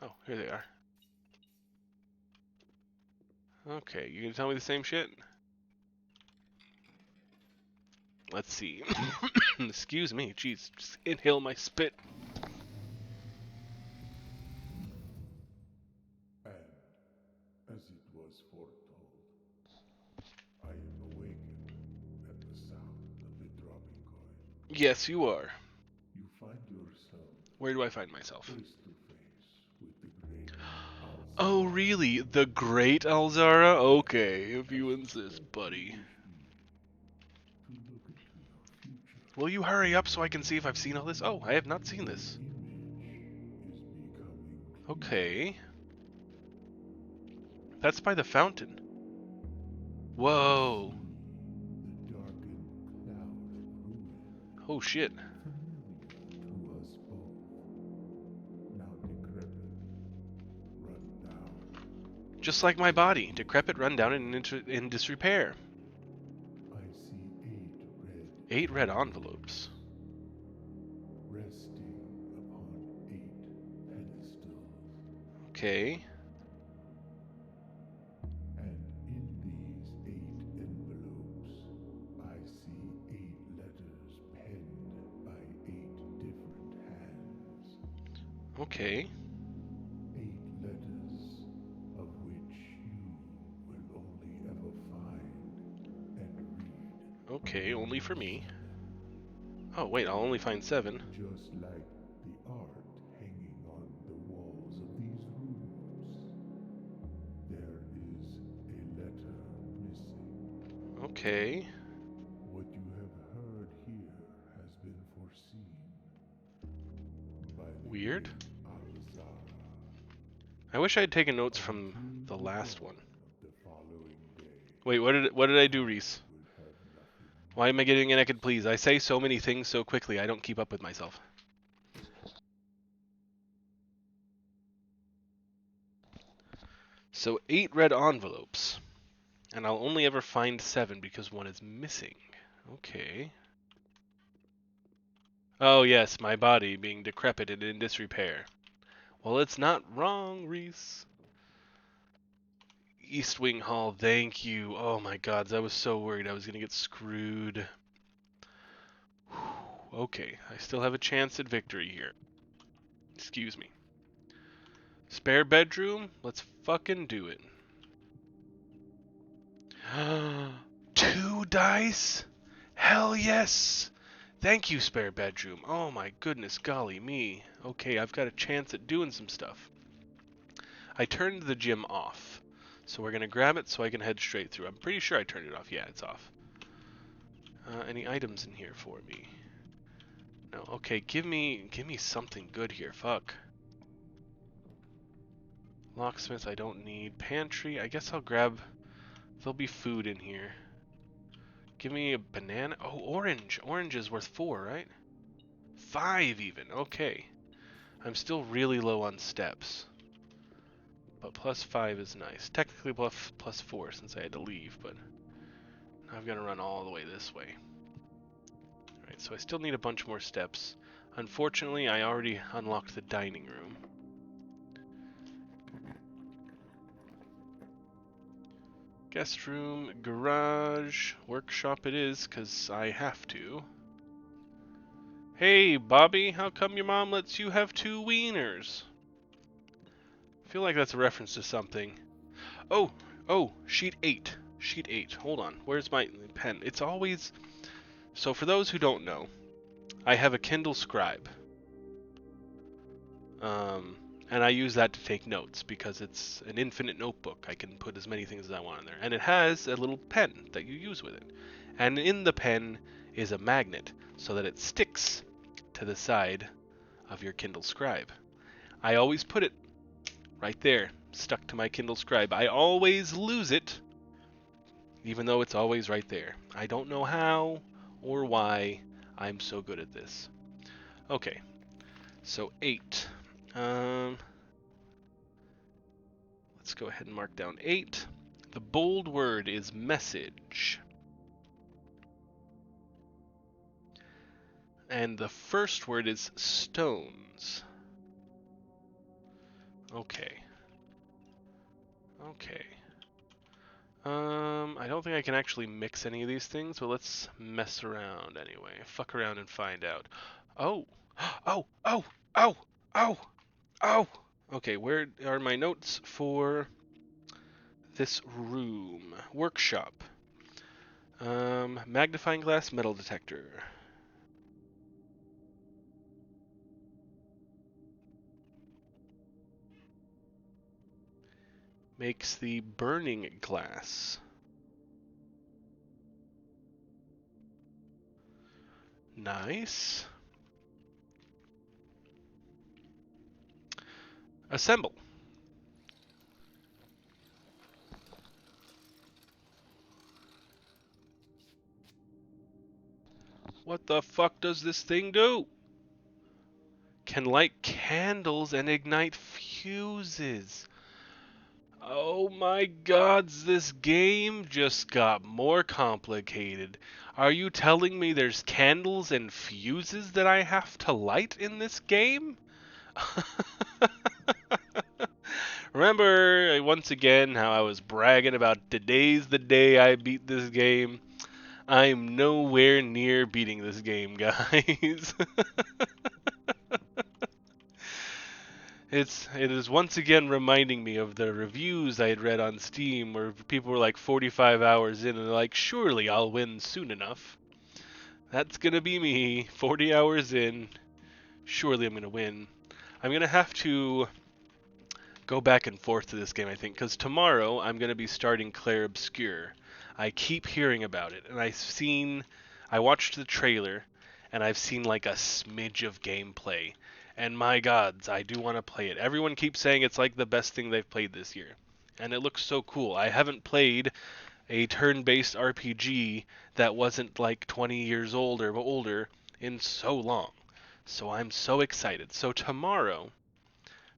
Oh, here they are. Okay, you gonna tell me the same shit? Let's see. Excuse me. Jeez, just inhale my spit. And, as it was foretold, I am awakened at the sound of the dropping coin. Yes, you are. You find yourself Where do I find myself? face to face with the great Alzara. Oh, really? The Great Alzara? Okay, if you insist, buddy. To look into your future. Will you hurry up so I can see if I've seen all this? Oh, I have not seen this. Image is becoming Okay. That's by the fountain. Whoa. the darkened cloud of ruin, Oh, shit. familiar to us both. Now decrepit, run down. Just like my body. Decrepit, run down, and in disrepair. I see 8 red envelopes. resting upon 8 pedestals. Okay. And in these 8 envelopes, I see 8 letters penned by 8 different hands. Okay. 8 letters of which you will only ever find and read. Okay, only for me. Oh, wait, I'll only find 7. Just like the art hanging on the walls of these rooms, there is a letter missing. Okay. What you have heard here has been foreseen by the Weird. great Alzara. I wish I had taken notes from the last one. The following day Wait, what did I do, Reese? will have nothing. Why am I getting an Ekid, please? I say so many things so quickly, I don't keep up with myself. So 8 red envelopes. And I'll only ever find 7 because one is missing. Okay. Oh yes, my body being decrepit and in disrepair. Well, it's not wrong, Reese. East Wing Hall, thank you. Oh my god, I was so worried I was gonna get screwed. Whew, okay, I still have a chance at victory here. Excuse me. Spare bedroom? Let's fucking do it. 2 dice? Hell yes! Thank you, spare bedroom. Oh my goodness, golly me. Okay, I've got a chance at doing some stuff. I turned the gym off. So we're gonna grab it so I can head straight through. I'm pretty sure I turned it off. Yeah, it's off. Any items in here for me? No. Okay, give me something good here. Fuck. Locksmith, I don't need. Pantry, I guess I'll grab. There'll be food in here. Give me a banana. Oh, orange. Orange is worth 4, right? 5 even. Okay. I'm still really low on steps. But +5 is nice. Technically +4 since I had to leave, but now I've got to run all the way this way. Alright, so I still need a bunch more steps. Unfortunately, I already unlocked the dining room. Guest room, garage, workshop it is, because I have to. Hey, Bobby, how come your mom lets you have 2 wieners? I feel like that's a reference to something. Oh, sheet 8. Sheet 8. Hold on. Where's my pen? It's always... So for those who don't know, I have a Kindle Scribe. And I use that to take notes because it's an infinite notebook. I can put as many things as I want in there. And it has a little pen that you use with it. And in the pen is a magnet so that it sticks to the side of your Kindle Scribe. I always put it right there, stuck to my Kindle Scribe. I always lose it, even though it's always right there. I don't know how or why I'm so good at this. Okay, so 8. Let's go ahead and mark down 8. The bold word is message. And the first word is stones. Okay. Okay. I don't think I can actually mix any of these things, but let's mess around anyway. Fuck around and find out. Oh! Oh! Oh! Oh! Oh! Oh! Okay, where are my notes for this room? Workshop. Magnifying glass metal detector. Makes the burning glass. Nice. Assemble. What the fuck does this thing do? Can light candles and ignite fuses. Oh my gods, this game just got more complicated. Are you telling me there's candles and fuses that I have to light in this game? Remember, once again, how I was bragging about today's the day I beat this game? I'm nowhere near beating this game, guys. It is once again reminding me of the reviews I had read on Steam where people were like 45 hours in and they're like, surely I'll win soon enough. That's gonna be me, 40 hours in. Surely I'm gonna win. I'm gonna have to go back and forth to this game, I think, because tomorrow I'm gonna be starting Clair Obscur. I keep hearing about it, and I watched the trailer, and I've seen like a smidge of gameplay. And my gods, I do want to play it. Everyone keeps saying it's like the best thing they've played this year. And it looks so cool. I haven't played a turn-based RPG that wasn't like 20 years old or older in so long. So I'm so excited. So tomorrow,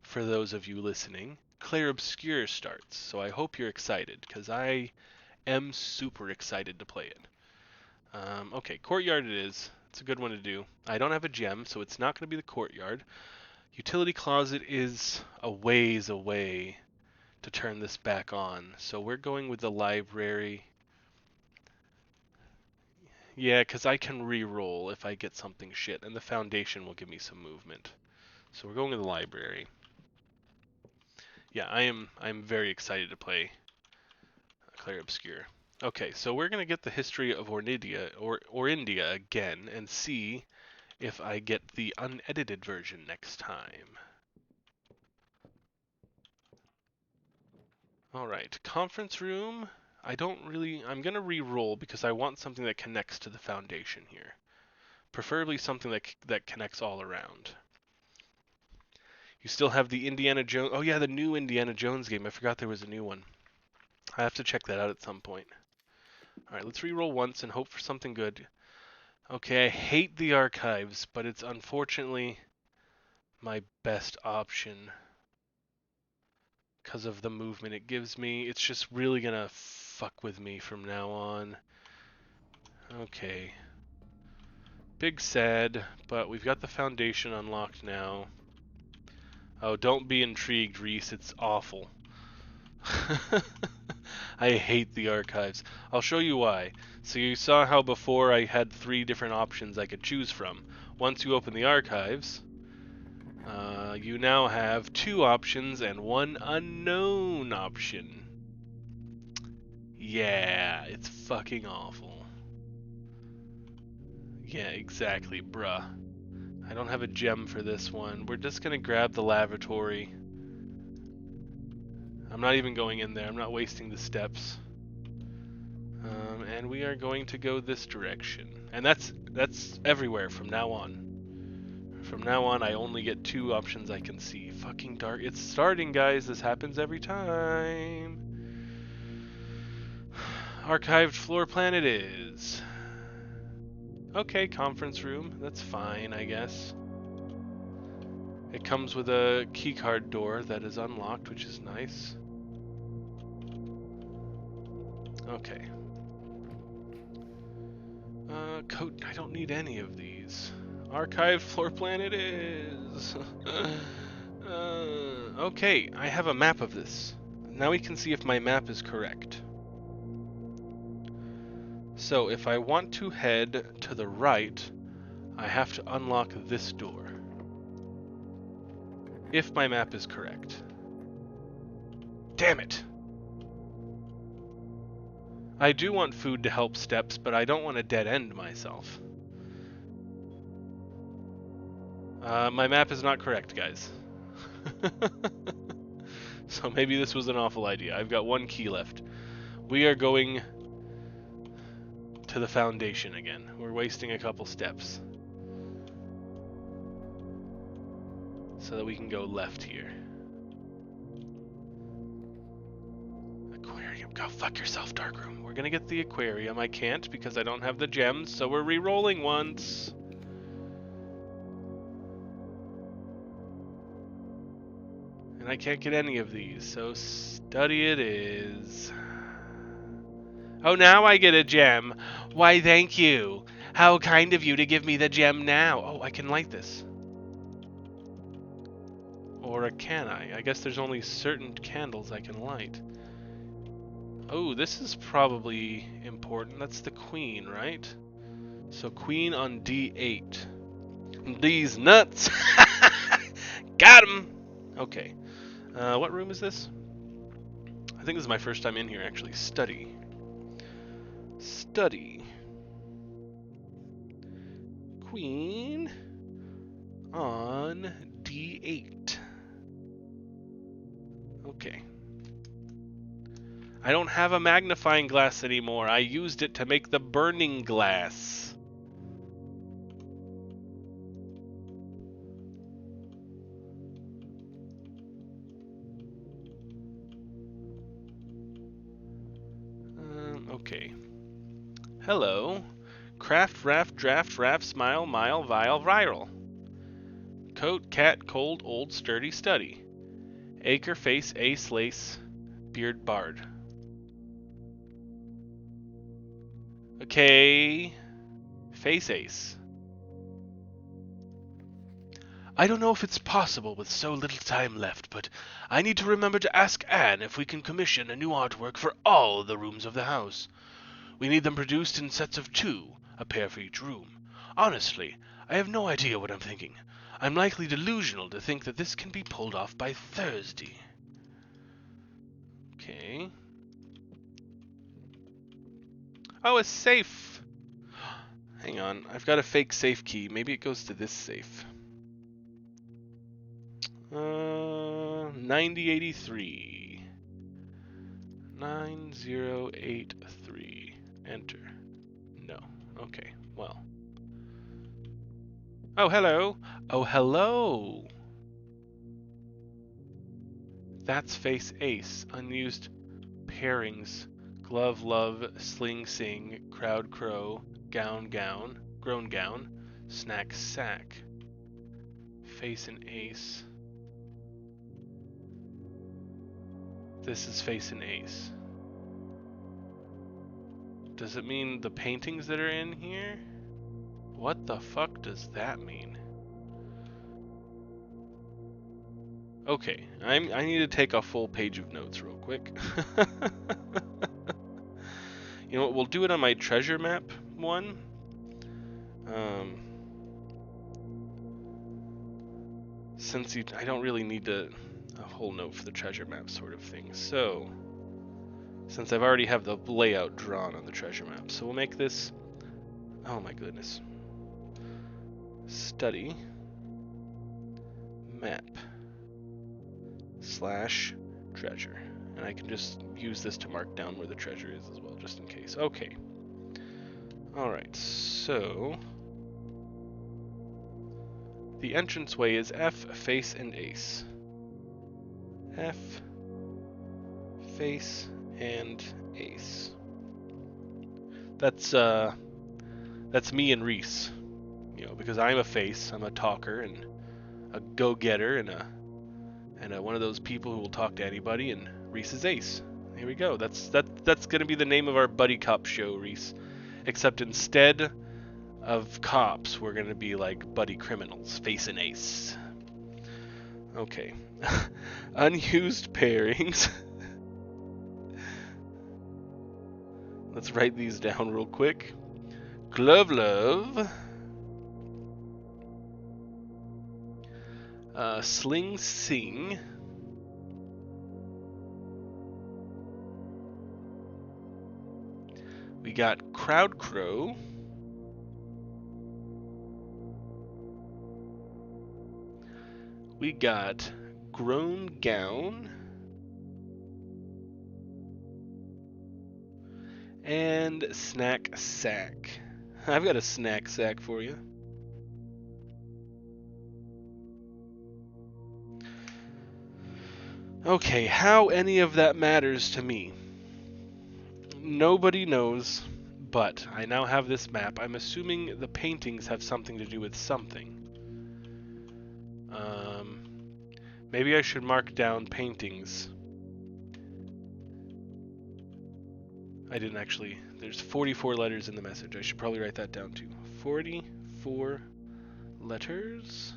for those of you listening, Clair Obscur starts. So I hope you're excited, because I am super excited to play it. Okay, courtyard it is. It's a good one to do. I don't have a gem, so it's not going to be the courtyard. Utility closet is a ways away to turn this back on. So we're going with the library. Yeah, because I can re-roll if I get something shit, and the foundation will give me some movement. So we're going with the library. Yeah, I'm very excited to play Clair Obscur. Okay, so we're going to get the history of Orindia again and see if I get the unedited version next time. Alright, conference room. I'm going to re-roll because I want something that connects to the foundation here. Preferably something that connects all around. You still have the Indiana Jones... Oh yeah, the new Indiana Jones game. I forgot there was a new one. I have to check that out at some point. Alright, let's re-roll once and hope for something good. Okay, I hate the archives, but it's unfortunately my best option because of the movement it gives me. It's just really gonna fuck with me from now on. Okay. Big sad, but we've got the foundation unlocked now. Oh, don't be intrigued, Reese. It's awful. I hate the archives. I'll show you why. So you saw how before I had 3 different options I could choose from. Once you open the archives, you now have 2 options and 1 unknown option. Yeah, it's fucking awful. Yeah, exactly, bruh. I don't have a gem for this one. We're just gonna grab the lavatory. I'm not even going in there. I'm not wasting the steps. And we are going to go this direction. And that's everywhere from now on. From now on, I only get 2 options I can see. Fucking dark. It's starting, guys. This happens every time. Archived floor plan it is. Okay, conference room. That's fine, I guess. It comes with a keycard door that is unlocked, which is nice. Okay. Code. I don't need any of these. Archived floor plan it is. Okay, I have a map of this. Now we can see if my map is correct. So if I want to head to the right, I have to unlock this door. If my map is correct. Damn it! I do want food to help steps, but I don't want to dead end myself. My map is not correct, guys. So maybe this was an awful idea. I've got one key left. We are going to the foundation again. We're wasting a couple steps. So that we can go left here. Aquarium. Go fuck yourself, Darkroom. We're gonna get the aquarium. I can't because I don't have the gems, so we're re-rolling once. And I can't get any of these, so study it is. Oh, now I get a gem. Why, thank you. How kind of you to give me the gem now. Oh, I can light this. Or can I? I guess there's only certain candles I can light. Oh, this is probably important. That's the queen, right? So queen on D8. These nuts! Got him! Okay. What room is this? I think this is my first time in here, actually. Study. Study. Queen on D8. Okay. I don't have a magnifying glass anymore. I used it to make the burning glass. Okay. Hello. Craft, raft, draft, raft, smile, mile, vile, viral. Coat, cat, cold, old, sturdy, study. Acre, face, ace, lace, beard, bard. Okay. Face ace. I don't know if it's possible with so little time left, but I need to remember to ask Anne if we can commission a new artwork for all the rooms of the house. We need them produced in sets of 2, a pair for each room. Honestly, I have no idea what I'm thinking. I'm likely delusional to think that this can be pulled off by Thursday. Okay. Oh, a safe! Hang on, I've got a fake safe key. Maybe it goes to this safe. 9083. 9083. Enter. No. Okay, well. Oh, hello. Oh, hello. That's face ace. Unused pairings. Glove, love, sling, sing, crowd, crow, gown, gown, grown gown, snack, sack. Face and ace. This is face and ace. Does it mean the paintings that are in here? What the fuck does that mean? Okay, I need to take a full page of notes real quick. You know what, we'll do it on my treasure map one. Since I don't really need a whole note for the treasure map sort of thing. So, since I've already have the layout drawn on the treasure map, so we'll make this, oh my goodness, study map / treasure, and I can just use this to mark down where the treasure is as well, just in case. Okay. Alright, so the entranceway is F, face, and ace. F, face, and ace. That's me and Reese. You know, because I'm a face, I'm a talker and a go-getter and a one of those people who will talk to anybody, and Reese is ace. Here we go. That's gonna be the name of our buddy cop show, Reese. Except instead of cops, we're gonna be like buddy criminals, face and ace. Okay. Unused pairings. Let's write these down real quick. Glove Love. Sling Sing. We got Crowd Crow. We got Grown Gown. And Snack Sack. I've got a snack sack for you. Okay, how any of that matters to me, nobody knows, but I now have this map. I'm assuming the paintings have something to do with something. Maybe I should mark down paintings. I didn't actually. There's 44 letters in the message. I should probably write that down too. 44 letters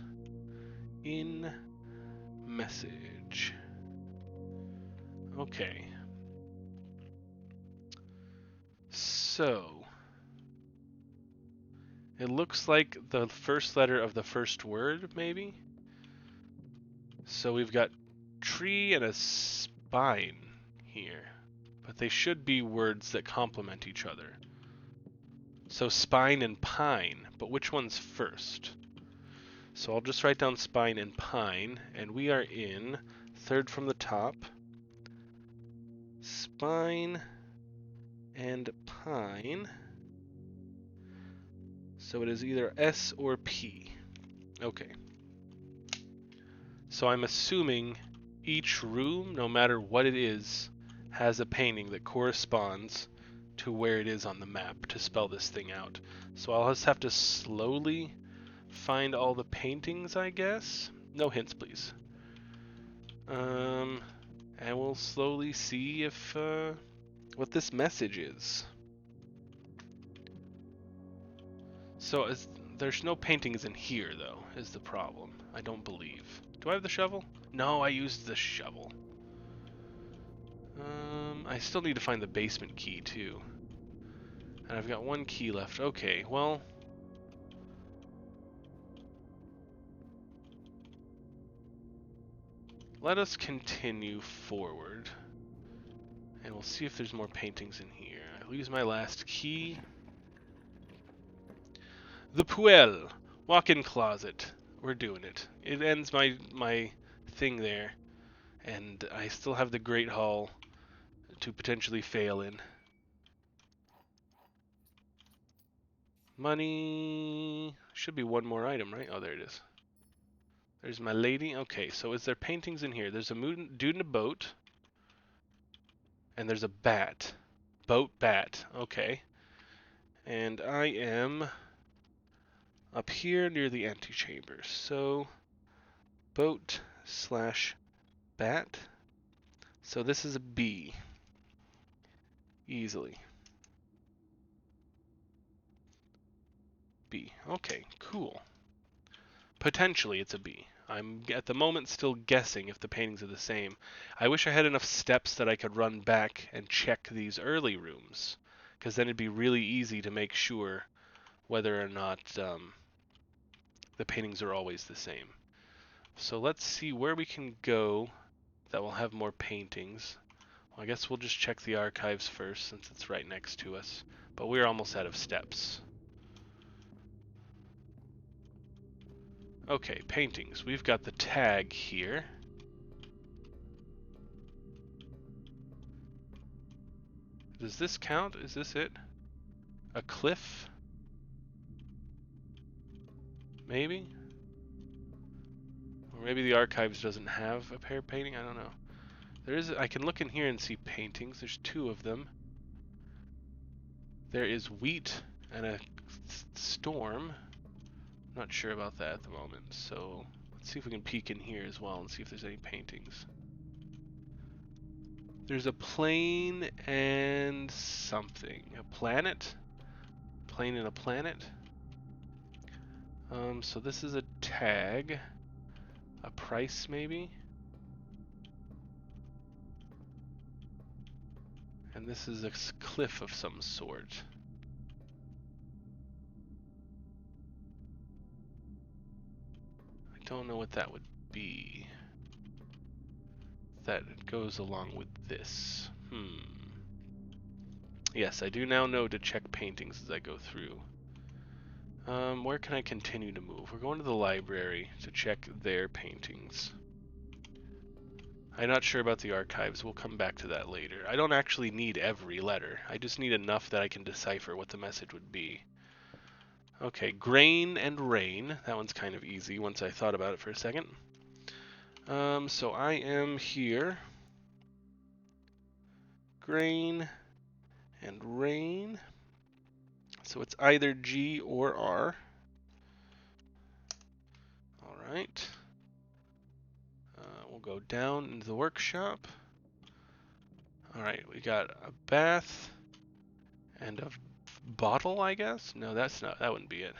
in message. Okay. So, it looks like the first letter of the first word, maybe? So we've got tree and a spine here. But they should be words that complement each other. So spine and pine, but which one's first? So I'll just write down spine and pine, and we are in, third from the top, spine and pine. So it is either S or P. Okay. So I'm assuming each room, no matter what it is, has a painting that corresponds to where it is on the map to spell this thing out. So I'll just have to slowly find all the paintings, I guess. No hints, please. And we'll slowly see if what this message is. So there's no paintings in here, though, is the problem. I don't believe. Do I have the shovel? No, I used the shovel. I still need to find the basement key, too. And I've got one key left. Okay, well... let us continue forward. And we'll see if there's more paintings in here. I'll use my last key. The Puel. Walk-in closet. We're doing it. It ends my thing there. And I still have the Great Hall to potentially fail in. Money. Should be one more item, right? Oh, there it is. There's my lady. Okay, so is there paintings in here? There's a dude in a boat. And there's a bat. Boat bat. Okay. And I am up here near the antechamber. So, boat slash bat. So this is a B. Easily. B. Okay, cool. Potentially it's a B. I'm at the moment still guessing if the paintings are the same. I wish I had enough steps that I could run back and check these early rooms, because then it'd be really easy to make sure whether or not the paintings are always the same. So let's see where we can go that will have more paintings. Well, I guess we'll just check the archives first since it's right next to us, but we're almost out of steps. Okay, paintings. We've got the tag here. Does this count? Is this it? A cliff? Maybe? Or maybe the archives doesn't have a pair painting? I don't know. There is. I can look in here and see paintings. There's two of them. There is wheat and a storm. Not sure about that at the moment, so let's see if we can peek in here as well and see if there's any paintings. There's a plane and something. A planet? Plane and a planet? So this is a tag. A price, maybe? And And this is a cliff of some sort. I don't know what that would be. That goes along with this. Yes, I do now know to check paintings as I go through. Where can I continue to move? We're going to the library to check their paintings. I'm not sure about the archives. We'll come back to that later. I don't actually need every letter. I just need enough that I can decipher what the message would be. Okay, grain and rain. That one's kind of easy once I thought about it for a second. So I am here. Grain and rain. So it's either G or R. Alright. We'll go down into the workshop. Alright, we got a bath and a bottle, I guess? No, that's not, that wouldn't be it.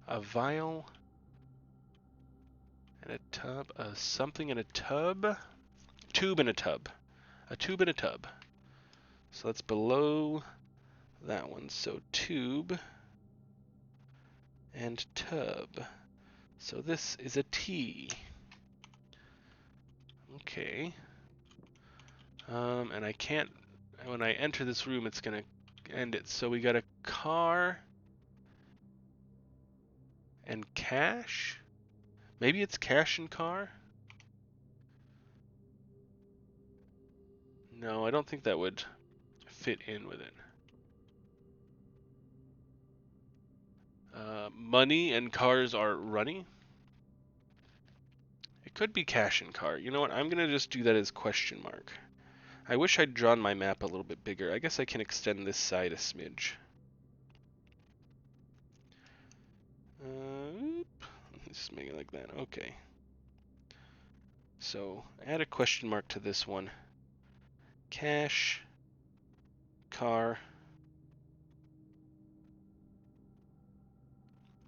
A vial and a tub, something in a tub? Tube in a tub. A tube in a tub. So that's below that one. So tube and tub. So this is a T. Okay. And I can't, when I enter this room, it's gonna end it. So we got a car and cash? Maybe it's cash and car? No, I don't think that would fit in with it. Money and cars are running? It could be cash and car. You know what? I'm going to just do that as question mark. I wish I'd drawn my map a little bit bigger. I guess I can extend this side a smidge. Just make it like that. Okay. So add a question mark to this one. Cash, car,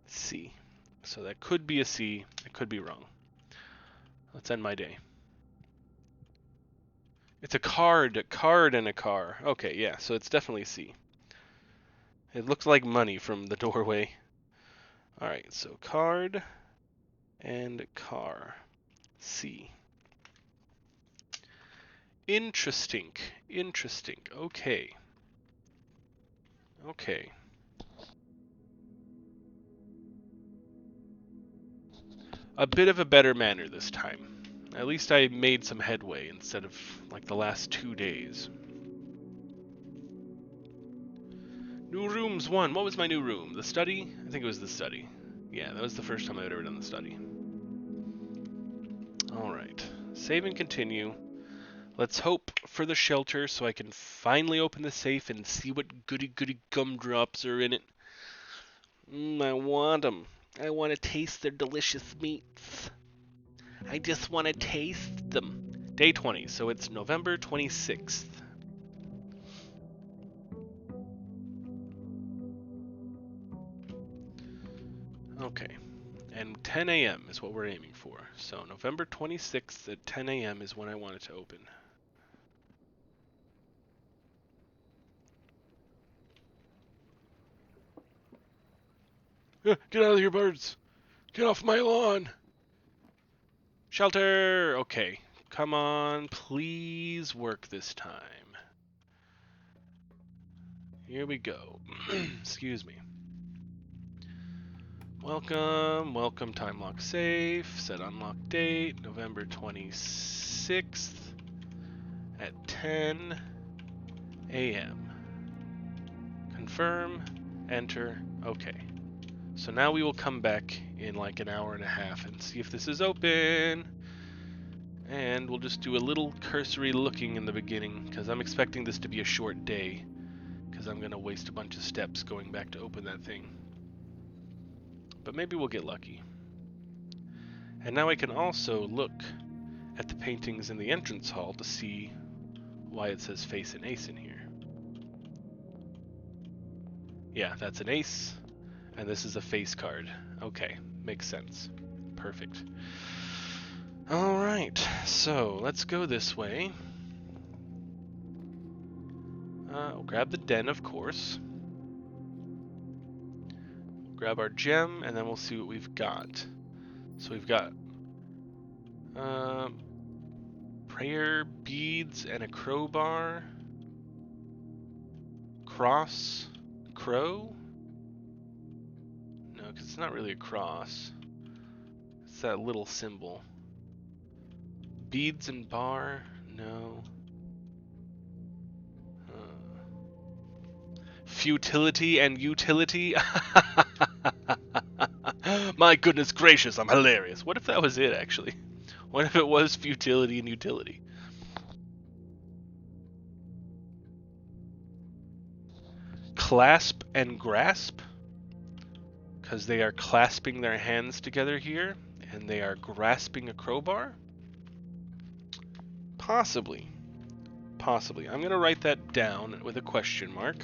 C. So that could be a C. I could be wrong. Let's end my day. It's a card and a car. Okay, yeah, so it's definitely C. It looks like money from the doorway. Alright, so card and car. C. Interesting. Interesting. Okay. Okay. A bit of a better manner this time. At least I made some headway instead of like the last 2 days. New rooms 1. What was my new room? The study? I think it was the study. Yeah, that was the first time I'd ever done the study. Alright. Save and continue. Let's hope for the shelter so I can finally open the safe and see what goody gumdrops are in it. I want them. I want to taste their delicious meats. I just want to taste them. Day 20, so it's November 26th. Okay, and 10 a.m. is what we're aiming for. So November 26th at 10 a.m. is when I want it to open. Get out of here, birds! Get off my lawn! Shelter! Okay, come on, please work this time. Here we go. Excuse me. Welcome, welcome, time lock safe, set unlock date, November 26th at 10 a.m. Confirm, enter, okay. So now we will come back in like an hour and a half and see if this is open. And we'll just do a little cursory looking in the beginning, because I'm expecting this to be a short day, because I'm going to waste a bunch of steps going back to open that thing. But maybe we'll get lucky. And now I can also look at the paintings in the entrance hall to see why it says face an ace in here. Yeah, that's an ace, and this is a face card. Okay, makes sense. Perfect. Alright, so let's go this way. We'll grab the den, of course. Grab our gem, and then we'll see what we've got. So we've got prayer beads and a crowbar. Cross. Crow? No, because it's not really a cross. It's that little symbol. Beads and bar? No. Futility and utility? My goodness gracious, I'm hilarious. What if that was it, actually? What if it was futility and utility? Clasp and grasp? Because they are clasping their hands together here, and they are grasping a crowbar? Possibly. Possibly. I'm going to write that down with a question mark.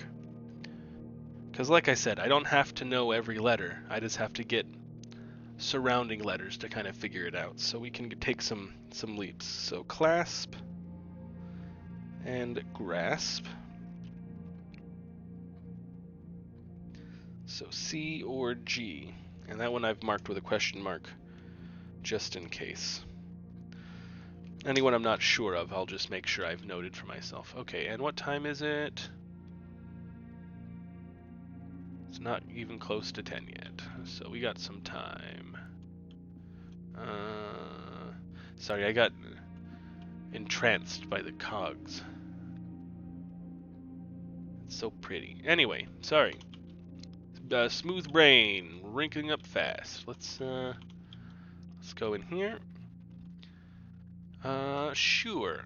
Because like I said, I don't have to know every letter. I just have to get surrounding letters to kind of figure it out. So we can take some leaps. So clasp and grasp. So C or G. And that one I've marked with a question mark just in case. Anyone I'm not sure of, I'll just make sure I've noted for myself. Okay, and what time is it? It's not even close to 10 yet, so we got some time. Sorry, I got entranced by the cogs. It's so pretty. Anyway, sorry. Smooth brain, wrinkling up fast. Let's go in here. Sure.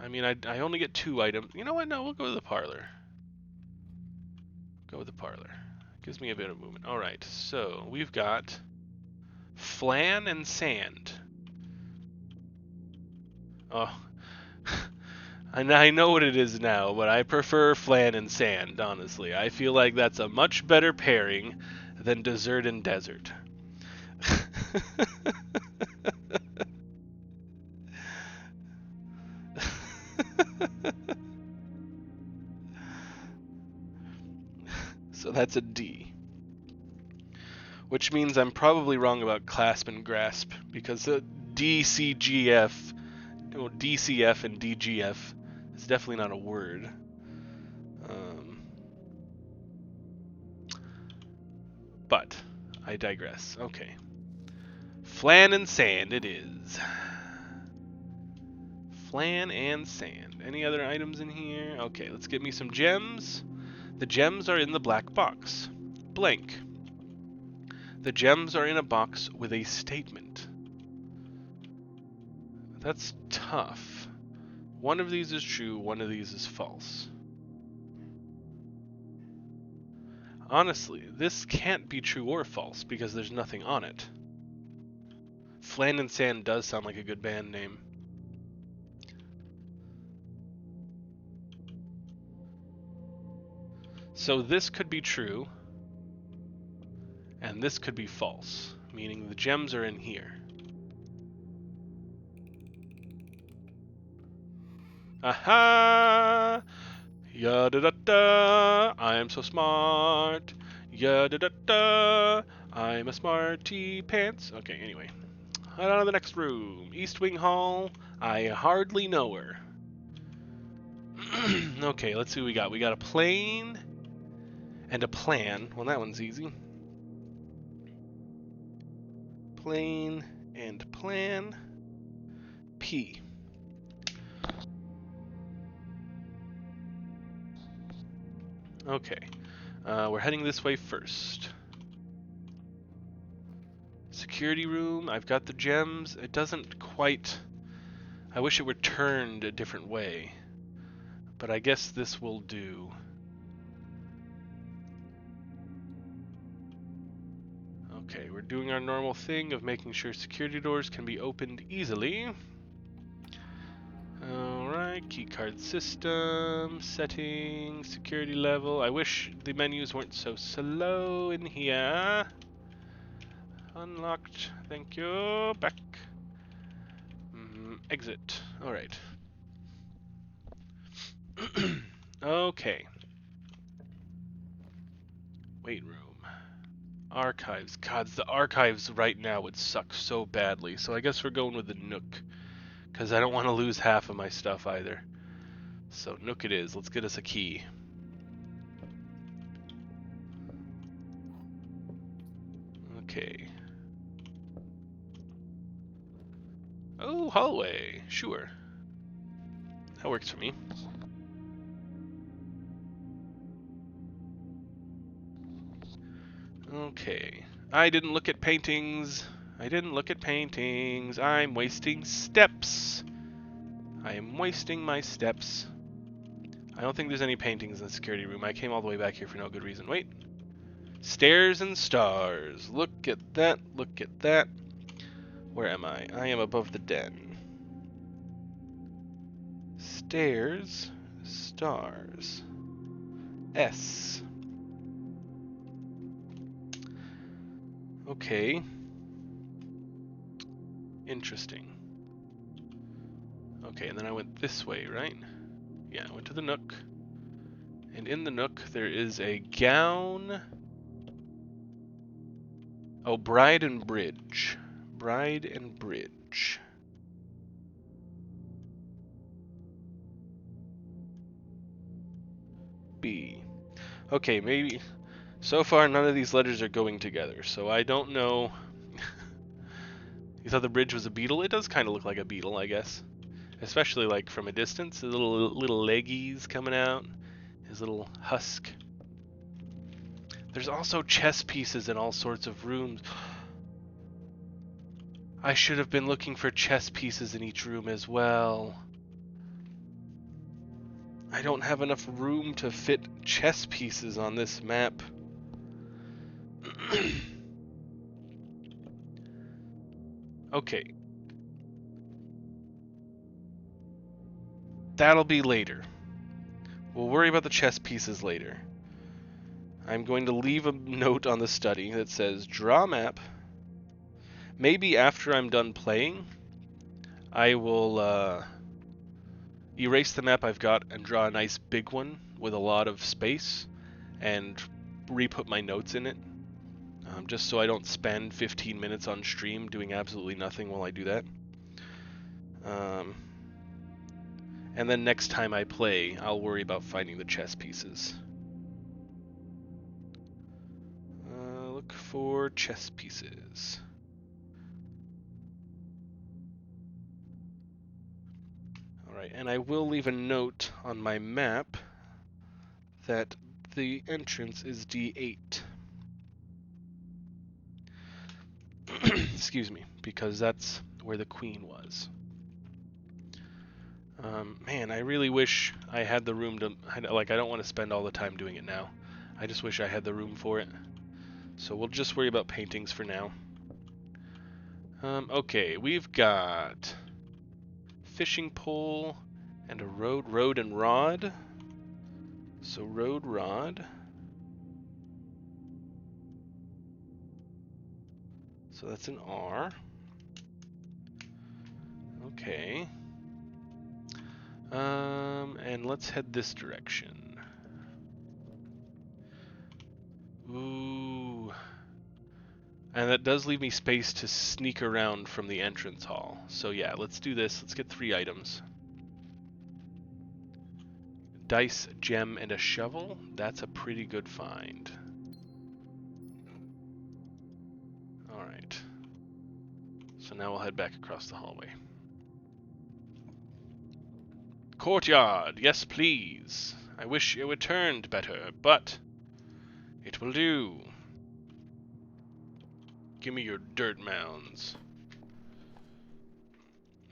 I mean, I only get 2 items. You know what? No, we'll go to the parlor. Go with the parlor. Gives me a bit of movement. Alright, so we've got flan and sand. Oh, I know what it is now, but I prefer flan and sand, honestly. I feel like that's a much better pairing than dessert and desert. So that's a D. Which means I'm probably wrong about clasp and grasp, because DCGF, or DCF and DGF is definitely not a word. But I digress. Okay. Flan and sand it is. Flan and sand. Any other items in here? Okay, let's get me some gems. The gems are in the black box. Blank. The gems are in a box with a statement. That's tough. One of these is true, one of these is false. Honestly, this can't be true or false because there's nothing on it. Flan and Sand does sound like a good band name. So this could be true, and this could be false, meaning the gems are in here. Aha! Ya-da-da-da! I am so smart. Ya-da-da-da! I'm a smarty pants. Okay, anyway. Head on to the next room. East Wing Hall. I hardly know her. Okay, let's see what we got. We got a plane and a plan. Well, that one's easy. Plane and plan. P. Okay, we're heading this way first. Security room, I've got the gems. It doesn't quite... I wish it were turned a different way. But I guess this will do. Okay, we're doing our normal thing of making sure security doors can be opened easily. Alright, keycard system, settings, security level. I wish the menus weren't so slow in here. Unlocked, thank you. Back. Exit. Alright. Okay. Wait room. Archives. God, the archives right now would suck so badly. So I guess we're going with the Nook. Because I don't want to lose half of my stuff either. So Nook it is. Let's get us a key. Okay. Oh, hallway. Sure. That works for me. Okay. I didn't look at paintings. I didn't look at paintings. I'm wasting steps. I am wasting my steps. I don't think there's any paintings in the security room. I came all the way back here for no good reason. Wait. Stairs and stars. Look at that. Look at that. Where am I? I am above the den. Stairs. Stars. S. Okay. Interesting. Okay, and then I went this way, right? Yeah, I went to the Nook. And in the Nook, there is a gown. Oh, Bride and Bridge. Bride and Bridge. B. Okay, maybe. So far, none of these letters are going together, so I don't know. You thought the bridge was a beetle? It does kind of look like a beetle, I guess. Especially like from a distance, the little leggies coming out, his little husk. There's also chess pieces in all sorts of rooms. I should have been looking for chess pieces in each room as well. I don't have enough room to fit chess pieces on this map. Okay. That'll be later. We'll worry about the chess pieces later. I'm going to leave a note on the study that says, draw map. Maybe after I'm done playing, I will erase the map I've got and draw a nice big one with a lot of space and re-put my notes in it. Just so I don't spend 15 minutes on stream doing absolutely nothing while I do that. And then next time I play, I'll worry about finding the chess pieces. Look for chess pieces. Alright, and I will leave a note on my map that the entrance is D8. Excuse me, because that's where the queen was. Man, I really wish I had the room to... I don't want to spend all the time doing it now. I just wish I had the room for it. So we'll just worry about paintings for now. Okay, we've got... fishing pole and a road and rod. So road, rod. So that's an R. Okay. And let's head this direction. Ooh. And that does leave me space to sneak around from the entrance hall. So yeah, let's do this. Let's get 3 items. Dice, gem, and a shovel. That's a pretty good find. Alright. So now we'll head back across the hallway. Courtyard, yes please. I wish it were turned better, but it will do. Give me your dirt mounds.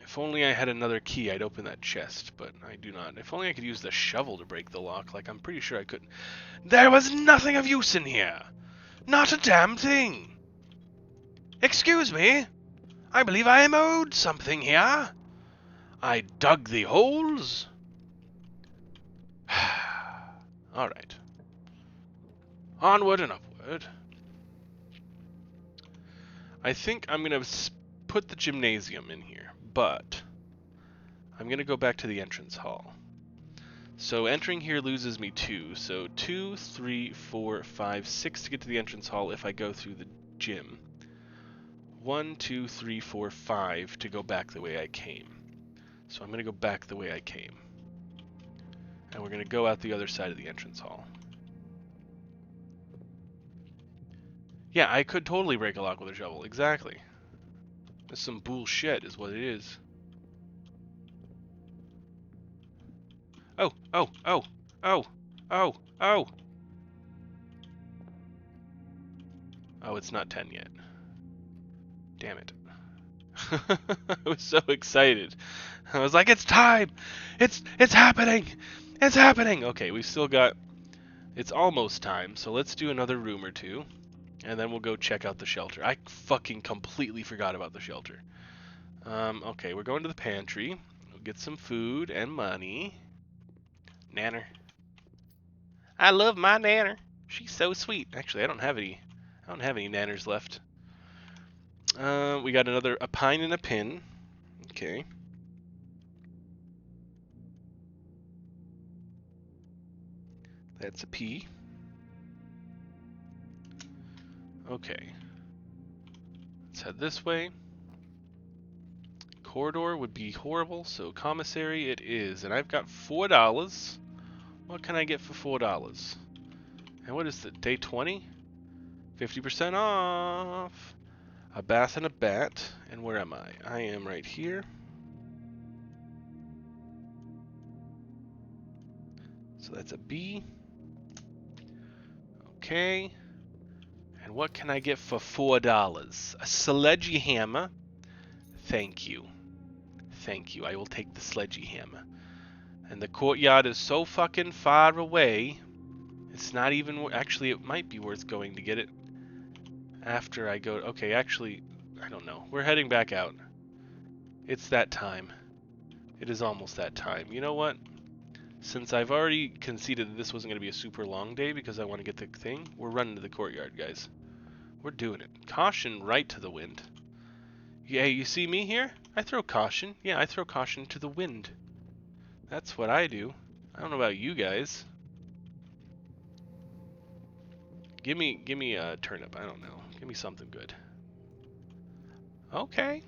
If only I had another key, I'd open that chest, but I do not. If only I could use the shovel to break the lock, like I'm pretty sure I could. There was nothing of use in here! Not a damn thing! Excuse me! I believe I am owed something here! I dug the holes! Alright. Onward and upward. I think I'm going to put the gymnasium in here, but I'm going to go back to the entrance hall. So entering here loses me 2. So 2, 3, 4, 5, 6 to get to the entrance hall if I go through the gym. 1, 2, 3, 4, 5 to go back the way I came. So I'm going to go back the way I came. And we're going to go out the other side of the entrance hall. Yeah, I could totally break a lock with a shovel. Exactly. That's some bullshit is what it is. Oh, oh, oh, oh, oh, oh. Oh, it's not 10 yet. Damn it. I was so excited. I was like, it's time! It's happening! It's happening! Okay, we've still got... It's almost time, so let's do another room or two. And then we'll go check out the shelter. I fucking completely forgot about the shelter. Okay, we're going to the pantry. We'll get some food and money. Nanner. I love my nanner. She's so sweet. Actually, I don't have any nanners left. We got a pine and a pin. Okay. That's a P. Okay. Let's head this way. Corridor would be horrible, so commissary it is. And I've got $4. What can I get for $4? And what is it, day 20? 50% off. A bath and a bat. And where am I? I am right here. So that's a B. Okay. And what can I get for $4? A sledgehammer. Thank you. Thank you. I will take the sledgehammer. And the courtyard is so fucking far away. It's not even... Actually, it might be worth going to get it after I go... Okay, actually, I don't know. We're heading back out. It's that time. It is almost that time. You know what? Since I've already conceded that this wasn't going to be a super long day because I want to get the thing, we're running to the courtyard, guys. We're doing it. Caution right to the wind. Yeah, you see me here? I throw caution. Yeah, I throw caution to the wind. That's what I do. I don't know about you guys. Give me a turnip. I don't know. Give me something good. Okay.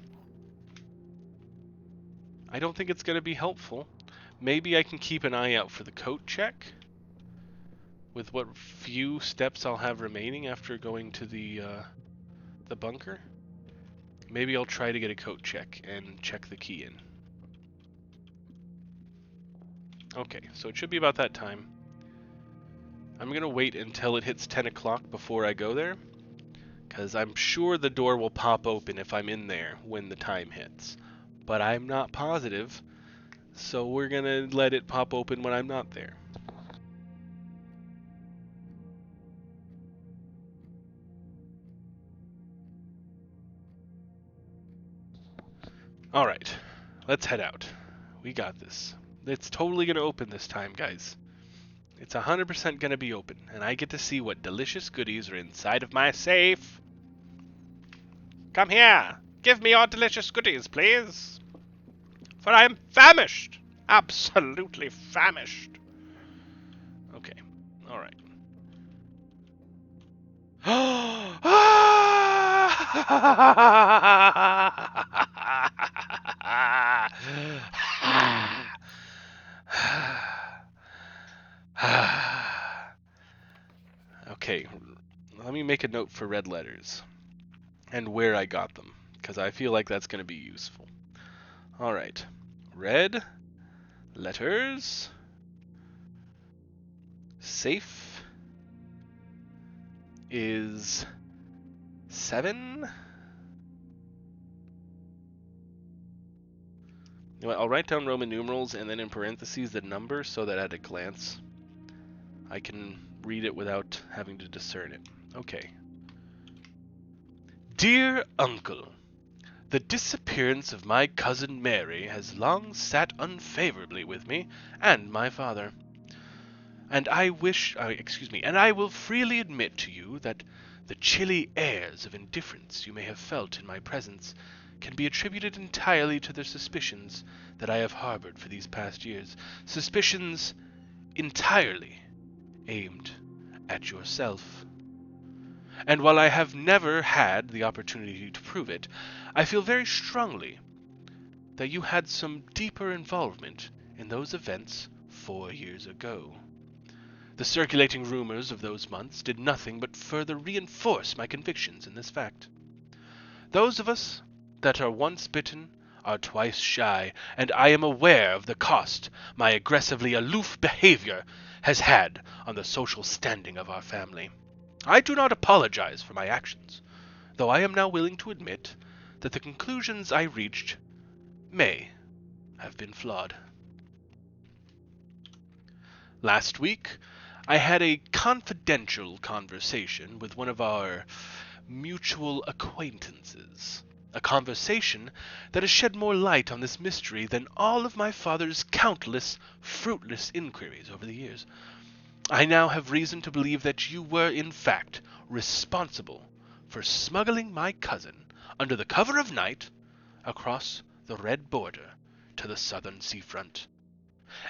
I don't think it's going to be helpful. Maybe I can keep an eye out for the coat check. With what few steps I'll have remaining after going to the bunker. Maybe I'll try to get a coat check and check the key in. Okay, so it should be about that time. I'm going to wait until it hits 10 o'clock before I go there. Because I'm sure the door will pop open if I'm in there when the time hits. But I'm not positive. So we're going to let it pop open when I'm not there. Alright, let's head out. We got this. It's totally going to open this time, guys. It's 100% going to be open, and I get to see what delicious goodies are inside of my safe. Come here. Give me your delicious goodies, please. For I am famished. Absolutely famished. Okay, alright. Okay, let me make a note for red letters and where I got them, because I feel like that's going to be useful. Alright, red letters, safe is 7. You know what, I'll write down Roman numerals and then in parentheses the number so that at a glance I can read it without having to discern it. Okay. Dear Uncle, the disappearance of my cousin Mary has long sat unfavorably with me and my father. And I will freely admit to you that the chilly airs of indifference you may have felt in my presence can be attributed entirely to the suspicions that I have harbored for these past years. Suspicions entirely aimed at yourself. And while I have never had the opportunity to prove it, I feel very strongly that you had some deeper involvement in those events 4 years ago. The circulating rumors of those months did nothing but further reinforce my convictions in this fact. Those of us that are once bitten are twice shy, and I am aware of the cost my aggressively aloof behavior has had on the social standing of our family. I do not apologize for my actions, though I am now willing to admit that the conclusions I reached may have been flawed. Last week, I had a confidential conversation with one of our mutual acquaintances. A conversation that has shed more light on this mystery than all of my father's countless, fruitless inquiries over the years. I now have reason to believe that you were, in fact, responsible for smuggling my cousin, under the cover of night, across the red border to the southern seafront.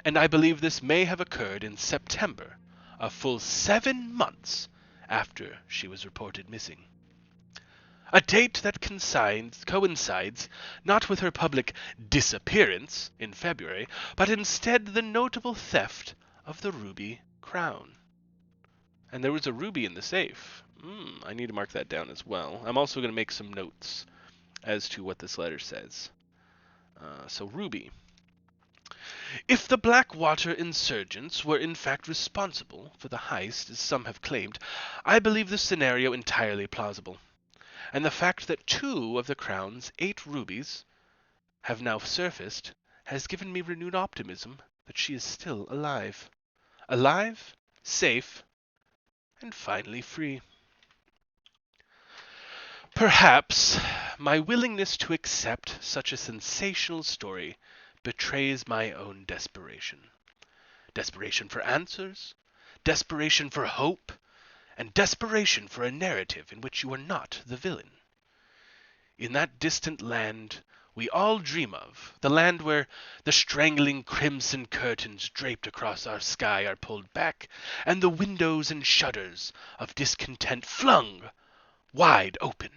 And I believe this may have occurred in September, a full 7 months after she was reported missing. A date that coincides not with her public disappearance in February, but instead the notable theft of the ruby crown. And there was a ruby in the safe. I need to mark that down as well. I'm also going to make some notes as to what this letter says. So ruby. If the Blackwater insurgents were in fact responsible for the heist, as some have claimed, I believe this scenario entirely plausible. And the fact that 2 of the crown's 8 rubies have now surfaced has given me renewed optimism that she is still alive. Alive, safe, and finally free. Perhaps my willingness to accept such a sensational story betrays my own desperation. Desperation for answers, desperation for hope, and desperation for a narrative in which you are not the villain. In that distant land we all dream of, the land where the strangling crimson curtains draped across our sky are pulled back, and the windows and shutters of discontent flung wide open.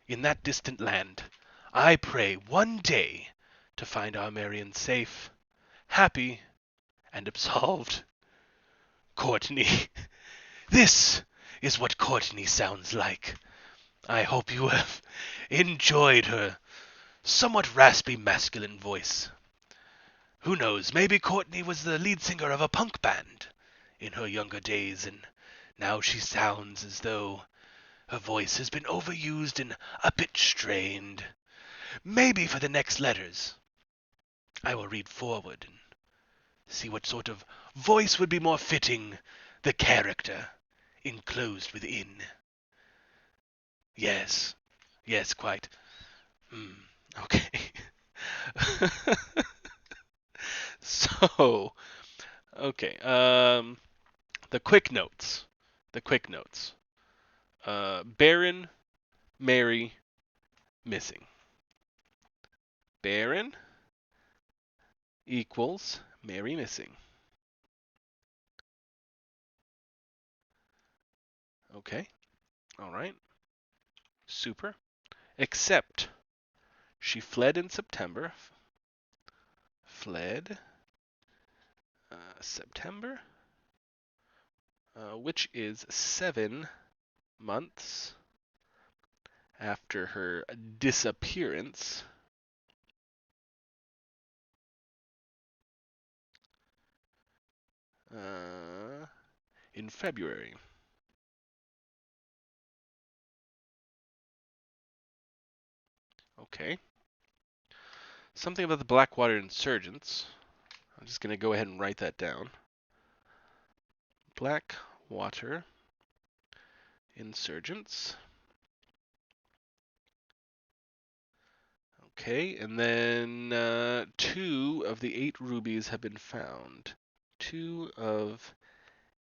In that distant land, I pray one day to find our Marion safe, happy, and absolved. Courtney. This is what Courtney sounds like. I hope you have enjoyed her somewhat raspy masculine voice. Who knows, maybe Courtney was the lead singer of a punk band in her younger days, and now she sounds as though her voice has been overused and a bit strained. Maybe for the next letters, I will read forward and see what sort of voice would be more fitting the character enclosed within. Yes, quite. Okay. So, okay. The quick notes. Baron, Mary, missing. Baron equals Mary missing. Okay. All right. Super. Except she fled in September. September, which is 7 months after her disappearance. In February. Okay. Something about the Blackwater insurgents. I'm just going to go ahead and write that down. Blackwater insurgents. Okay, and then 2 of the 8 rubies have been found. 2 of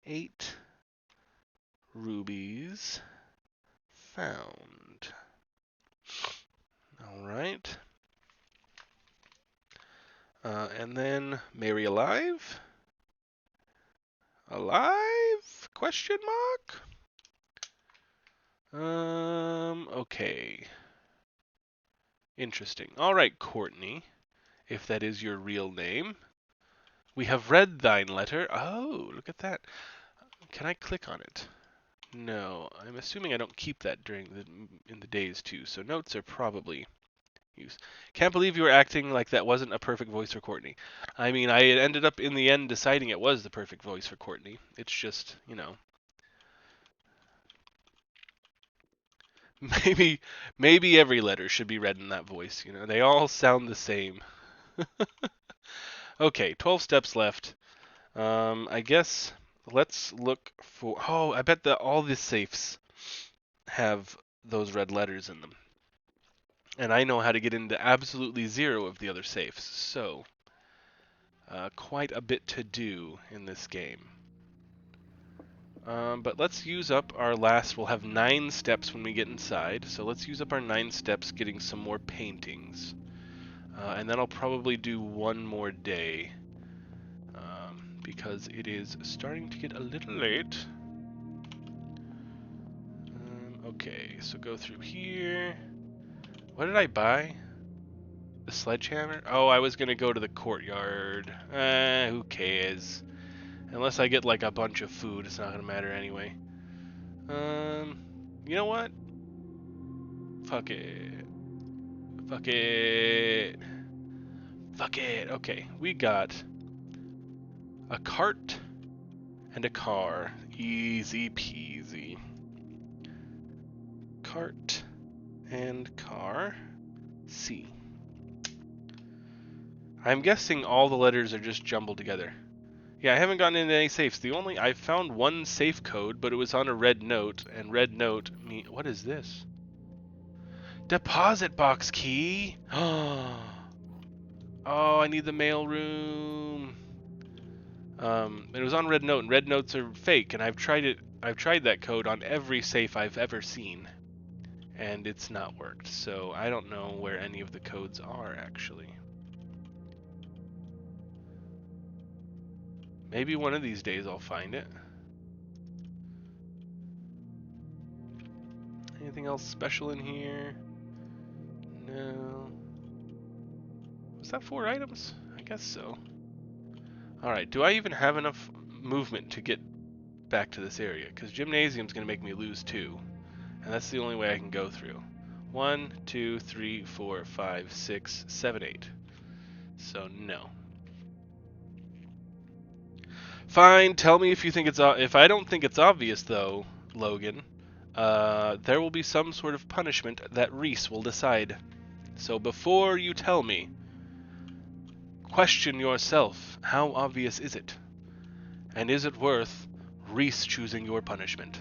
8 rubies found. All right. And then Mary alive. alive? Question mark? Okay. Interesting. Alright, Courtney, if that is your real name. We have read thine letter. Oh, look at that. Can I click on it? No, I'm assuming I don't keep that in the days too, so notes are probably used. Can't believe you were acting like that wasn't a perfect voice for Courtney. I mean, I ended up in the end deciding it was the perfect voice for Courtney. It's just, maybe every letter should be read in that voice, They all sound the same. Okay, 12 steps left. I guess let's look for. Oh, I bet that all the safes have those red letters in them. And I know how to get into absolutely zero of the other safes, so quite a bit to do in this game. But let's use up our last. We'll have 9 steps when we get inside, so let's use up our 9 steps getting some more paintings. And then I'll probably do one more day, because it is starting to get a little late. Okay, so go through here. What did I buy? The sledgehammer? Oh, I was gonna go to the courtyard. Who cares? Unless I get like a bunch of food, it's not gonna matter anyway. You know what? Fuck it. Fuck it. Fuck it. Okay, we got a cart and a car. Easy peasy. Cart and car. C. I'm guessing all the letters are just jumbled together. Yeah, I haven't gotten into any safes. I found one safe code, but it was on a red note, and red note what is this? Deposit box key. Oh, I need the mail room. It was on red note, and red notes are fake, and I've tried that code on every safe I've ever seen, and it's not worked. So I don't know where any of the codes are actually. Maybe one of these days I'll find it. Anything else special in here? No. Was that 4 items? I guess so. Alright, do I even have enough movement to get back to this area? Because Gymnasium's going to make me lose 2. And that's the only way I can go through. 1, 2, 3, 4, 5, 6, 7, 8. So, no. Fine, tell me if you think if I don't think it's obvious, though, Logan, there will be some sort of punishment that Reese will decide. So before you tell me, question yourself, how obvious is it? And is it worth Reese choosing your punishment?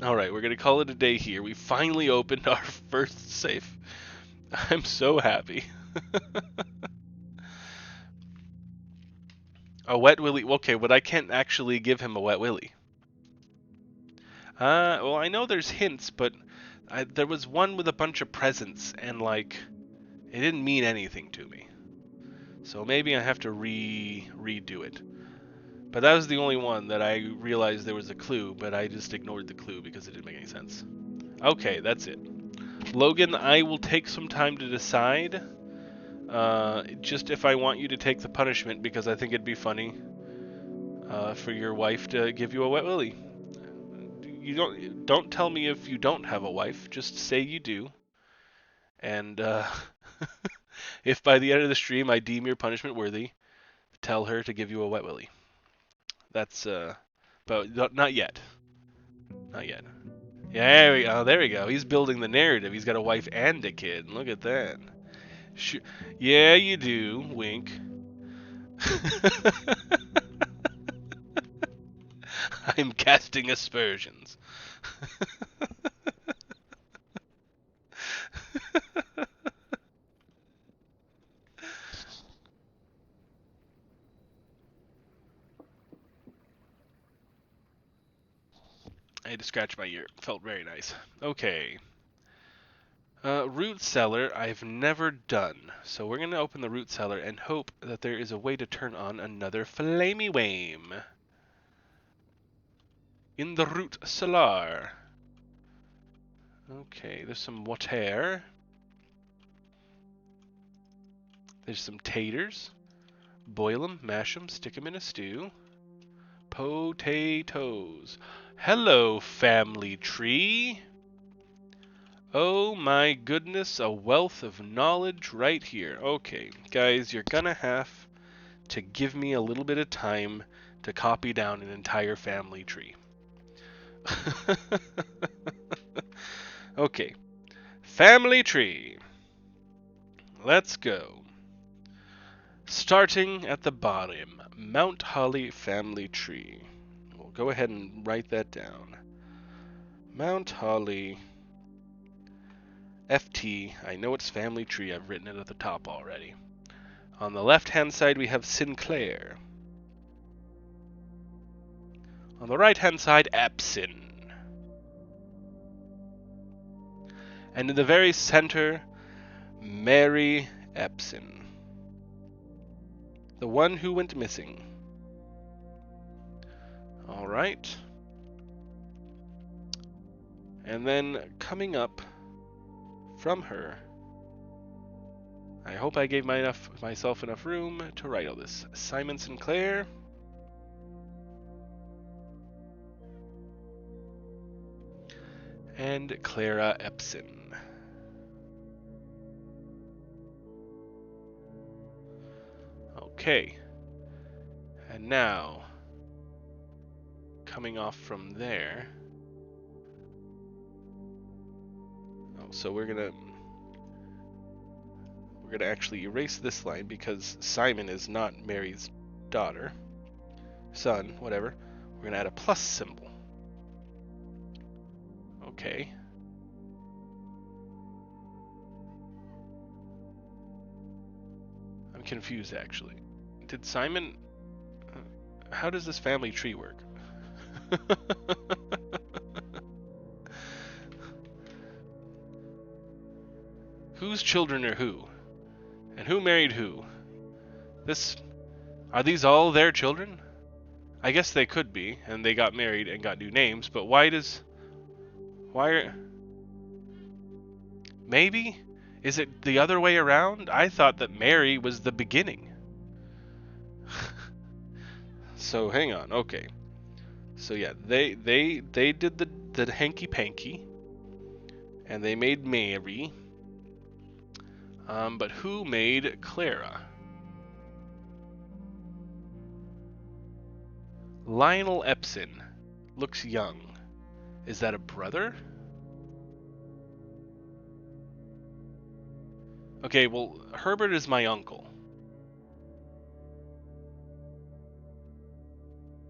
Alright, we're going to call it a day here. We finally opened our first safe. I'm so happy. A wet willy. Okay, but I can't actually give him a wet willy. Well, I know there's hints, but there was one with a bunch of presents, and like, it didn't mean anything to me. So maybe I have to redo it. But that was the only one that I realized there was a clue, but I just ignored the clue because it didn't make any sense. Okay, that's it. Logan, I will take some time to decide. Just if I want you to take the punishment, because I think it'd be funny for your wife to give you a wet willy. You don't tell me if you don't have a wife. Just say you do. And if by the end of the stream I deem your punishment worthy, tell her to give you a wet willy. That's but not yet. Not yet. Yeah, there we go. He's building the narrative. He's got a wife and a kid. Look at that. Yeah, you do. Wink. I'm casting aspersions. I had to scratch my ear. Felt very nice. Okay. Root cellar I've never done. So we're going to open the root cellar and hope that there is a way to turn on another flamey wame. In the root cellar. Okay, there's some water. There's some taters. Boil them, mash them, stick them in a stew. Potatoes. Hello, family tree. Oh my goodness, a wealth of knowledge right here. Okay, guys, you're gonna have to give me a little bit of time to copy down an entire family tree. Okay, family tree. Let's go. Starting at the bottom, Mount Holly family tree. We'll go ahead and write that down. Mount Holly FT. I know it's family tree. I've written it at the top already. On the left-hand side, we have Sinclair. On the right-hand side, Epson. And in the very center, Mary Epson. The one who went missing. All right. And then coming up from her, I hope I gave myself enough room to write all this. Simon Sinclair. And Clara Epson. Okay. And now, coming off from there. Oh, so we're gonna actually erase this line because Simon is not Mary's daughter, son, whatever. We're gonna add a plus symbol. Okay. I'm confused actually. Did Simon... how does this family tree work? Whose children are who? And who married who? Are these all their children? I guess they could be, and they got married and got new names, but why are... Maybe? Is it the other way around? I thought that Mary was the beginning. So hang on, okay. So yeah, they did the hanky panky, and they made Mary. But who made Clara? Lionel Epson looks young. Is that a brother? Okay, well, Herbert is my uncle.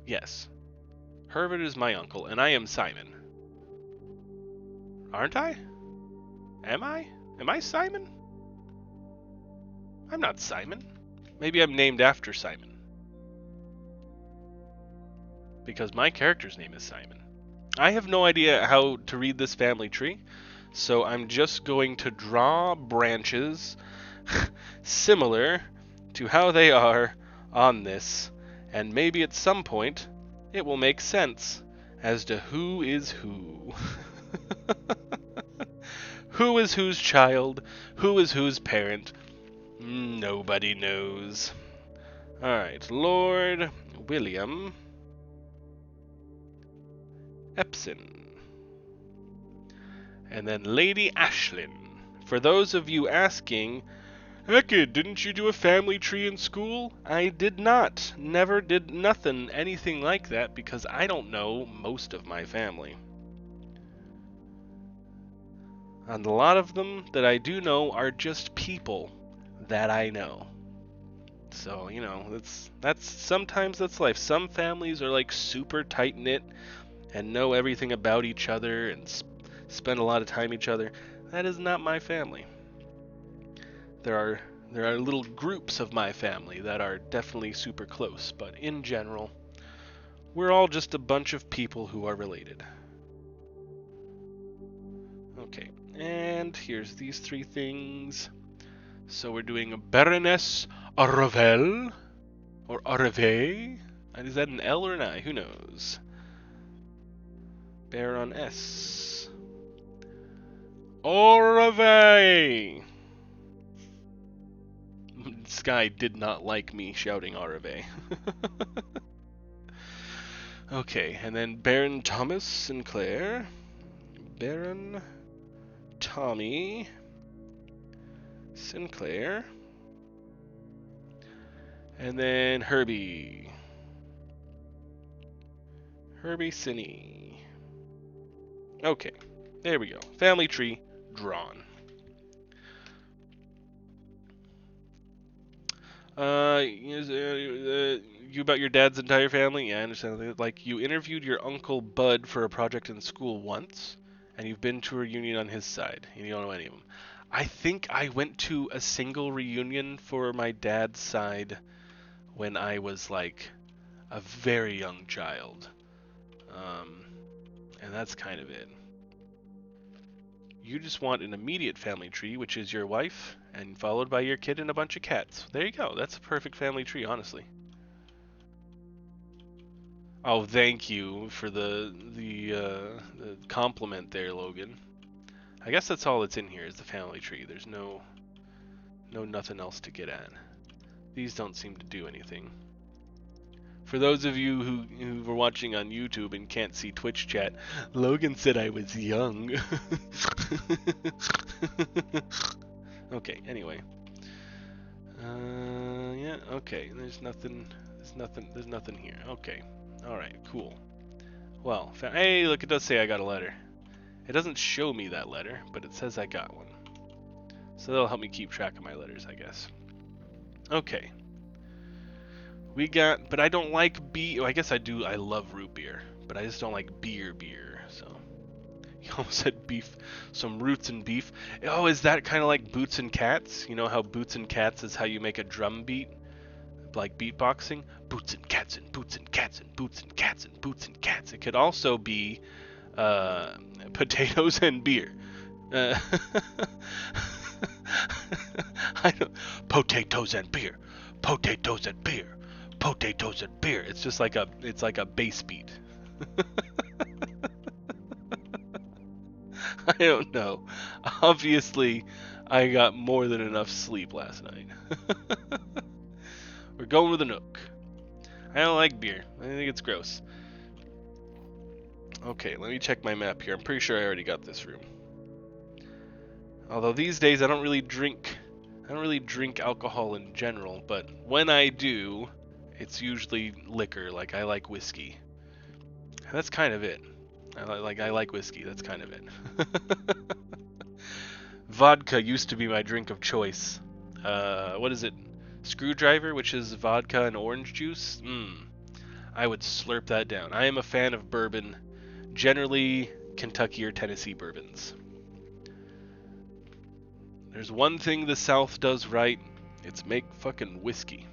Yes. Herbert is my uncle, and I am Simon. Aren't I? Am I? Am I Simon? I'm not Simon. Maybe I'm named after Simon. Because my character's name is Simon. I have no idea how to read this family tree, so I'm just going to draw branches similar to how they are on this, and maybe at some point it will make sense as to who is who. Who is whose child? Who is whose parent? Nobody knows. Alright, Lord William Epson. And then Lady Ashlyn. For those of you asking, Ekid, didn't you do a family tree in school? I did not. Never did anything like that, because I don't know most of my family. And a lot of them that I do know are just people that I know. So, you know, sometimes that's life. Some families are like super tight knit and know everything about each other and spend a lot of time with each other. That is not my family. There are little groups of my family that are definitely super close, but in general, we're all just a bunch of people who are related. Okay, and here's these 3 things. So we're doing a Baroness Aravel, or Arave. Is that an L or an I? Who knows? Baroness Arave. This guy did not like me shouting Arave. Okay, and then Baron Thomas Sinclair. Baron Tommy Sinclair. And then Herbie. Herbie Cine. Okay, there we go. Family tree drawn. You about your dad's entire family? Yeah, I understand. Like, you interviewed your Uncle Bud for a project in school once, and you've been to a reunion on his side, and you don't know any of them. I think I went to a single reunion for my dad's side when I was, like, a very young child. And that's kind of it. You just want an immediate family tree, which is your wife, and followed by your kid and a bunch of cats. There you go. That's a perfect family tree, honestly. Oh, thank you for the compliment there, Logan. I guess that's all that's in here is the family tree. There's no nothing else to get at. These don't seem to do anything. For those of you who were watching on YouTube and can't see Twitch chat, Logan said I was young. Okay, anyway. Yeah, okay. There's nothing here. Okay. Alright, cool. Well, hey, look, it does say I got a letter. It doesn't show me that letter, but it says I got one. So that'll help me keep track of my letters, I guess. Okay. We got, but I don't like beer. I guess I do. I love root beer, but I just don't like beer. So, you almost said beef. Some roots and beef. Oh, is that kind of like Boots and Cats? You know how Boots and Cats is how you make a drum beat, like beatboxing. Boots and cats and boots and cats and boots and cats and boots and cats. It could also be potatoes and beer. I don't. Potatoes and beer. Potatoes and beer. Potatoes and beer. It's just like a bass beat. I don't know. Obviously, I got more than enough sleep last night. We're going with a Nook. I don't like beer. I think it's gross. Okay, let me check my map here. I'm pretty sure I already got this room. Although these days I don't really drink alcohol in general, but when I do, it's usually liquor. Like, I like whiskey. And that's kind of it. I like whiskey. That's kind of it. Vodka used to be my drink of choice. What is it? Screwdriver, which is vodka and orange juice. I would slurp that down. I am a fan of bourbon, generally Kentucky or Tennessee bourbons. There's one thing the South does right. It's make fucking whiskey.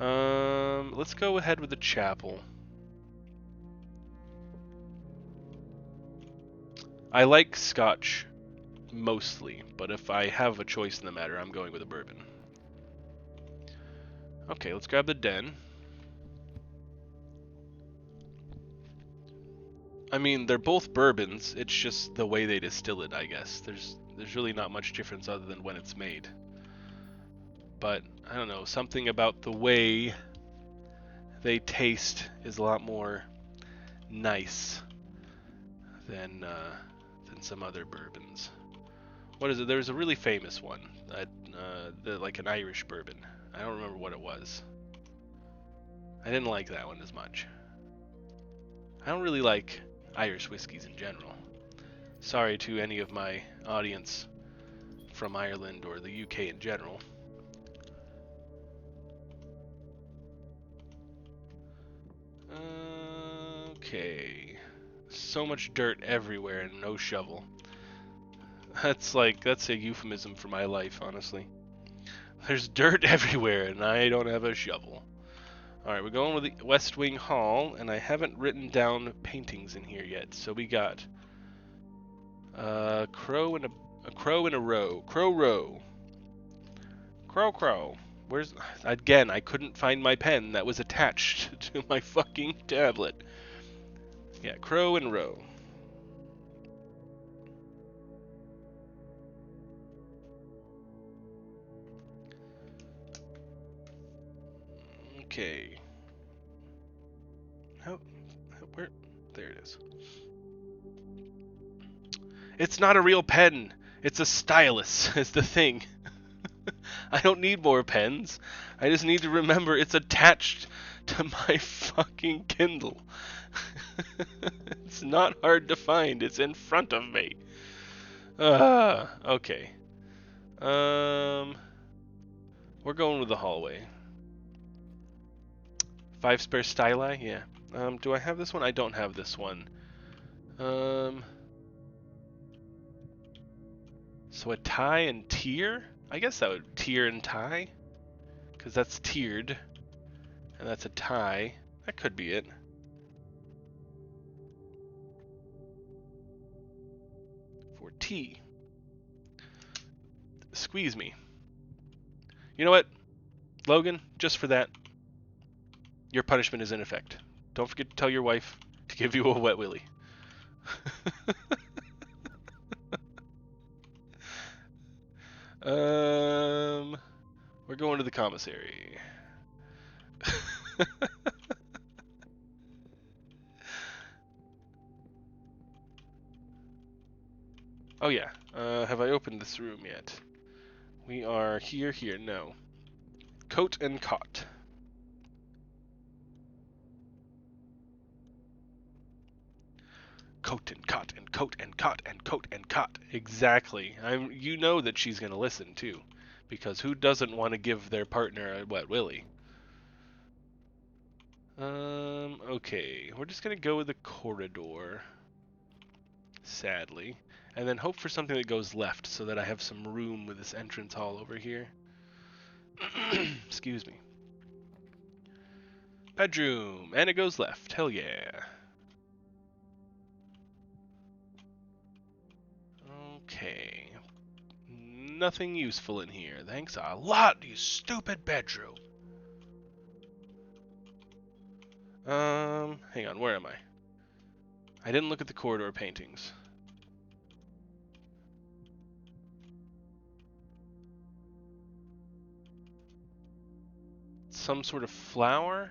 Let's go ahead with the chapel. I like Scotch mostly, but if I have a choice in the matter, I'm going with a bourbon. Okay, let's grab the den. I mean, they're both bourbons. It's just the way they distill it, I guess. There's really not much difference other than when it's made. But I don't know, something about the way they taste is a lot more nice than some other bourbons. What is it? There's a really famous one, like an Irish bourbon. I don't remember what it was. I didn't like that one as much. I don't really like Irish whiskeys in general. Sorry to any of my audience from Ireland or the UK in general. Okay. So much dirt everywhere and no shovel. That's a euphemism for my life, honestly. There's dirt everywhere and I don't have a shovel. Alright, we're going with the West Wing Hall, and I haven't written down paintings in here yet. So we got Crow in a crow in a row. Crow row. Crow crow. Where's again? I couldn't find my pen that was attached to my fucking tablet. Yeah, crow in a row. Okay. Where? There it is. It's not a real pen. It's a stylus. Is the thing. I don't need more pens. I just need to remember it's attached to my fucking Kindle. It's not hard to find. It's in front of me. Okay. We're going with the hallway. 5 spare styli? Yeah. Do I have this one? I don't have this one. So a tie and tier? I guess that would tier and tie. Because that's tiered. And that's a tie. That could be it. For T. Squeeze me. You know what? Logan, just for that, your punishment is in effect. Don't forget to tell your wife to give you a wet willy. We're going to the commissary. Oh yeah, have I opened this room yet? We are here, no. Coat and cot. Coat and cot and coat and cot and coat and cot. Exactly. You know that she's gonna listen too, because who doesn't want to give their partner a wet willy? Okay, we're just gonna go with the corridor. Sadly. And then hope for something that goes left so that I have some room with this entrance hall over here. Excuse me. Bedroom, and it goes left. Hell yeah. Okay. Nothing useful in here. Thanks a lot, you stupid bedroom. Hang on, where am I? I didn't look at the corridor paintings. Some sort of flower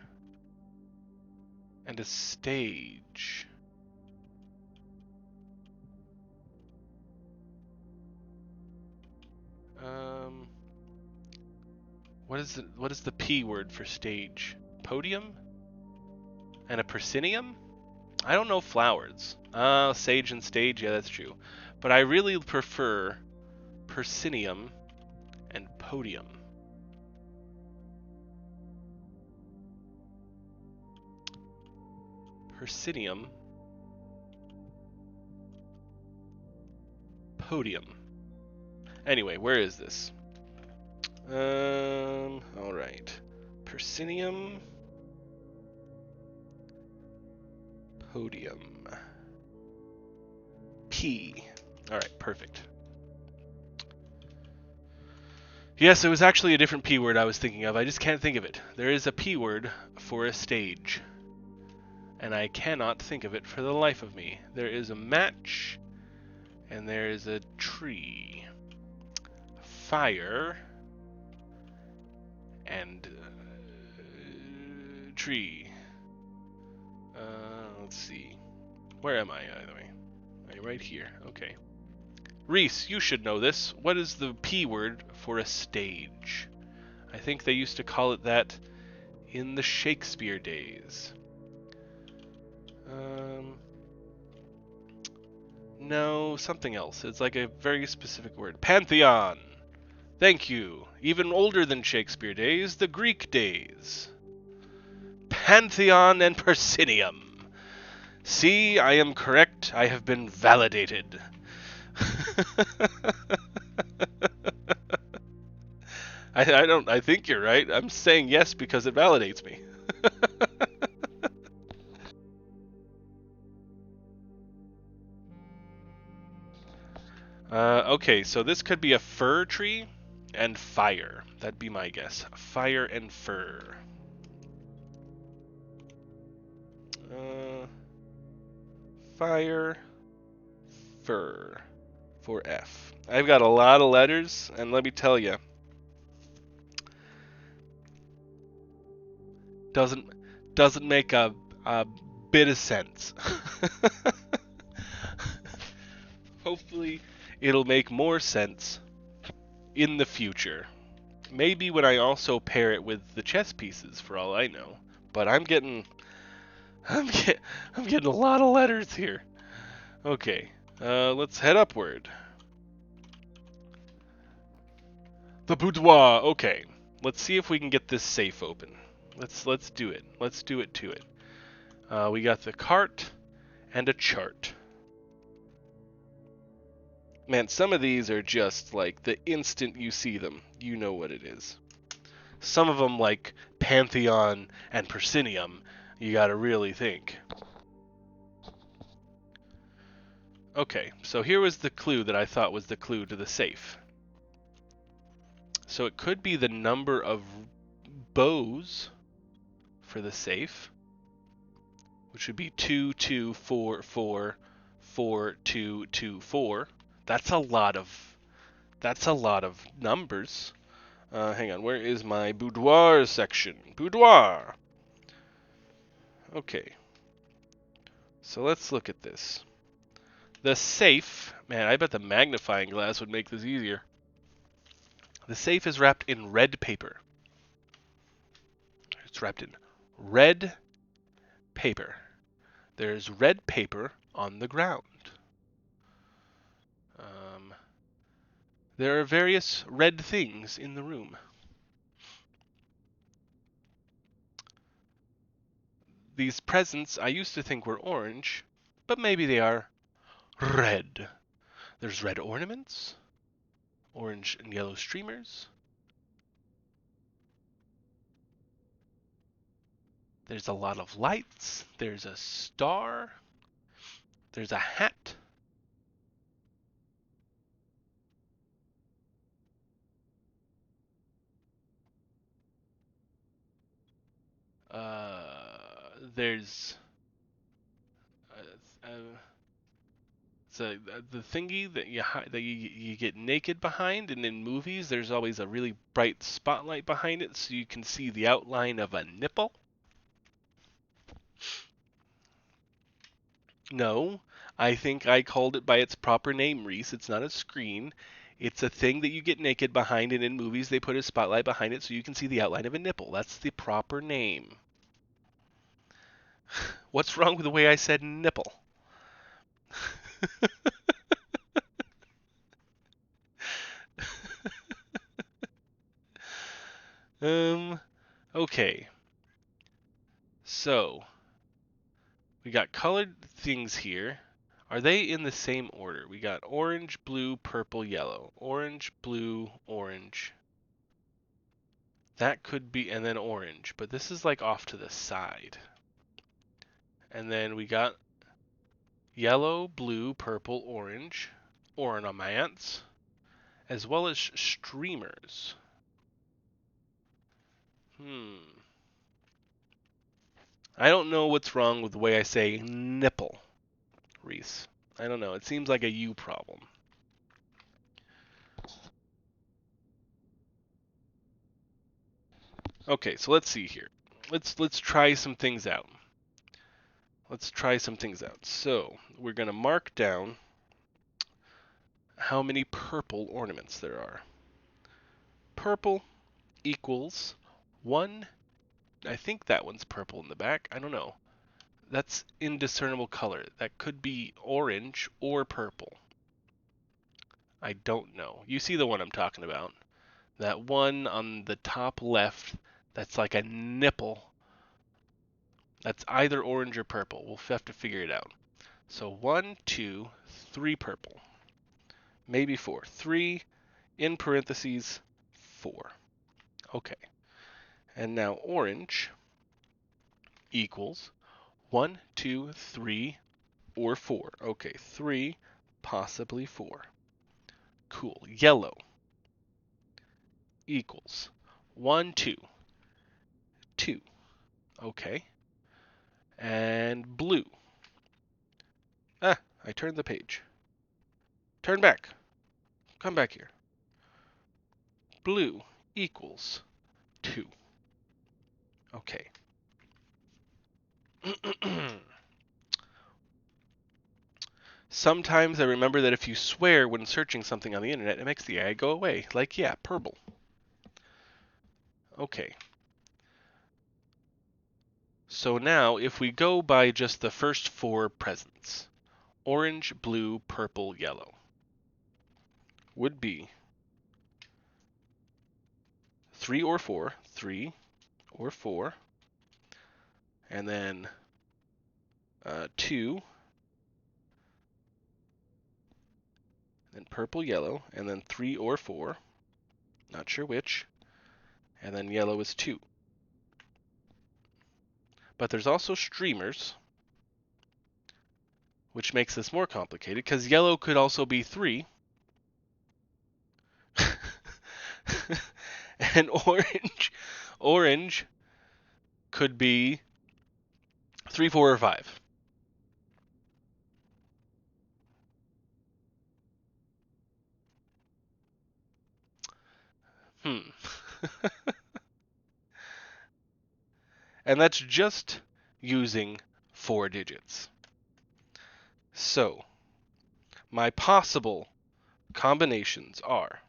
and a stage. What is the P word for stage? Podium? And a proscenium? I don't know flowers. Sage and stage, yeah, that's true. But I really prefer proscenium and podium. Proscenium. Podium. Anyway, where is this? Alright. Proscenium. Podium. P. Alright, perfect. Yes, it was actually a different P word I was thinking of. I just can't think of it. There is a P word for a stage. And I cannot think of it for the life of me. There is a match. And there is a tree. Fire. And tree. Let's see. Where am I, by the way? I'm right here. Okay. Reese, you should know this. What is the P word for a stage? I think they used to call it that in the Shakespeare days. No, something else. It's like a very specific word. Pantheon! Thank you. Even older than Shakespeare days, the Greek days. Pantheon and proscenium. See, I am correct. I have been validated. I think you're right. I'm saying yes because it validates me. Okay, so this could be a fir tree and fire. That'd be my guess. Fire and fir. Fire, fir for F. I've got a lot of letters, and let me tell you, doesn't make a bit of sense. Hopefully, it'll make more sense in the future. Maybe when I also pair it with the chess pieces, for all I know. But I'm getting a lot of letters here. Okay, let's head upward. The boudoir. Okay, let's see if we can get this safe open. Let's do it. Let's do it to it. We got the cart and a chart. Man, some of these are just like the instant you see them, you know what it is. Some of them, like Pantheon and Persinium, you gotta really think. Okay, so here was the clue that I thought was the clue to the safe. So it could be the number of bows for the safe, which would be 2, 2, 4, 4, 4, 2, 2, 4. That's a lot of numbers. Hang on, where is my boudoir section? Boudoir! Okay. So let's look at this. The safe, man, I bet the magnifying glass would make this easier. The safe is wrapped in red paper. It's wrapped in red paper. There's red paper on the ground. There are various red things in the room. These presents I used to think were orange, but maybe they are red. There's red ornaments, orange and yellow streamers. There's a lot of lights. There's a star. There's a hat. There's so the thingy that you get naked behind, and in movies there's always a really bright spotlight behind it so you can see the outline of a nipple. No, I think I called it by its proper name, Reese. It's not a screen. It's a thing that you get naked behind, and in movies they put a spotlight behind it so you can see the outline of a nipple. That's the proper name. What's wrong with the way I said nipple? Okay. So, we got colored things here. Are they in the same order? We got orange, blue, purple, yellow. Orange, blue, orange. That could be, and then orange, but this is like off to the side. And then we got yellow, blue, purple, orange, ornaments, as well as streamers. I don't know what's wrong with the way I say nipple, Reese. I don't know. It seems like a you problem. Okay, so let's see here. Let's try some things out. So we're gonna mark down how many purple ornaments there are. Purple equals 1. I think that one's purple in the back. I don't know. That's indiscernible color. That could be orange or purple. I don't know. You see the one I'm talking about. That one on the top left, that's like a nipple. That's either orange or purple. We'll have to figure it out. So 1, 2, 3 purple. Maybe 4. 3 in parentheses, 4. Okay. And now orange equals 1, 2, 3, or 4. Okay, 3, possibly 4. Cool. Yellow equals 1, 2, 2. Okay. And blue. Ah, I turned the page. Turn back. Come back here. Blue equals 2. Okay. Sometimes I remember that if you swear when searching something on the internet, it makes the AI go away. Like, yeah, purple. Okay. So now, if we go by just the first 4 presents, orange, blue, purple, yellow would be 3 or 4, 3 or 4, and then 2, then purple, yellow, and then 3 or 4, not sure which, and then yellow is 2. But there's also streamers, which makes this more complicated, because yellow could also be 3, and orange could be 3, 4, or 5. And that's just using 4 digits. So, my possible combinations are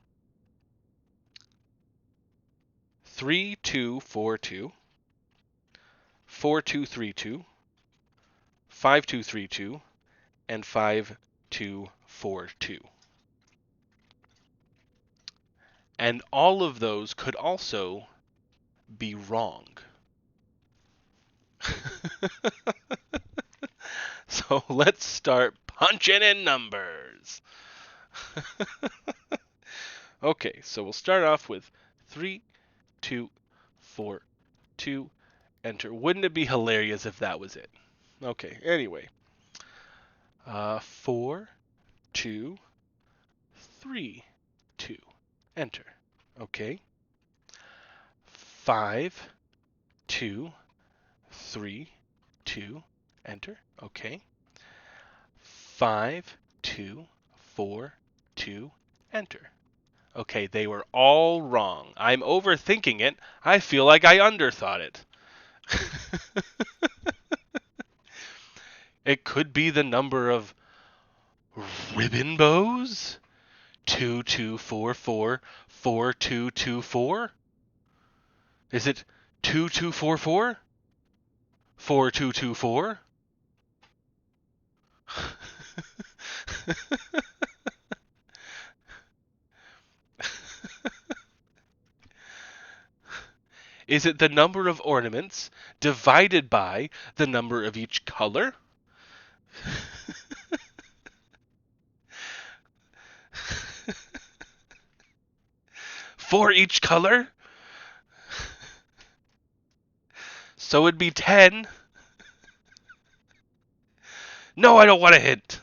3242, 4232, 5232, and 5242. And all of those could also be wrong. So let's start punching in numbers. Okay, so we'll start off with 3, 2, 4, 2, enter. Wouldn't it be hilarious if that was it? Okay, anyway. 4, 2, 3, 2, enter. Okay. 5, 2, 3, 2, enter. Okay. 5, 2, 4, 2, enter. Okay, they were all wrong. I'm overthinking it. I feel like I underthought it. It could be the number of ribbon bows? 2244 4224? Is it 2244? 4224? Is it the number of ornaments divided by the number of each color? For each color? So it'd be 10. No, I don't want a hint.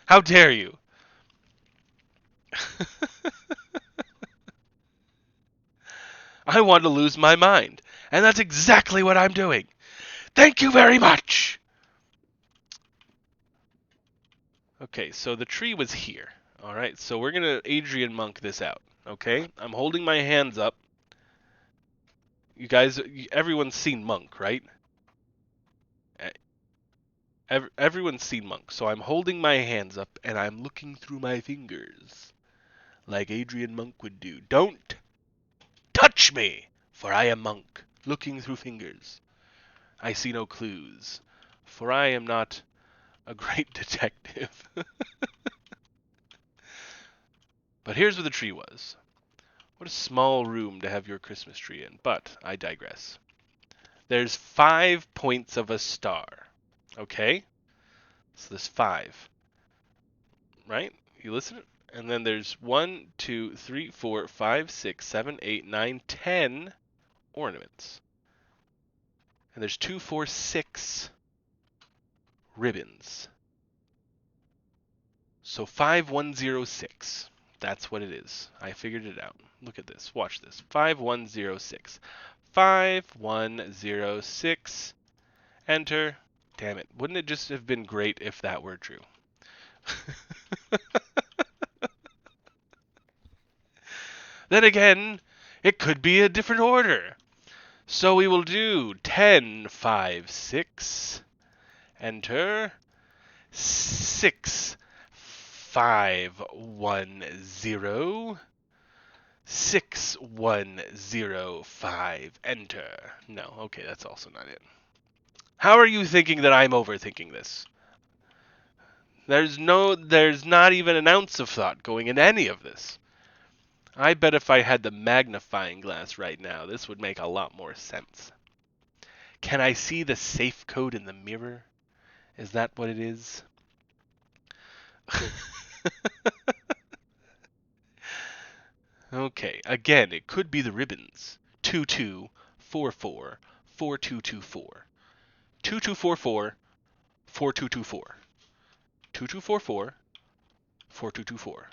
How dare you? I want to lose my mind. And that's exactly what I'm doing. Thank you very much. Okay, so the tree was here. All right, so we're going to Adrian Monk this out. Okay, I'm holding my hands up. You guys, everyone's seen Monk, right? Everyone's seen Monk. So I'm holding my hands up and I'm looking through my fingers. Like Adrian Monk would do. Don't touch me, for I am Monk, looking through fingers. I see no clues, for I am not a great detective. But here's where the tree was. What a small room to have your Christmas tree in, but I digress. There's 5 points of a star, okay? So there's 5, right? You listen? And then there's 1, 2, 3, 4, 5, 6, 7, 8, 9, 10 ornaments. And there's 2, 4, 6 ribbons. So 5106. That's what it is. I figured it out. Look at this. Watch this. 5106. 5106. Enter. Damn it. Wouldn't it just have been great if that were true? Then again, it could be a different order. So we will do 10, 5, 6. Enter. 6, 5, 1, 0. 6, 1, 0, 5. Enter. No, okay, that's also not it. How are you thinking that I'm overthinking this? There's not even an ounce of thought going into any of this. I bet if I had the magnifying glass right now, this would make a lot more sense. Can I see the safe code in the mirror? Is that what it is? Okay, again, it could be the ribbons. 2244 4224. 2244 4224. 2244 4224.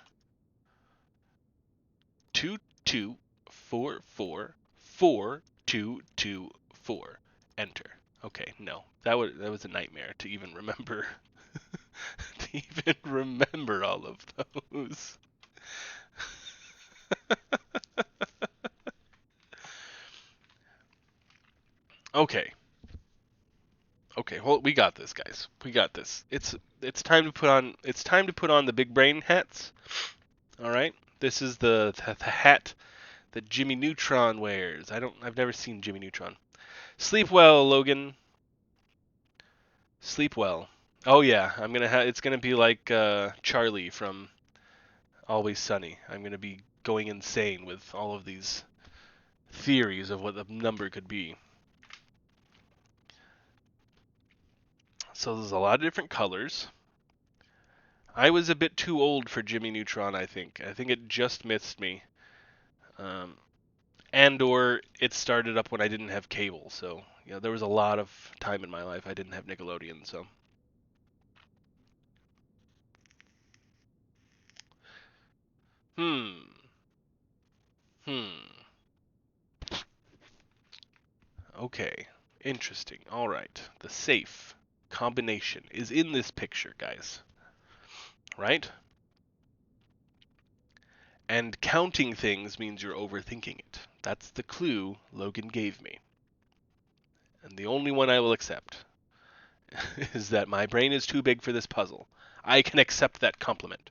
2244 4224. Enter. Okay, no. That was a nightmare to even remember. To even remember all of those. Okay. Okay, well, we got this, guys. We got this. It's time to put on the big brain hats. All right? This is the hat that Jimmy Neutron wears. I've never seen Jimmy Neutron. Sleep well, Logan. Sleep well. Oh yeah, it's gonna be like Charlie from Always Sunny. I'm gonna be going insane with all of these theories of what the number could be. So there's a lot of different colors. I was a bit too old for Jimmy Neutron, I think. I think it just missed me. Or it started up when I didn't have cable. So, there was a lot of time in my life I didn't have Nickelodeon, so. Okay. Interesting. All right. The safe combination is in this picture, guys. Right? And counting things means you're overthinking it. That's the clue Logan gave me. And the only one I will accept is that my brain is too big for this puzzle. I can accept that compliment.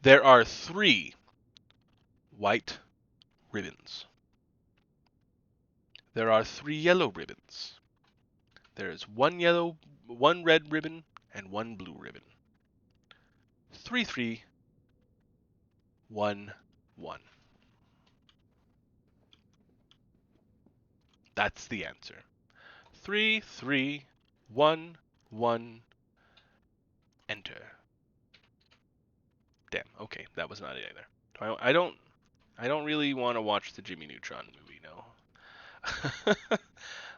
There are 3 white ribbons. There are 3 yellow ribbons. There is 1 red ribbon, and 1 blue ribbon. 3, 3, 1, 1. That's the answer. 3, 3, 1, 1. Enter. Damn. Okay, that was not it either. I don't really want to watch the Jimmy Neutron movie, no.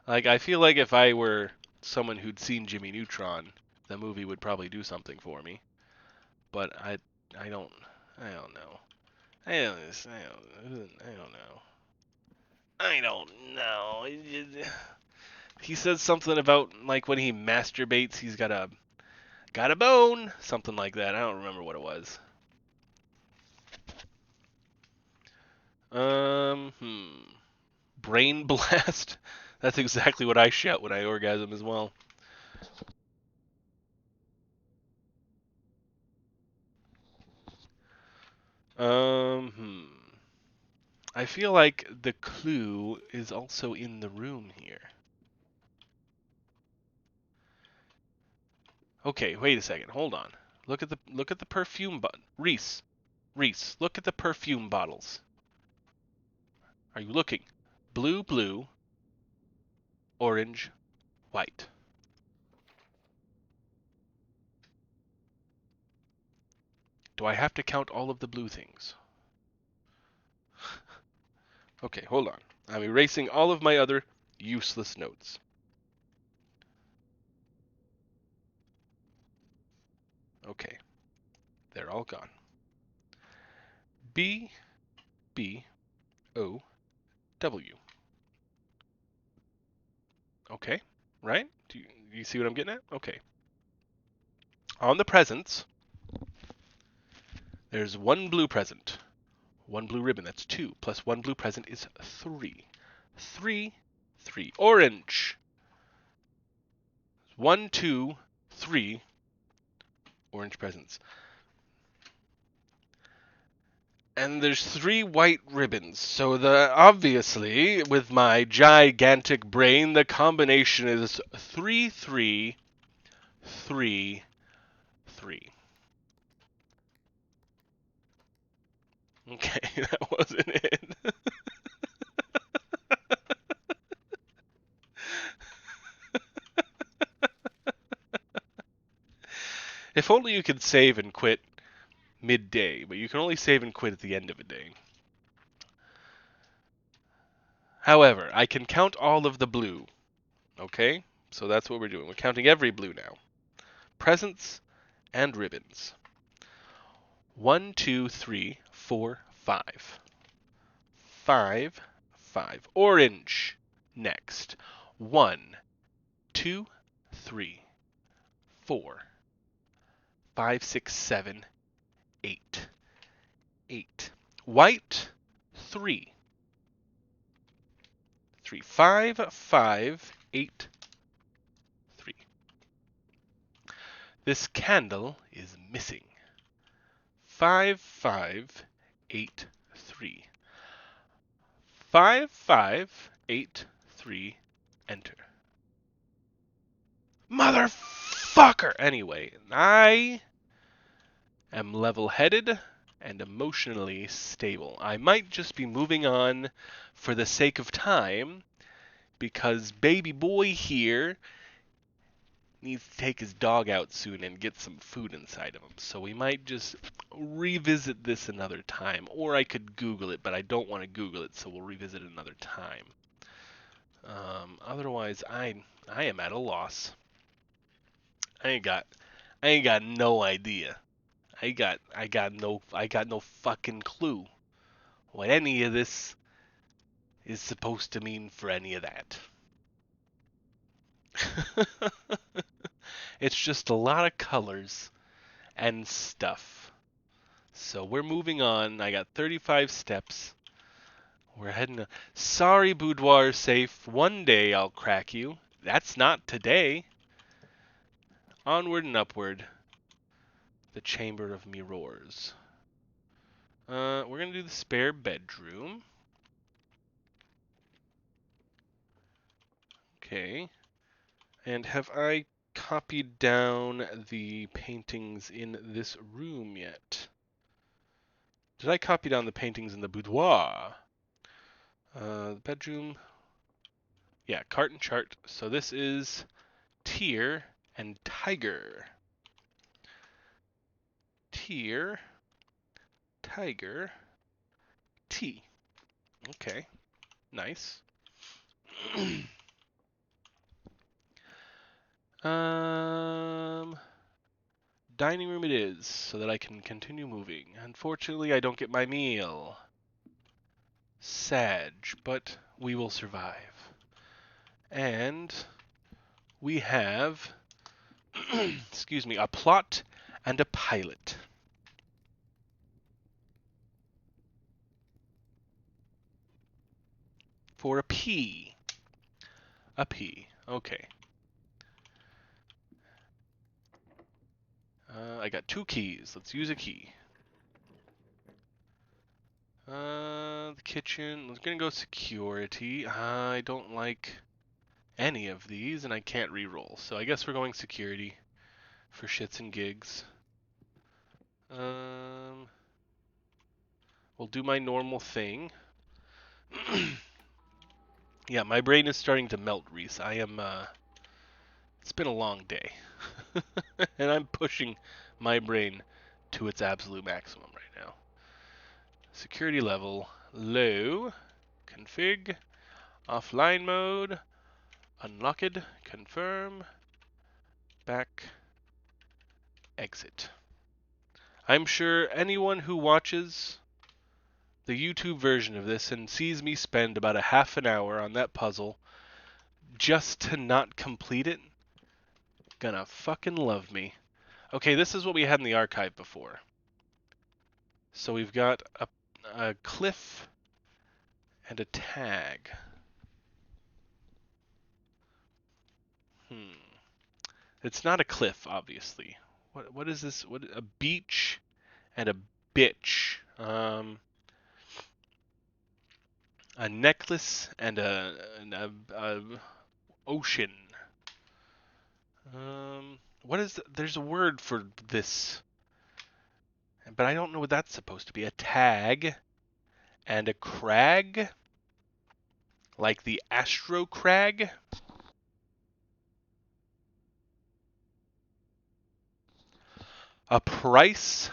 Like, I feel like if I were someone who'd seen Jimmy Neutron, the movie would probably do something for me. But I don't know. I don't know. He says something about, like, when he masturbates, he's got a bone, something like that. I don't remember what it was. Brain blast. That's exactly what I shout when I orgasm as well. I feel like the clue is also in the room here. Okay, wait a second. Hold on. Look at the perfume bottle. Reese, look at the perfume bottles. Are you looking? Blue, blue, orange, white. Do I have to count all of the blue things? Okay, hold on. I'm erasing all of my other useless notes. Okay, they're all gone. B, B, O, W. Okay, right? Do you see what I'm getting at? Okay. On the presents, there's one blue present. One blue ribbon, that's 2. Plus one blue present is 3. 3, 3. Orange. 1, 2, 3 orange presents. And there's 3 white ribbons. So obviously, with my gigantic brain, the combination is 3, 3, 3, 3. Okay, that wasn't it. If only you could save and quit midday, but you can only save and quit at the end of a day. However, I can count all of the blue. Okay? So that's what we're doing. We're counting every blue now. Presents and ribbons. 1, 2, 3, 4, 5. 5, 5. Orange. Next. 1, 2, 3, 4, 5, 6, 7, 8. 8. White. 3. 3. 5, 5, 8, 3. This candle is missing. 5, 5, 8, 3. 5, 5, 8, 3, enter. Motherfucker! Anyway, I am level-headed and emotionally stable. I might just be moving on for the sake of time, because baby boy here needs to take his dog out soon and get some food inside of him. So we might just revisit this another time. Or I could Google it, but I don't want to Google it, so we'll revisit it another time. Otherwise, I am at a loss. I ain't got no idea. I got no fucking clue what any of this is supposed to mean for any of that. It's just a lot of colors and stuff. So we're moving on. I got 35 steps. We're heading to... Sorry, Boudoir Safe. One day I'll crack you. That's not today. Onward and upward. The Chamber of Mirrors. We're going to do the spare bedroom. Okay. And have I copied down the paintings in this room yet? Did I copy down the paintings in the boudoir? The bedroom. Yeah, cart and chart. So this is Tyr and Tiger. Tyr, Tiger, T. Okay, nice. Dining room it is, so that I can continue moving. Unfortunately, I don't get my meal. Sad, but we will survive. And we have, excuse me, a plot and a pilot. For a P. A P. Okay. I got 2 keys. Let's use a key. The kitchen. We're gonna go security. I don't like any of these, and I can't re-roll. So I guess we're going security for shits and gigs. We'll do my normal thing. Yeah, my brain is starting to melt, Reese. I am, it's been a long day. And I'm pushing my brain to its absolute maximum right now. Security level, low, config, offline mode, unlocked, confirm, back, exit. I'm sure anyone who watches the YouTube version of this and sees me spend about a half an hour on that puzzle just to not complete it, gonna fucking love me. Okay, this is what we had in the archive before. So we've got a cliff and a tag. It's not a cliff, obviously. What is this? What, a beach and a bitch. A necklace and a ocean. What is there's a word for this, but I don't know what that's supposed to be. A tag and a crag, like the Astro Crag. A price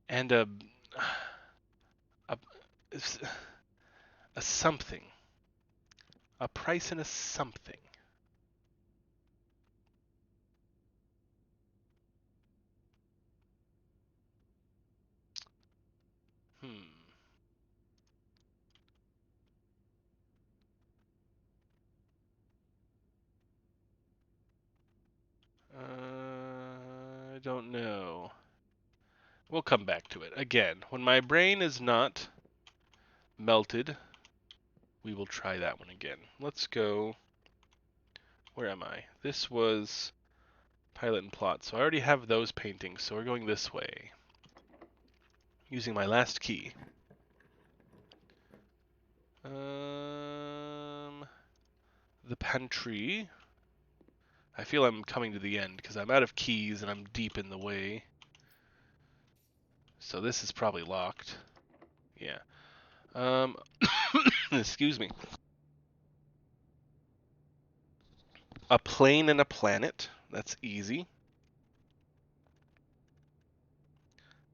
and a something. A price and a something. I don't know. We'll come back to it. Again, when my brain is not melted, we will try that one again. Let's go. Where am I? This was pilot and plot. So I already have those paintings, so we're going this way. Using my last key. The pantry. I feel I'm coming to the end because I'm out of keys and I'm deep in the way. So this is probably locked. Yeah. Excuse me. A plane and a planet. That's easy.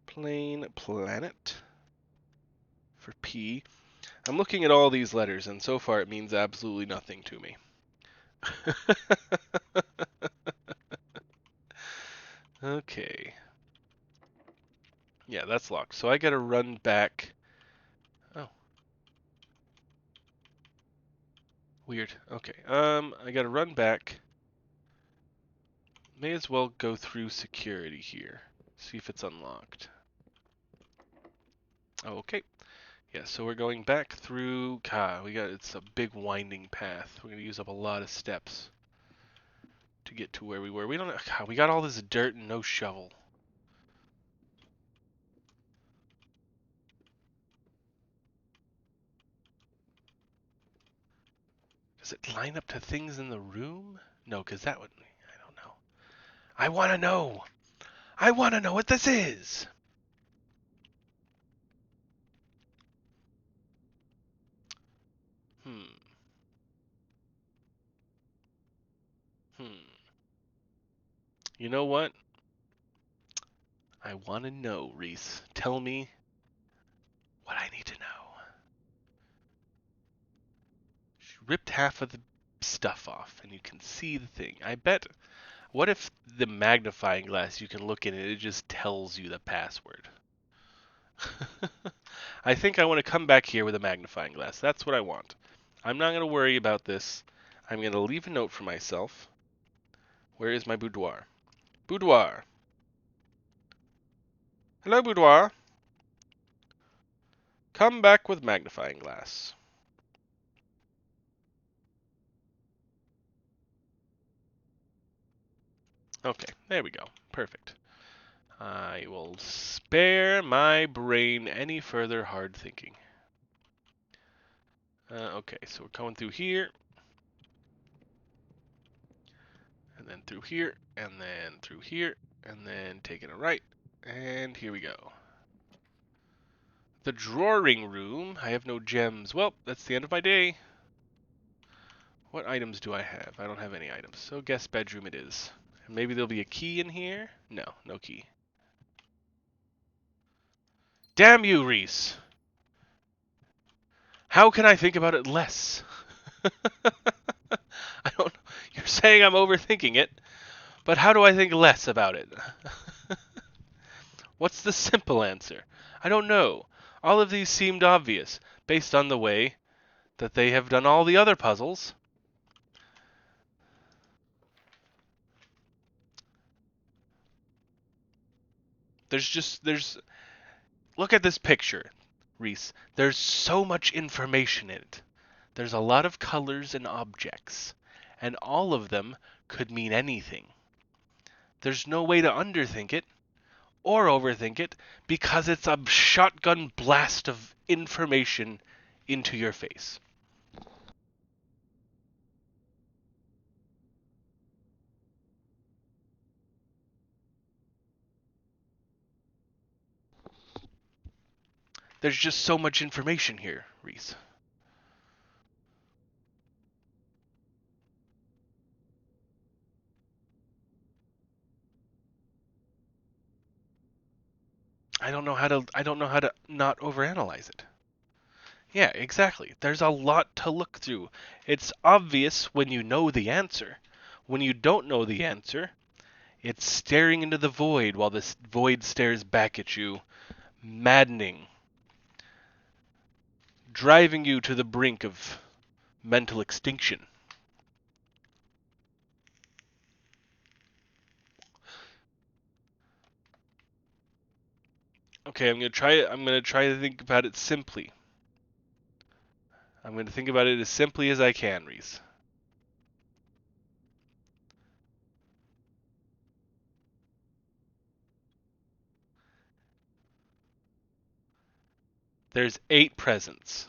Plane, planet. For P. I'm looking at all these letters, and so far it means absolutely nothing to me. Okay. Yeah, that's locked. So I gotta run back. Oh. Weird. Okay. I gotta run back. May as well go through security here. See if it's unlocked. Oh, okay. Yeah, so we're going back through. God, it's a big winding path. We're gonna use up a lot of steps to get to where we were. We got all this dirt and no shovel. Does it line up to things in the room? No, because that would. I don't know. I want to know. I want to know what this is. You know what? I want to know, Reese. Tell me what I need to know. She ripped half of the stuff off, and you can see the thing. I bet. What if the magnifying glass, you can look in it, it just tells you the password? I think I want to come back here with a magnifying glass. That's what I want. I'm not going to worry about this. I'm going to leave a note for myself. Where is my boudoir? Boudoir. Hello, boudoir. Come back with magnifying glass. Okay, there we go. Perfect. I will spare my brain any further hard thinking. Okay, so we're going through here. And then through here. And then through here. And then taking a right. And here we go. The drawing room. I have no gems. Well, that's the end of my day. What items do I have? I don't have any items. So guest bedroom it is. Maybe there'll be a key in here? No, no key. Damn you, Reese! How can I think about it less? I don't know. You're saying I'm overthinking it, But how do I think less about it? What's the simple answer? I don't know. All of these seemed obvious, based on the way that they have done all the other puzzles. There's look at this picture, Reese. There's so much information in it. There's a lot of colors and objects, and all of them could mean anything. There's no way to underthink it or overthink it because it's a shotgun blast of information into your face. There's just so much information here, Reese. I don't know how to not overanalyze it. Yeah, exactly. There's a lot to look through. It's obvious when you know the answer. When you don't know the answer, it's staring into the void while this void stares back at you, maddening, driving you to the brink of mental extinction. Okay, I'm gonna try to think about it simply. I'm gonna think about it as simply as I can, Reese. There's 8 presents.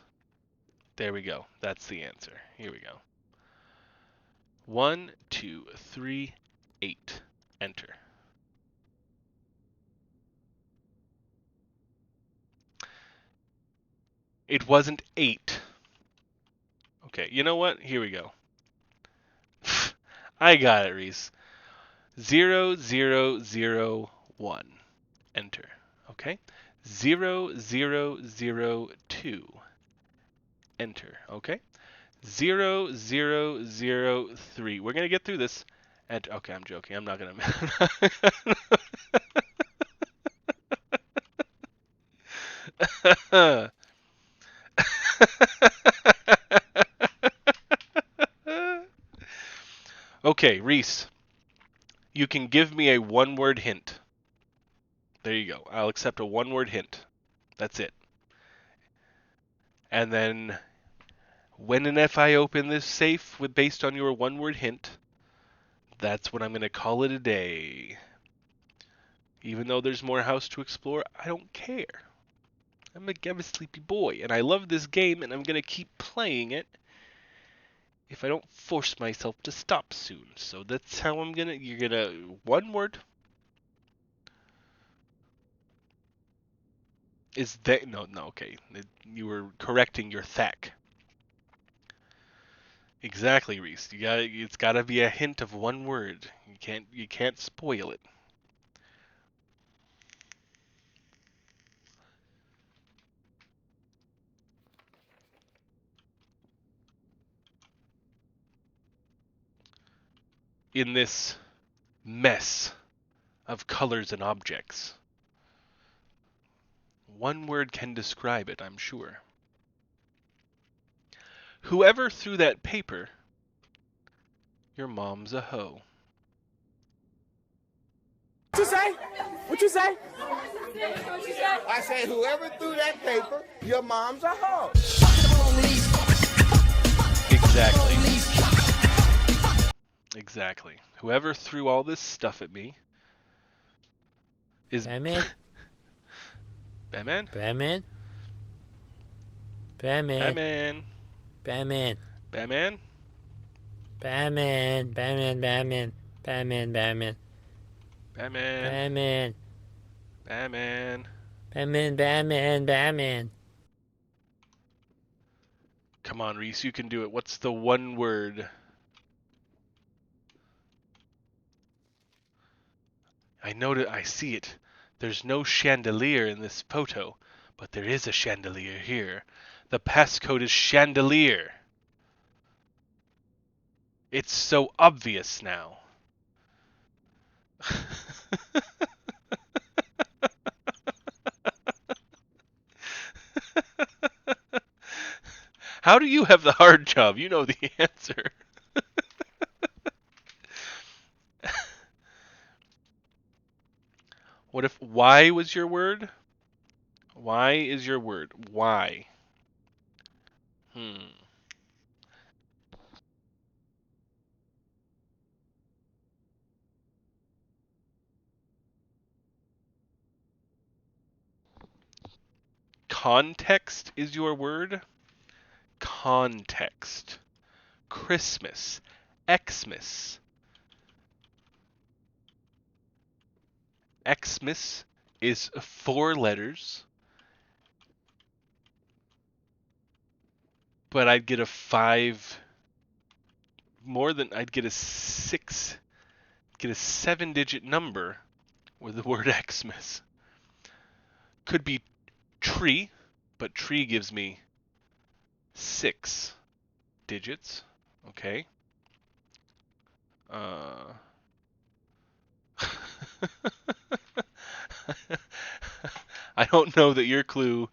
There we go. That's the answer. Here we go. 1, 2, 3, 8. Enter. It wasn't 8. Okay, you know what? Here we go. I got it, Reese. 0, 0, 0, 1. Enter. Okay. 0, 0, 0, 2. Enter. Okay. 0, 0, 0, 3. We're gonna get through this. Enter. Okay, I'm joking. I'm not gonna. Okay, Reese. You can give me a one-word hint. There you go. I'll accept a one-word hint. That's it. And then, when and if I open this safe based on your one-word hint, that's when I'm going to call it a day. Even though there's more house to explore, I don't care. I'm a sleepy boy, and I love this game, and I'm going to keep playing it if I don't force myself to stop soon. So that's how I'm going to... You're going to... One word. Is that... No, okay. You were correcting your thack. Exactly, Reese. It's got to be a hint of one word. You can't spoil it. In this mess of colors and objects, one word can describe it, I'm sure. Whoever threw that paper, your mom's a hoe. What you say? What you say? I say whoever threw that paper, your mom's a hoe. Exactly. Exactly. Whoever threw all this stuff at me is... Batman? Batman? Batman? Batman? Batman? Batman? Batman? Batman? Batman? Batman? Batman? Batman? Batman? Batman? Batman? Batman? Batman? Batman? Come on, Reese, you can do it. What's the one word? I see it. There's no chandelier in this photo, but there is a chandelier here. The passcode is chandelier. It's so obvious now. How do you have the hard job? You know the answer. What if why was your word? Why is your word? Why? Hmm. Context is your word? Context. Christmas. Xmas. Xmas is 4 letters, but I'd get a 5 more than I'd get a 7-digit number with the word Xmas. Could be tree, but tree gives me 6 digits. Okay. I don't know that your clue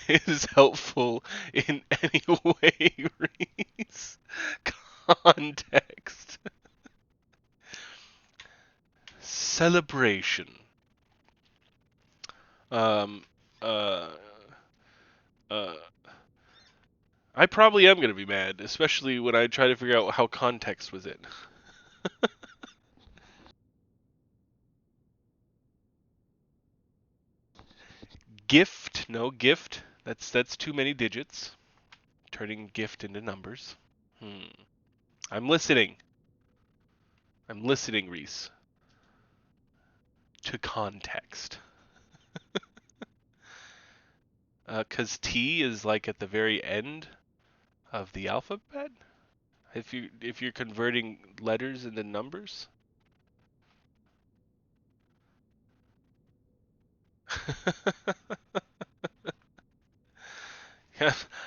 is helpful in any way, Reese. Context. Celebration. Um, uh, uh, I probably am going to be mad, especially when I try to figure out how context was in. Gift, no gift. That's too many digits. Turning gift into numbers. I'm listening. I'm listening, Reese. To context. 'Cause T is like at the very end of the alphabet. If you're converting letters into numbers.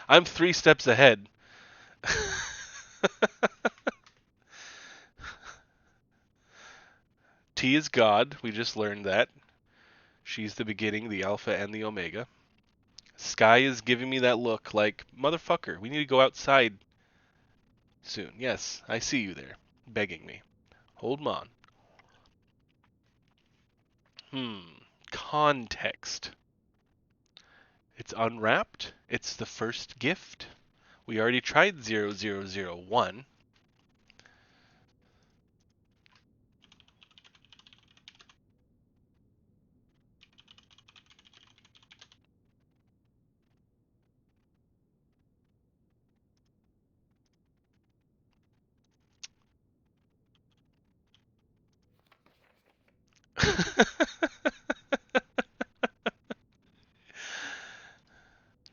I'm 3 steps ahead. T is God. We just learned that. She's the beginning, the alpha, and the omega. Sky is giving me that look like, motherfucker, we need to go outside soon. Yes, I see you there, begging me. Hold on. Context. It's unwrapped. It's the first gift. We already tried 0001.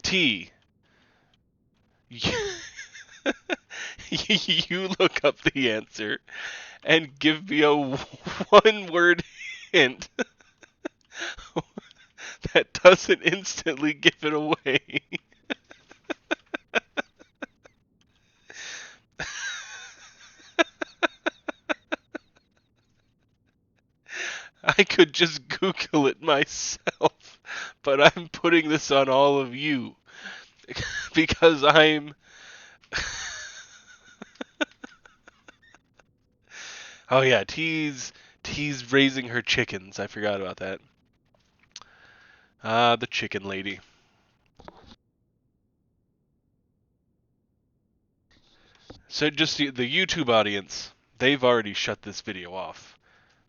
T. You look up the answer and give me a 1-word hint that doesn't instantly give it away. I could just Google it myself, but I'm putting this on all of you because I'm. Oh yeah, T's raising her chickens. I forgot about that. Ah, the chicken lady. So just the YouTube audience, they've already shut this video off.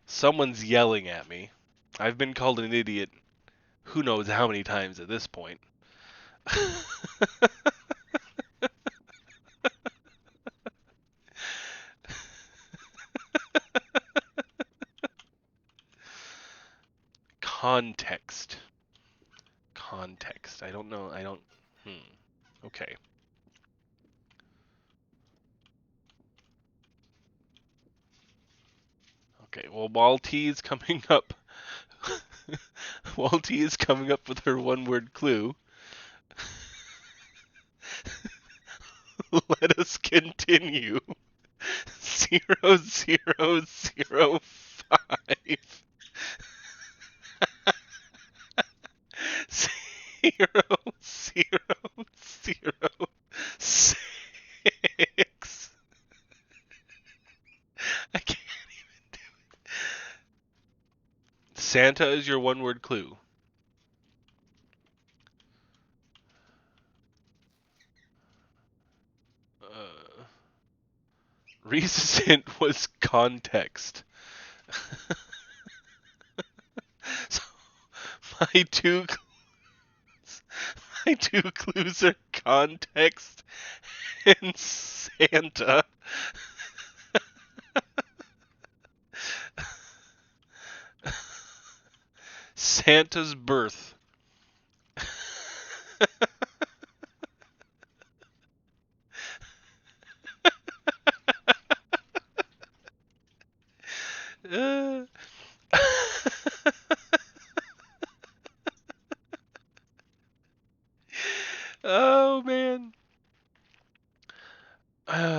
Someone's yelling at me. I've been called an idiot who knows how many times at this point. Context. Context. I don't know. I don't. Okay. Okay. Well, while T is coming up, while T is coming up with her 1-word clue, let us continue. 0005. Zero, zero, zero, 6. I can't even do it. Santa is your one-word clue. Reese's hint was context. So my two clues are context and Santa. Santa's birth. Oh man.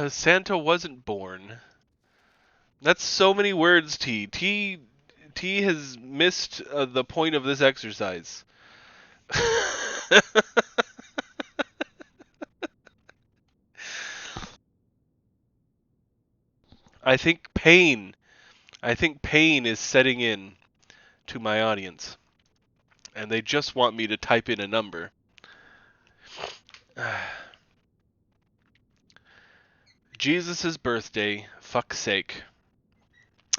Santa wasn't born. That's so many words, T. T has missed the point of this exercise. I think pain is setting in to my audience, and they just want me to type in a number. Jesus' birthday, fuck's sake.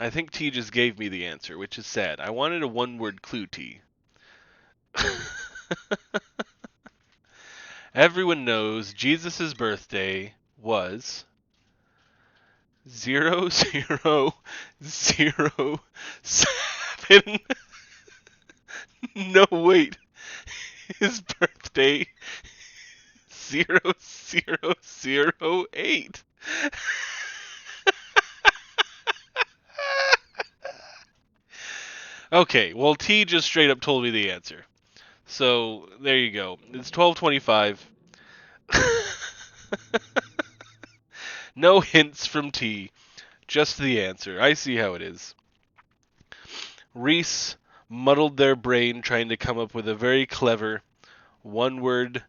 I think T just gave me the answer, which is sad. I wanted a one-word clue, T. Everyone knows Jesus' birthday was 0007. No, wait. His birthday 0008. Okay, well, T just straight up told me the answer. So, there you go. It's 12:25. No hints from T. Just the answer. I see how it is. Reese muddled their brain trying to come up with a very clever one-word.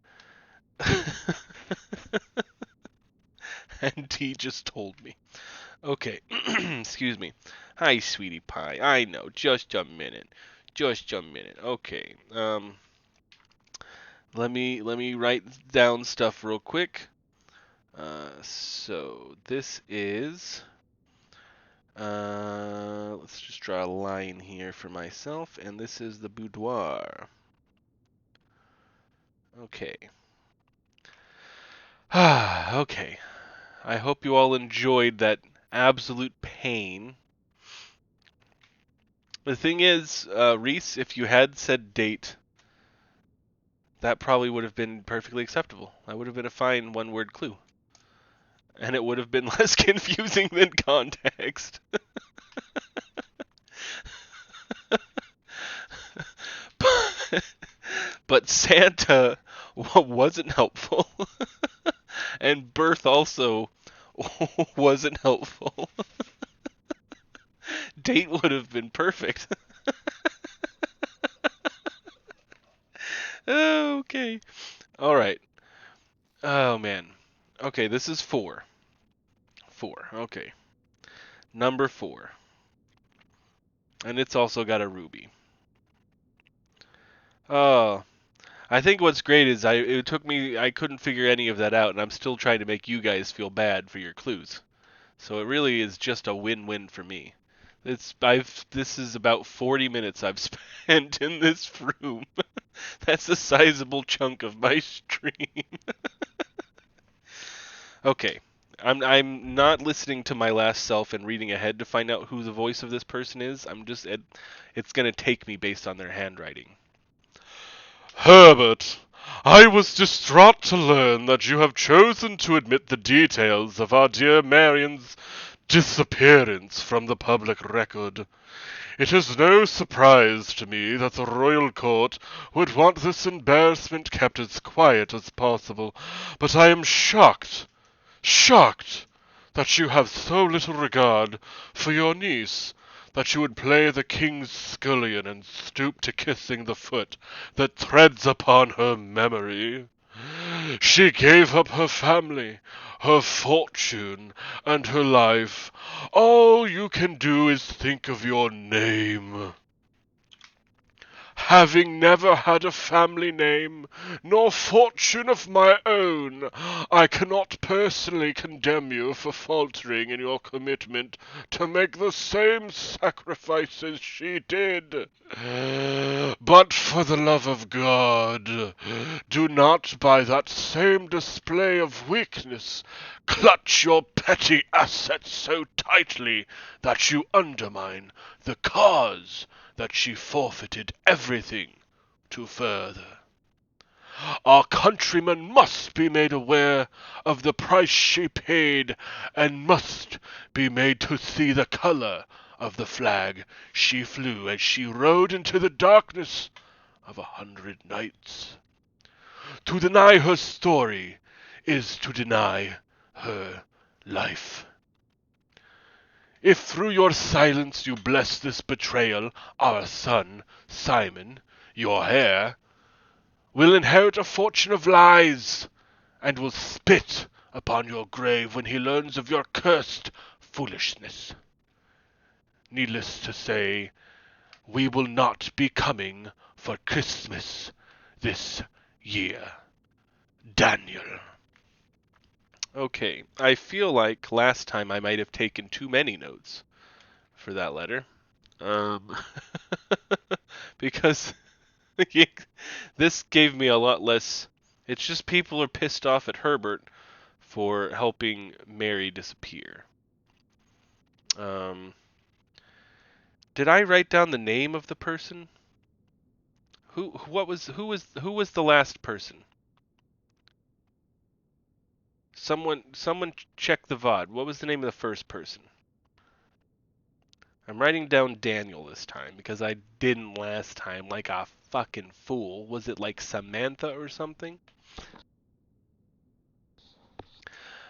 And T just told me. Okay, excuse me. Hi, sweetie pie. I know. Just a minute. Okay. Let me write down stuff real quick. So this is. Let's just draw a line here for myself, and this is the boudoir. Okay. Okay. I hope you all enjoyed that absolute pain. The thing is, Reese, if you had said date, that probably would have been perfectly acceptable. That would have been a fine one-word clue. And it would have been less confusing than context. But Santa wasn't helpful. And birth also wasn't helpful. Date would have been perfect. Okay. All right. Oh, man. Okay, this is 4. 4. Okay. Number 4. And it's also got a ruby. Oh. I think what's great is I couldn't figure any of that out, and I'm still trying to make you guys feel bad for your clues. So it really is just a win-win for me. This is about 40 minutes I've spent in this room. That's a sizable chunk of my stream. Okay. I'm not listening to my last self and reading ahead to find out who the voice of this person is. It's going to take me based on their handwriting. Herbert, I was distraught to learn that you have chosen to admit the details of our dear Marion's disappearance from the public record. It is no surprise to me that the royal court would want this embarrassment kept as quiet as possible, but I am shocked that you have so little regard for your niece that you would play the king's scullion and stoop to kissing the foot that treads upon her memory. She gave up her family, her fortune, and her life. All you can do is think of your name. Having never had a family name, nor fortune of my own, I cannot personally condemn you for faltering in your commitment to make the same sacrifices she did. But for the love of God, do not by that same display of weakness clutch your petty assets so tightly that you undermine the cause that she forfeited everything to further. Our countrymen must be made aware of the price she paid, and must be made to see the color of the flag she flew as she rode into the darkness of 100 nights. To deny her story is to deny her life. If through your silence you bless this betrayal, our son, Simon, your heir, will inherit a fortune of lies, and will spit upon your grave when he learns of your cursed foolishness. Needless to say, we will not be coming for Christmas this year. Daniel. Okay, I feel like last time I might have taken too many notes for that letter. Because this gave me a lot less. It's just people are pissed off at Herbert for helping Mary disappear. Did I write down the name of the person? Who was the last person? Someone check the VOD. What was the name of the first person? I'm writing down Daniel this time because I didn't last time like a fucking fool. Was it like Samantha or something?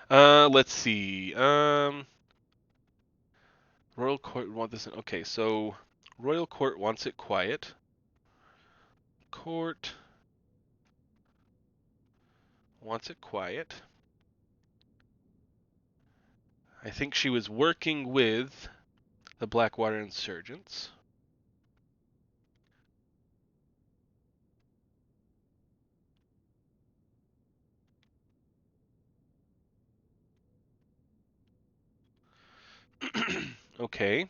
Let's see. Royal Court want this. Okay, so Royal Court wants it quiet. Court wants it quiet. I think she was working with the Blackwater insurgents. Okay.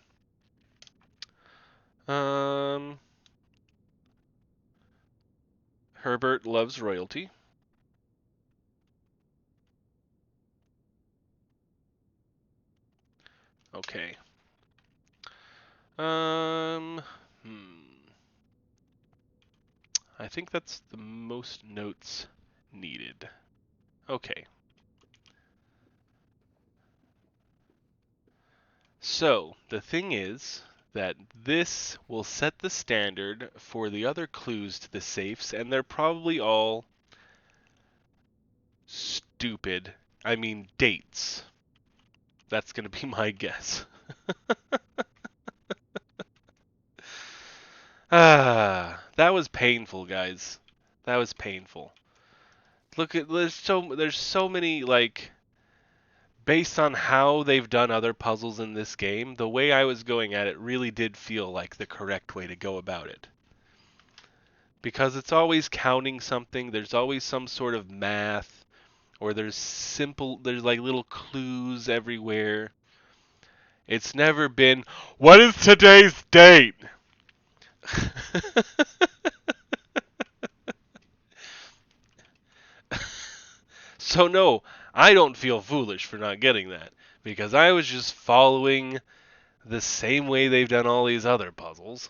Herbert loves royalty. Okay. I think that's the most notes needed. Okay. So, the thing is that this will set the standard for the other clues to the safes, and they're probably all stupid. I mean, dates. That's going to be my guess. That was painful, guys. That was painful. Look at there's so many, like, based on how they've done other puzzles in this game, the way I was going at it really did feel like the correct way to go about it. Because it's always counting something, there's always some sort of math, or there's like little clues everywhere. It's never been, what is today's date? So no, I don't feel foolish for not getting that, because I was just following the same way they've done all these other puzzles.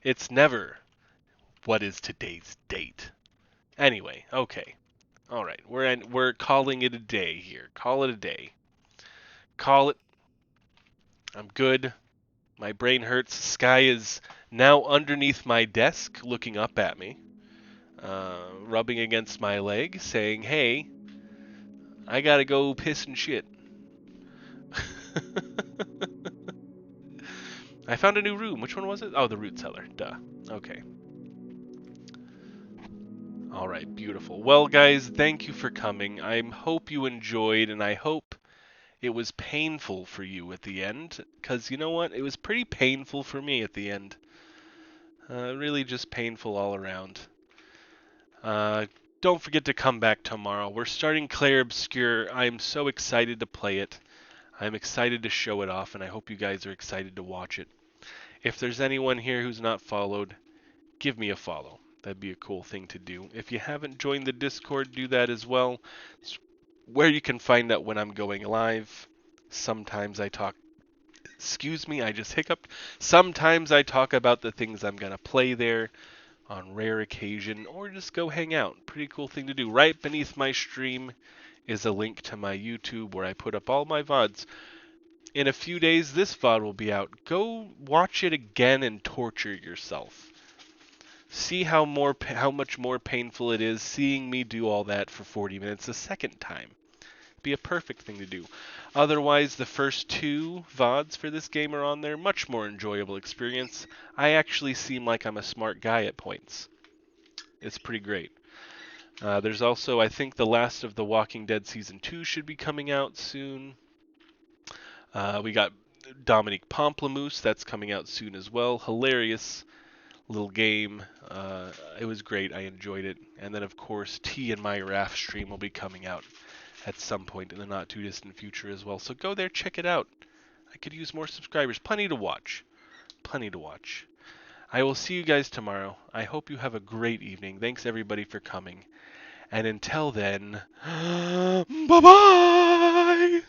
It's never, what is today's date? Anyway, okay. Alright, we're calling it a day here. Call it a day. Call it. I'm good. My brain hurts. Sky is now underneath my desk, looking up at me, rubbing against my leg, saying, hey, I gotta go piss and shit. I found a new room. Which one was it? Oh, the root cellar. Duh. Okay. Alright, beautiful. Well, guys, thank you for coming. I hope you enjoyed, and I hope it was painful for you at the end. Because, you know what? It was pretty painful for me at the end. Really just painful all around. Don't forget to come back tomorrow. We're starting Clair Obscur. I am so excited to play it. I'm excited to show it off, and I hope you guys are excited to watch it. If there's anyone here who's not followed, give me a follow. That'd be a cool thing to do. If you haven't joined the Discord, do that as well. It's where you can find out when I'm going live. Sometimes I talk... Excuse me, I just hiccuped. Sometimes I talk about the things I'm going to play there on rare occasion, or just go hang out. Pretty cool thing to do. Right beneath my stream is a link to my YouTube where I put up all my VODs. In a few days, this VOD will be out. Go watch it again and torture yourself. See how much more painful it is seeing me do all that for 40 minutes a second time. Be a perfect thing to do. Otherwise, the first 2 VODs for this game are on there. Much more enjoyable experience. I actually seem like I'm a smart guy at points. It's pretty great. There's also, I think, The Last of the Walking Dead Season 2 should be coming out soon. We got Dominique Pamplemousse. That's coming out soon as well. Hilarious little game. It was great. I enjoyed it. And then, of course, T and my Raft stream will be coming out at some point in the not too distant future as well. So go there, check it out. I could use more subscribers. Plenty to watch. Plenty to watch. I will see you guys tomorrow. I hope you have a great evening. Thanks everybody for coming. And until then, bye-bye!